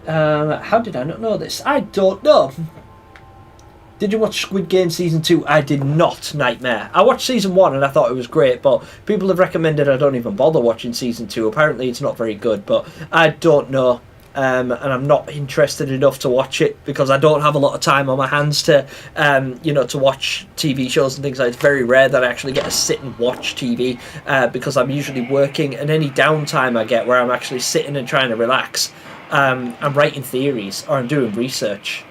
How did I not know this? I don't know. Did you watch Squid Game Season 2? I did not, Nightmare. I watched Season 1 and I thought it was great, but people have recommended I don't even bother watching Season 2. Apparently it's not very good, but I don't know. And I'm not interested enough to watch it because I don't have a lot of time on my hands to, to watch TV shows and things like that. It's very rare that I actually get to sit and watch TV because I'm usually working, and any downtime I get where I'm actually sitting and trying to relax, I'm writing theories or I'm doing research.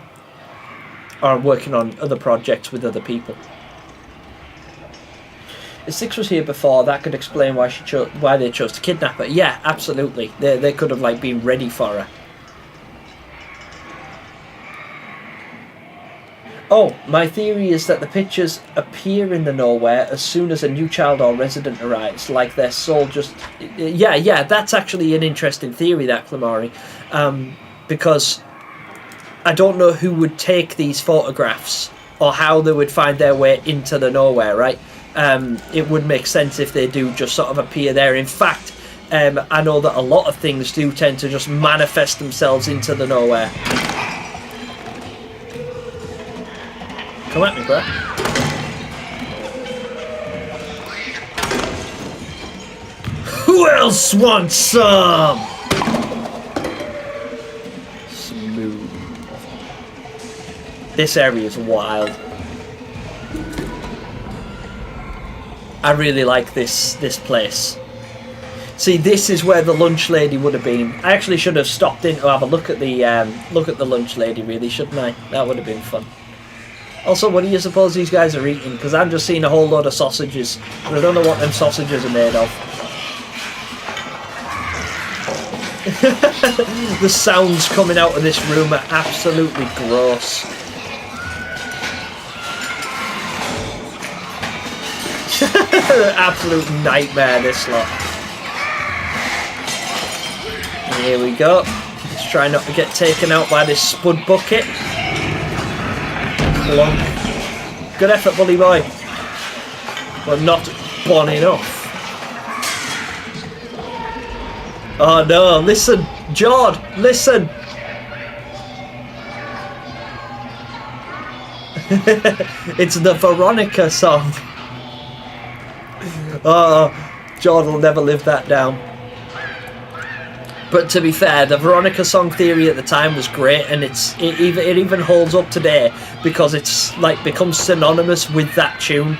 Or I'm working on other projects with other people. If Six was here before, that could explain why why they chose to kidnap her. Yeah, absolutely. They could have been ready for her. Oh, my theory is that the pictures appear in the nowhere as soon as a new child or resident arrives, like their soul just... Yeah, that's actually an interesting theory, that, Clamari. Because I don't know who would take these photographs or how they would find their way into the nowhere, right? It would make sense if they do just sort of appear there. In fact, I know that a lot of things do tend to just manifest themselves into the nowhere. Come at me, bro. Who else wants some? Smooth. This area is wild. I really like this place. See, this is where the lunch lady would have been. I actually should have stopped in to have a look at the lunch lady, really, shouldn't I? That would have been fun. Also, what do you suppose these guys are eating? Because I'm just seeing a whole load of sausages, and I don't know what them sausages are made of. The sounds coming out of this room are absolutely gross. Absolute nightmare, this lot. Here we go. Let's try not to get taken out by this spud bucket. Clunk. Good effort, bully boy. But not bon enough. Oh no, listen. Jord, listen. It's the Veronica song. Oh, Jord will never live that down. But to be fair, the Veronica song theory at the time was great, and it even holds up today because it's becomes synonymous with that tune.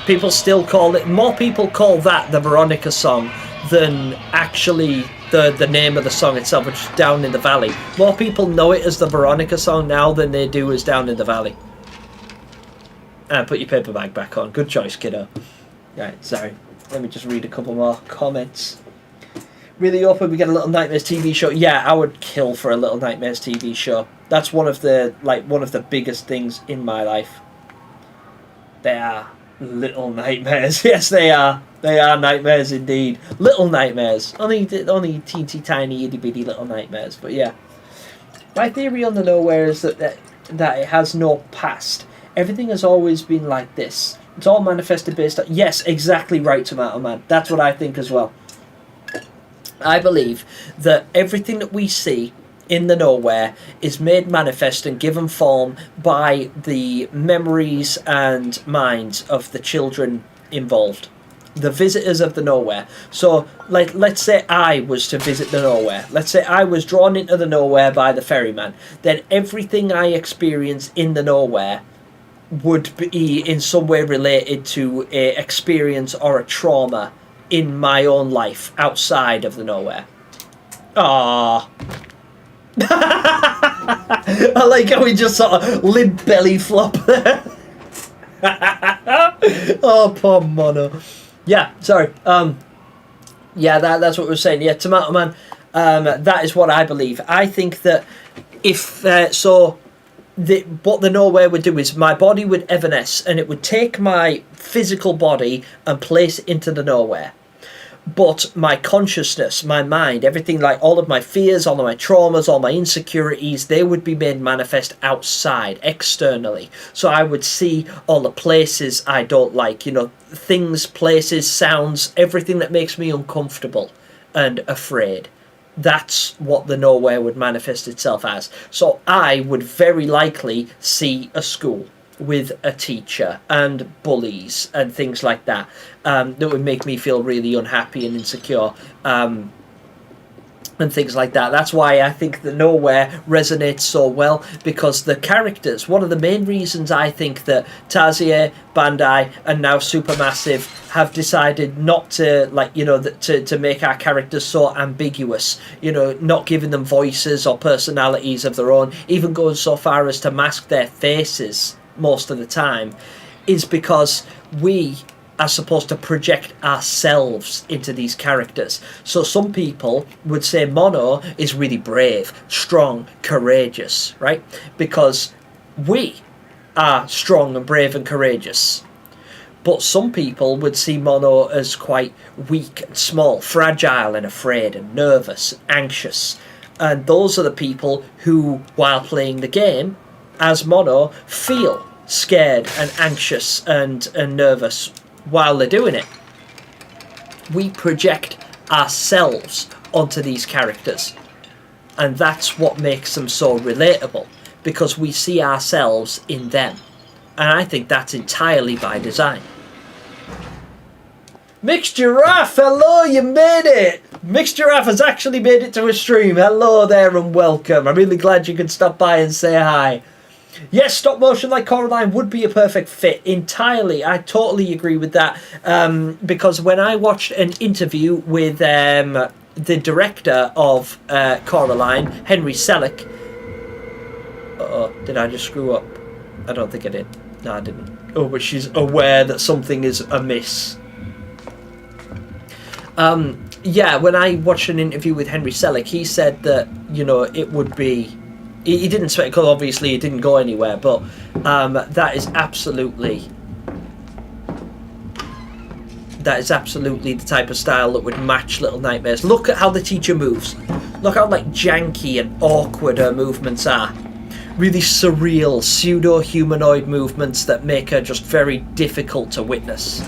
People still call it. More people call that the Veronica song than actually the name of the song itself, which is Down in the Valley. More people know it as the Veronica song now than they do as Down in the Valley. And put your paper bag back on. Good choice, kiddo. Right, sorry. Let me just read a couple more comments. Really hoping we get a Little Nightmares TV show. Yeah, I would kill for a Little Nightmares TV show. That's one of the biggest things in my life. They are little nightmares. Yes, they are. They are nightmares indeed. Little nightmares. Only teensy tiny itty bitty little nightmares. But yeah, my theory on the nowhere is that it has no past. Everything has always been like this. It's all manifested based on... Yes, exactly right, Tomato Man. That's what I think as well. I believe that everything that we see in the nowhere is made manifest and given form by the memories and minds of the children involved, the visitors of the nowhere. So, like, let's say I was to visit the nowhere. Let's say I was drawn into the nowhere by the ferryman. Then everything I experience in the nowhere would be in some way related to a experience or a trauma in my own life outside of the nowhere. Ah. I like how we just sort of limp belly flop there. Oh, poor Mono. Yeah, sorry. Yeah, that's what we were saying. Yeah, Tomato Man. That is what I believe. I think that if what the nowhere would do is my body would evanesce and it would take my physical body and place it into the nowhere. But my consciousness, my mind, everything, like all of my fears, all of my traumas, all my insecurities, they would be made manifest outside, externally. So I would see all the places I don't like, you know, things, places, sounds, everything that makes me uncomfortable and afraid. That's what the nowhere would manifest itself as. So I would very likely see a school with a teacher and bullies and things like that, that would make me feel really unhappy and insecure, and things like that. That's why I think the nowhere resonates so well, because the characters, one of the main reasons I think that Tazier, Bandai and now Supermassive have decided not to, like, you know, to make our characters so ambiguous, you know, not giving them voices or personalities of their own, even going so far as to mask their faces most of the time, is because we are supposed to project ourselves into these characters. So some people would say Mono is really brave, strong, courageous, right? Because we are strong and brave and courageous. But some people would see Mono as quite weak and small, fragile and afraid and nervous, anxious. And those are the people who, while playing the game, as Mono, feel scared and anxious and nervous while they're doing it. We project ourselves onto these characters, and that's what makes them so relatable, because we see ourselves in them, and I think that's entirely by design. Mixed Giraffe, hello, you made it! Mixed Giraffe has actually made it to a stream. Hello there and welcome. I'm really glad you could stop by and say hi. Yes, stop motion like Coraline would be a perfect fit. Entirely. I totally agree with that. Because when I watched an interview with the director of Coraline, Henry Selick... Uh-oh, did I just screw up? I don't think I did. No, I didn't. Oh, but she's aware that something is amiss. Yeah, when I watched an interview with Henry Selick, he said that, you know, it would be... He didn't expect, because obviously it didn't go anywhere, but that is absolutely the type of style that would match Little Nightmares. Look at how the teacher moves. Look how, like, janky and awkward her movements are. Really surreal, pseudo-humanoid movements that make her just very difficult to witness.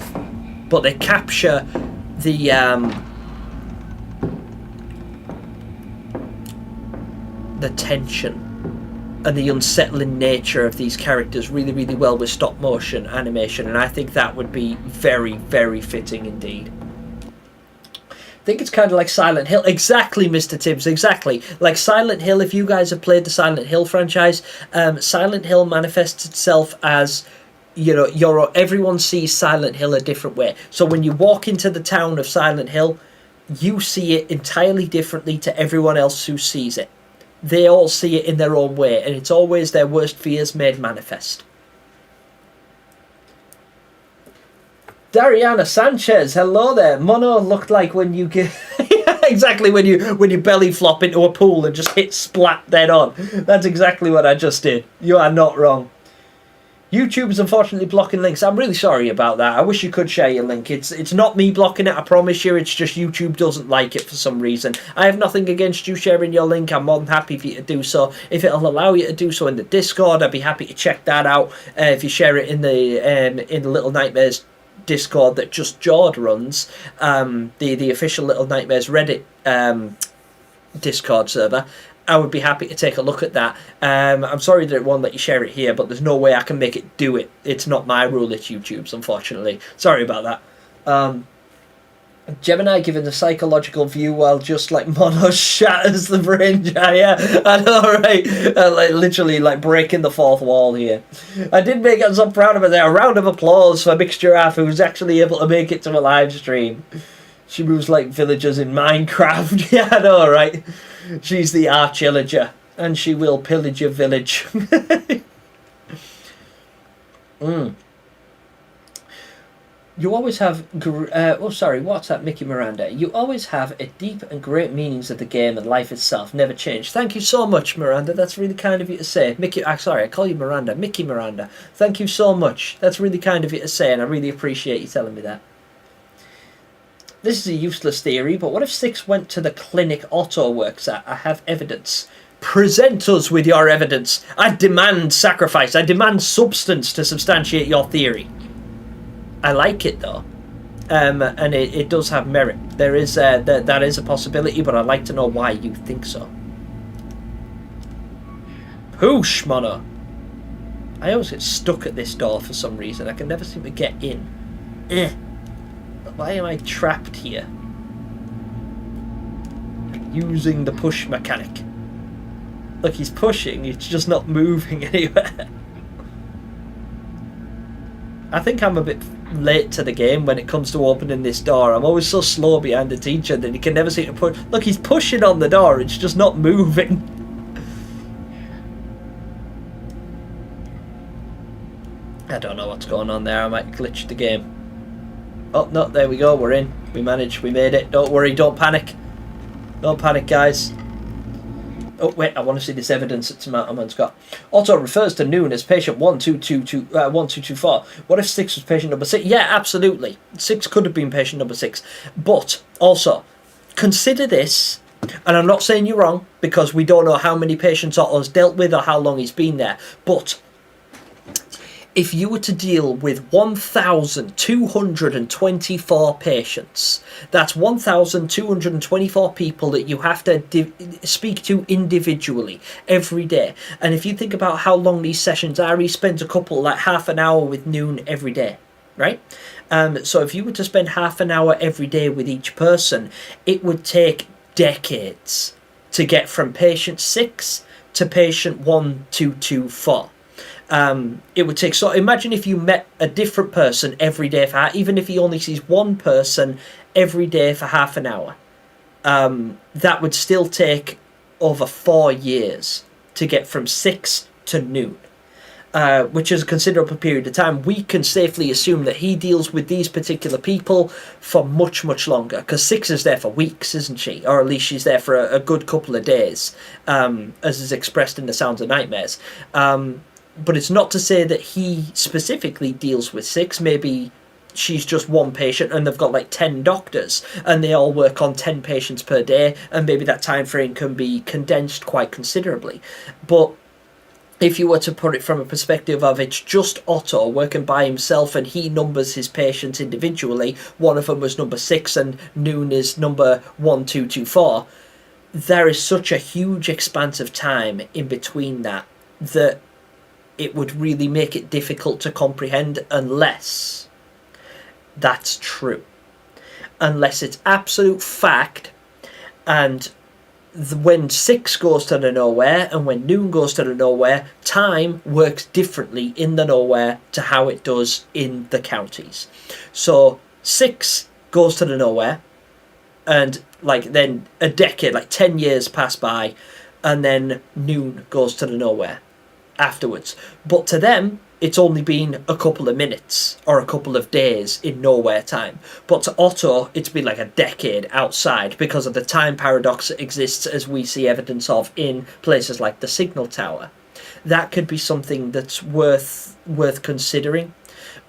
But they capture the tension and the unsettling nature of these characters really, really well with stop motion animation, and I think that would be very, very fitting indeed. I think it's kind of like Silent Hill. Exactly, Mr. Tibbs, exactly. Like Silent Hill, if you guys have played the Silent Hill franchise, Silent Hill manifests itself as, you know, everyone sees Silent Hill a different way. So when you walk into the town of Silent Hill, you see it entirely differently to everyone else who sees it. They all see it in their own way, and it's always their worst fears made manifest. Dariana Sanchez, hello there. Mono looked like when you get exactly when you belly flop into a pool and just hit splat dead on. That's exactly what I just did. You are not wrong. YouTube's unfortunately blocking links. I'm really sorry about that. I wish you could share your link. It's not me blocking it, I promise you. It's just YouTube doesn't like it for some reason. I have nothing against you sharing your link. I'm more than happy for you to do so. If it'll allow you to do so in the Discord, I'd be happy to check that out. If you share it in the Little Nightmares Discord that just Jord runs, the official Little Nightmares Reddit Discord server, I would be happy to take a look at that. I'm sorry that it won't let you share it here, but there's no way I can make it do it. It's not my rule, it's YouTube's, unfortunately. Sorry about that. Gemini giving the psychological view while just like Mono shatters the brain. Yeah, I know, right? Literally like breaking the fourth wall here. I did make it, I'm so proud of it there. A round of applause for Mixed Giraffe, who's actually able to make it to a live stream. She moves like villagers in Minecraft. Yeah, I know, right? She's the arch-illager, and she will pillage your village. You always have... what's that, Mickey Miranda? You always have a deep and great meanings of the game and life itself. Never change. Thank you so much, Miranda. That's really kind of you to say. Mickey... sorry, I call you Miranda. Mickey Miranda. Thank you so much. That's really kind of you to say, and I really appreciate you telling me that. This is a useless theory, but what if 6 went to the clinic Otto works at? I have evidence. Present us with your evidence. I demand sacrifice. I demand substance to substantiate your theory. I like it, though. And it does have merit. There is that is a possibility, but I'd like to know why you think so. Whoosh, mono. I always get stuck at this door for some reason. I can never seem to get in. Why am I trapped here? Using the push mechanic. Look, he's pushing, it's just not moving anywhere. I think I'm a bit late to the game when it comes to opening this door. I'm always so slow behind the teacher that he can never seem to push. Look, he's pushing on the door, it's just not moving. I don't know what's going on there, I might glitch the game. Oh, no, there we go, we're in. We managed, we made it. Don't worry, don't panic. Don't panic, guys. Oh, wait, I want to see this evidence that Samantha's got. Otto refers to Noon as patient 1224. What if 6 was patient number 6? Yeah, absolutely. 6 could have been patient number 6. But, also, consider this, and I'm not saying you're wrong, because we don't know how many patients Otto's dealt with or how long he's been there, but if you were to deal with 1,224 patients, that's 1,224 people that you have to speak to individually every day. And if you think about how long these sessions are, he spends a couple, like half an hour with Noon every day, right? So if you were to spend half an hour every day with each person, it would take decades to get from patient 6 to patient 1224. It would take, so imagine if you met a different person every day for even if he only sees one person every day for half an hour, that would still take over 4 years to get from 6 to Noon, which is a considerable period of time. We can safely assume that he deals with these particular people for much, much longer, because 6 is there for weeks, isn't she? Or at least she's there for a good couple of days, as is expressed in the Sounds of Nightmares. But it's not to say that he specifically deals with 6. Maybe she's just one patient and they've got like 10 doctors and they all work on 10 patients per day, and maybe that time frame can be condensed quite considerably. But if you were to put it from a perspective of it's just Otto working by himself and he numbers his patients individually, one of them was number 6 and Noon is number 1224, there is such a huge expanse of time in between that it would really make it difficult to comprehend unless that's true. Unless it's absolute fact, and when 6 goes to the nowhere and when Noon goes to the nowhere, time works differently in the nowhere to how it does in the counties. So 6 goes to the nowhere, and like then a decade, like 10 years pass by, and then Noon goes to the nowhere afterwards. But to them, it's only been a couple of minutes or a couple of days in nowhere time. But to Otto, it's been like a decade outside because of the time paradox that exists, as we see evidence of in places like the Signal Tower. that could be something that's worth considering.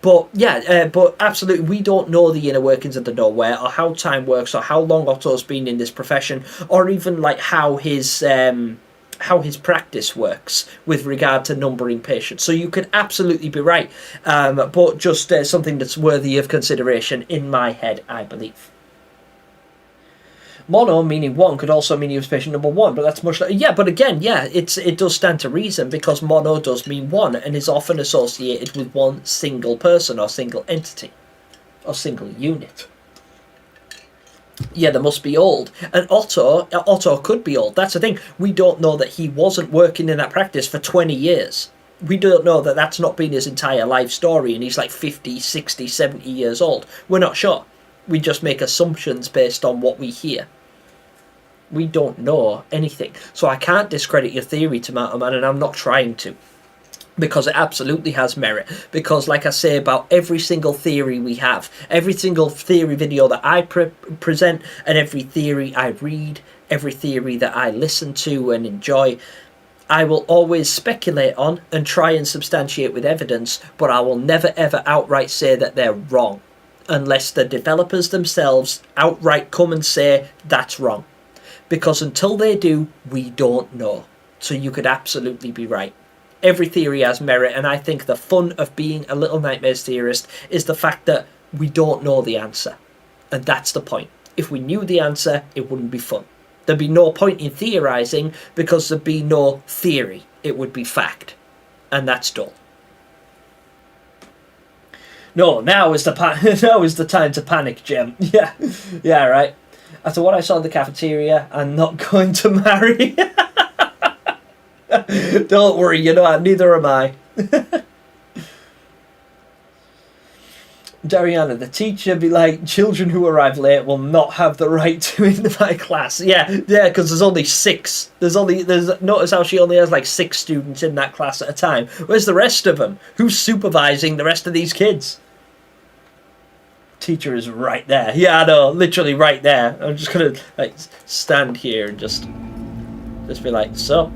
But yeah, but absolutely, we don't know the inner workings of the nowhere, or how time works, or how long Otto's been in this profession, or even like how his practice works with regard to numbering patients. So you could absolutely be right, but just something that's worthy of consideration in my head, I believe. Mono, meaning one, could also mean he was patient number one, but that's much like... Yeah, but again, yeah, it does stand to reason, because mono does mean one, and is often associated with one single person, or single entity, or single unit. Yeah, they must be old. And Otto could be old. That's the thing. We don't know that he wasn't working in that practice for 20 years. We don't know that that's not been his entire life story, and he's like 50, 60, 70 years old. We're not sure. We just make assumptions based on what we hear. We don't know anything. So I can't discredit your theory, Tomato Man, and I'm not trying to. Because it absolutely has merit. Because, like I say about every single theory we have, every single theory video that I present, and every theory I read, every theory that I listen to and enjoy, I will always speculate on and try and substantiate with evidence, but I will never ever outright say that they're wrong. Unless the developers themselves outright come and say, that's wrong. Because until they do, we don't know. So you could absolutely be right. Every theory has merit, and I think the fun of being a Little Nightmares theorist is the fact that we don't know the answer. And that's the point. If we knew the answer, it wouldn't be fun. There'd be no point in theorising, because there'd be no theory. It would be fact. And that's dull. No, now is the time to panic, Gem. Yeah, right. After what I saw in the cafeteria, I'm not going to marry. Don't worry, you know, neither am I. Dariana, the teacher, be like, children who arrive late will not have the right to in my class. Yeah, because there's only 6. Notice how she only has like 6 students in that class at a time. Where's the rest of them? Who's supervising the rest of these kids? Teacher is right there. Yeah, I know, literally right there. I'm just gonna like stand here and just be like, so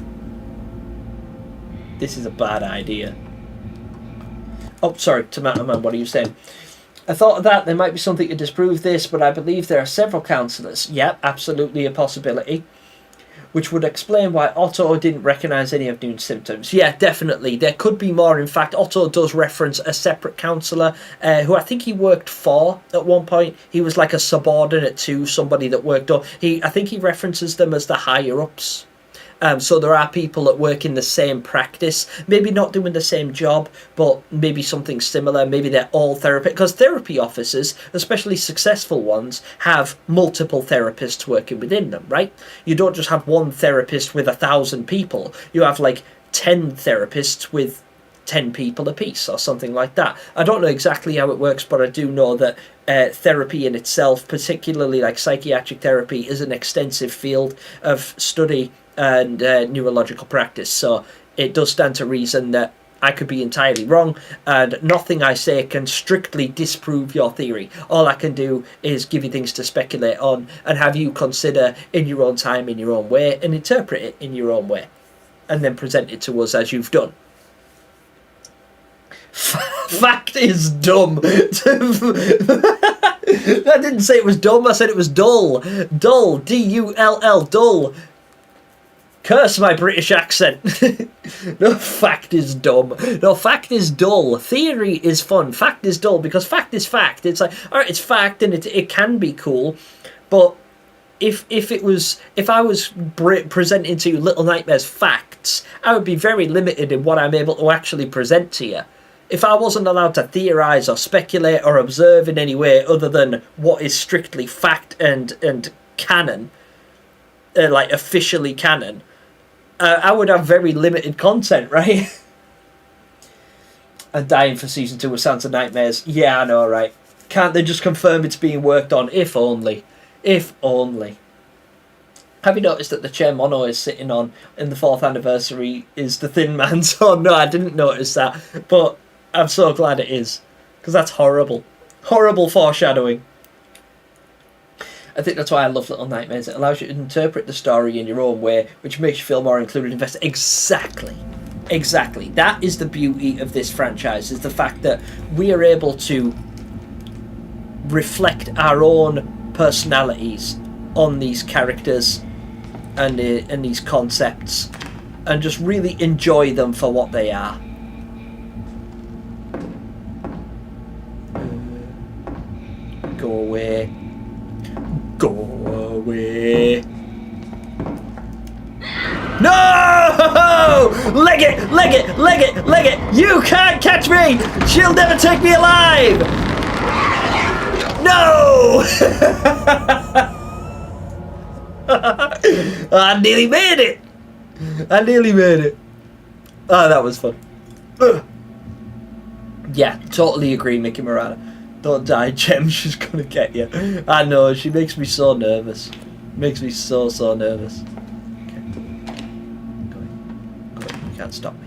this is a bad idea. Oh, sorry, Tomato Man, what are you saying? I thought of that. There might be something to disprove this, but I believe there are several counsellors. Yep, absolutely a possibility. Which would explain why Otto didn't recognise any of Noon's symptoms. Yeah, definitely. There could be more. In fact, Otto does reference a separate counsellor who I think he worked for at one point. He was like a subordinate to somebody that worked on. I think he references them as the higher-ups. So there are people that work in the same practice, maybe not doing the same job, but maybe something similar. Maybe they're all therapists, because therapy offices, especially successful ones, have multiple therapists working within them, right? You don't just have one therapist with 1,000 people. You have like 10 therapists with 10 people apiece or something like that. I don't know exactly how it works, but I do know that therapy in itself, particularly like psychiatric therapy, is an extensive field of study and neurological practice. So it does stand to reason that I could be entirely wrong, and nothing I say can strictly disprove your theory. All I can do is give you things to speculate on and have you consider in your own time, in your own way, and interpret it in your own way, and then present it to us as you've done. Fact is dumb. I didn't say it was dumb, I said it was dull. Dull, D-U-L-L, dull. Curse my British accent. No, fact is dumb. No, fact is dull. Theory is fun. Fact is dull, because fact is fact. It's like, alright, it's fact, and it can be cool, but if I was presenting to you Little Nightmares facts, I would be very limited in what I'm able to actually present to you. If I wasn't allowed to theorise or speculate or observe in any way other than what is strictly fact and canon, like officially canon, I would have very limited content, right? I'm dying for season 2 of Santa Nightmares. Yeah, I know, right? Can't they just confirm it's being worked on? If only. If only. Have you noticed that the chair Mono is sitting on in the 4th anniversary is the Thin Man's? Oh no, I didn't notice that. But I'm so glad it is. Because that's horrible. Horrible foreshadowing. I think that's why I love Little Nightmares. It allows you to interpret the story in your own way, which makes you feel more included, invested. Exactly. Exactly. That is the beauty of this franchise, is the fact that we are able to reflect our own personalities on these characters and these concepts, and just really enjoy them for what they are. Go away. Go away. No! Leg it! Leg it! Leg it! Leg it! You can't catch me! She'll never take me alive! No! I nearly made it! I nearly made it. Oh, that was fun. Ugh. Yeah, totally agree, Mickey Murata. Don't die, Gem. She's gonna get you. I know, she makes me so nervous. Makes me so nervous. Okay. Go in. Go in. You can't stop me.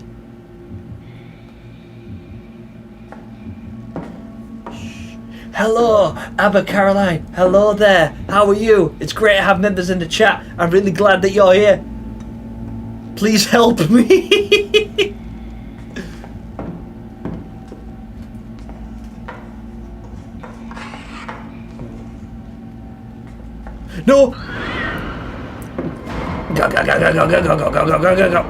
Shh. Hello, Abba Caroline. Hello there. How are you? It's great to have members in the chat. I'm really glad that you're here. Please help me. No! Go, go, go, go, go, go, go, go, go, go, go, go.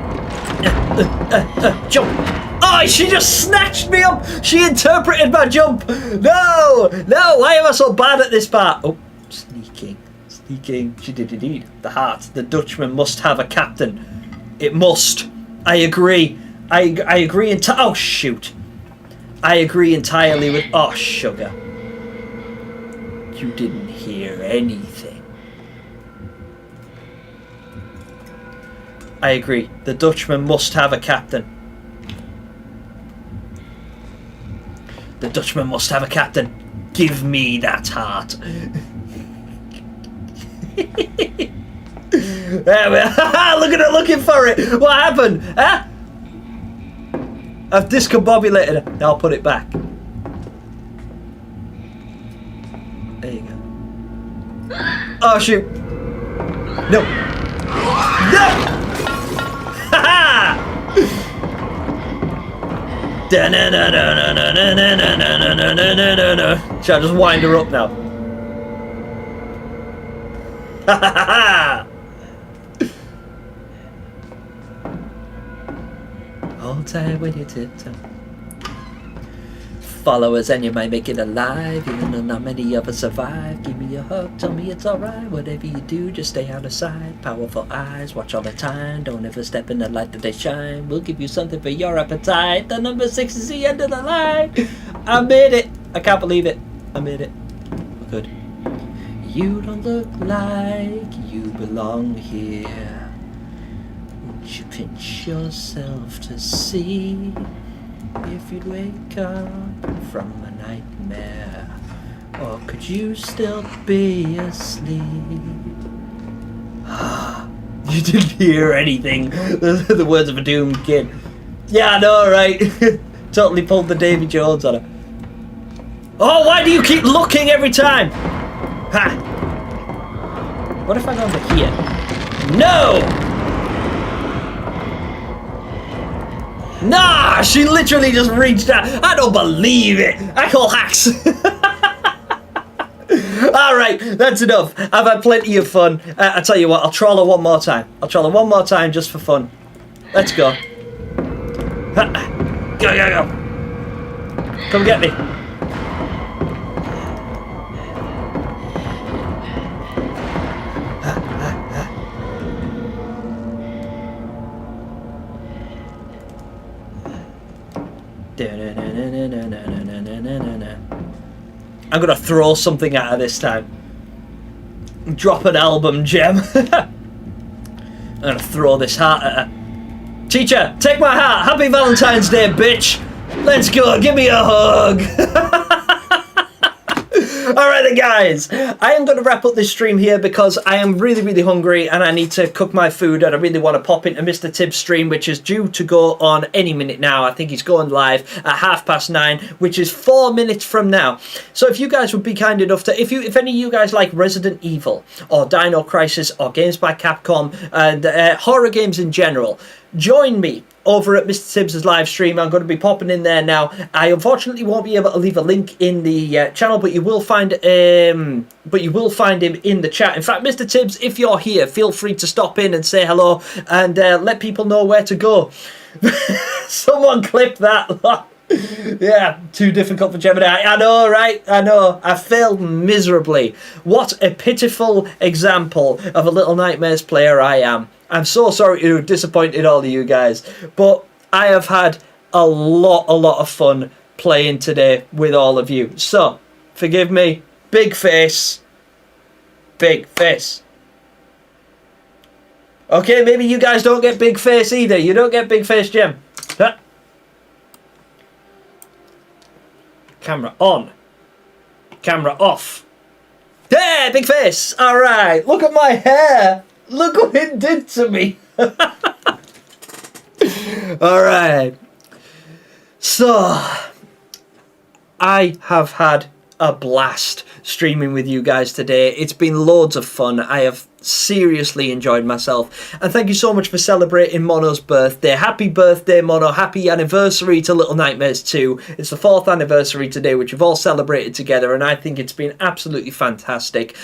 Jump! Oh, she just snatched me up! She interpreted my jump! No! No! Why am I so bad at this part? Oh, sneaking. Sneaking. She did indeed. The heart. The Dutchman must have a captain. It must. I agree. I agree entirely. Oh, shoot. I agree entirely with... Oh, sugar. You didn't hear anything. I agree. The Dutchman must have a captain. The Dutchman must have a captain. Give me that heart. There we are. Look at her looking for it. What happened? Huh? I've discombobulated her. Now I'll put it back. There you go. Oh, shoot. No. No! Shall I just wind her up now? Hold tight when you tiptoe. Followers and you might make it alive, even though not many of us survive. Give me a hug, tell me it's alright. Whatever you do, just stay out of sight. Powerful eyes, watch all the time. Don't ever step in the light that they shine. We'll give you something for your appetite. The number 6 is the end of the line. I made it. I can't believe it. I made it. Good. You don't look like you belong here. Would you pinch yourself to see if you'd wake up from a nightmare? Or could you still be asleep? You didn't hear anything. The words of a doomed kid. Yeah, I know, right? Totally pulled the Davy Jones on her. Oh, why do you keep looking every time? Ha! What if I go over here? No! Nah, she literally just reached out. I don't believe it. I call hacks. Alright, that's enough. I've had plenty of fun. I tell you what, I'll troll her one more time. I'll troll her one more time just for fun. Let's go. Go, go, go. Come get me. I'm gonna throw something at her this time. Drop an album, Gem. I'm gonna throw this heart at her. Teacher, take my heart. Happy Valentine's Day, bitch. Let's go. Give me a hug. Alright then, guys, I am going to wrap up this stream here because I am really hungry and I need to cook my food, and I really want to pop into Mr. Tibbs' stream, which is due to go on any minute now. I think he's going live at 9:30, which is 4 minutes from now. So if you guys would be kind enough to, if any of you guys like Resident Evil or Dino Crisis or games by Capcom and horror games in general, join me over at Mr. Tibbs' live stream. I'm going to be popping in there now. I unfortunately won't be able to leave a link in the channel, but you will find him in the chat. In fact, Mr. Tibbs, if you're here, feel free to stop in and say hello and let people know where to go. Someone clip that. Yeah, too difficult for Gemini. I know, right? I know. I failed miserably. What a pitiful example of a Little Nightmares player I am. I'm so sorry to have disappointed all of you guys, but I have had a lot of fun playing today with all of you. So, forgive me. Big face. Big face. Okay, maybe you guys don't get big face either. You don't get big face, Gem. Huh? Camera on. Camera off. There, big face. All right. Look at my hair. Look what it did to me. All right. So, I have had a blast streaming with you guys today. It's been loads of fun. I have seriously enjoyed myself, and thank you so much for celebrating Mono's birthday. Happy birthday, Mono. Happy anniversary to Little Nightmares 2. It's the 4th anniversary today, which we've all celebrated together, and I think it's been absolutely fantastic.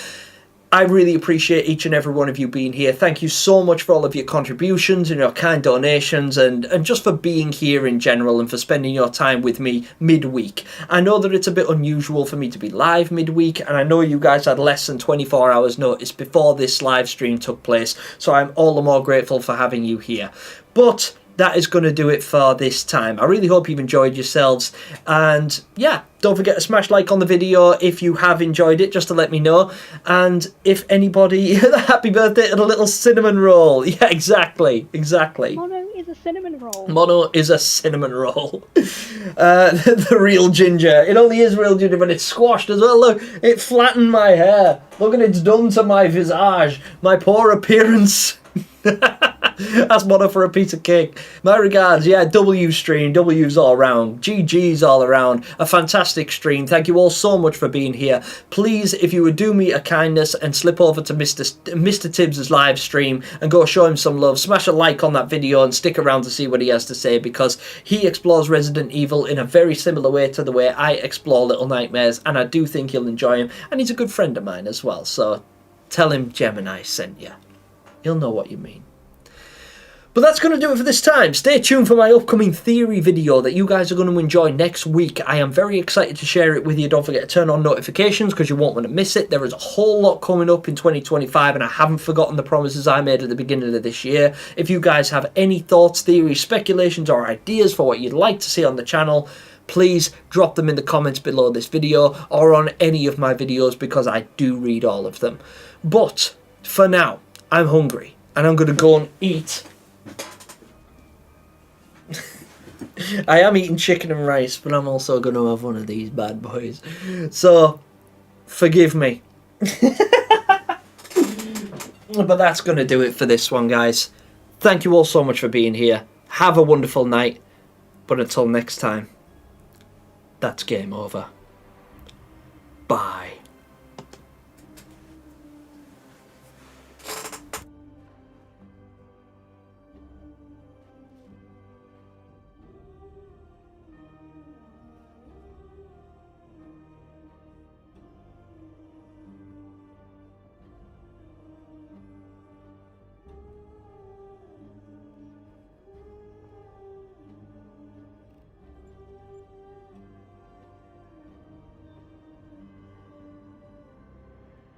I really appreciate each and every one of you being here. Thank you so much for all of your contributions and your kind donations, and just for being here in general and for spending your time with me midweek. I know that it's a bit unusual for me to be live midweek, and I know you guys had less than 24 hours notice before this live stream took place, so I'm all the more grateful for having you here. But that is going to do it for this time. I really hope you've enjoyed yourselves, and yeah, don't forget to smash like on the video if you have enjoyed it, just to let me know. And if anybody, happy birthday to the little cinnamon roll. Yeah, exactly. Mono is a cinnamon roll. Mono is a cinnamon roll. The real ginger. It only is real ginger, but it's squashed as well. Look, it flattened my hair. Look what it's done to my visage, my poor appearance. That's Mono for a piece of cake. My regards. Yeah, W stream. W's all around. GG's all around. A fantastic stream. Thank you all so much for being here. Please, if you would do me a kindness and slip over to Mr. Tibbs' live stream and go show him some love, smash a like on that video and stick around to see what he has to say, because he explores Resident Evil in a very similar way to the way I explore Little Nightmares, and I do think you'll enjoy him, and he's a good friend of mine as well, so tell him Gemini sent you. He'll know what you mean. But that's going to do it for this time. Stay tuned for my upcoming theory video that you guys are going to enjoy next week. I am very excited to share it with you. Don't forget to turn on notifications because you won't want to miss it. There is a whole lot coming up in 2025, and I haven't forgotten the promises I made at the beginning of this year. If you guys have any thoughts, theories, speculations, or ideas for what you'd like to see on the channel, please drop them in the comments below this video or on any of my videos, because I do read all of them. But for now, I'm hungry and I'm going to go and eat. I am eating chicken and rice, but I'm also going to have one of these bad boys. So, forgive me. But that's going to do it for this one, guys. Thank you all so much for being here. Have a wonderful night. But until next time, that's game over. Bye.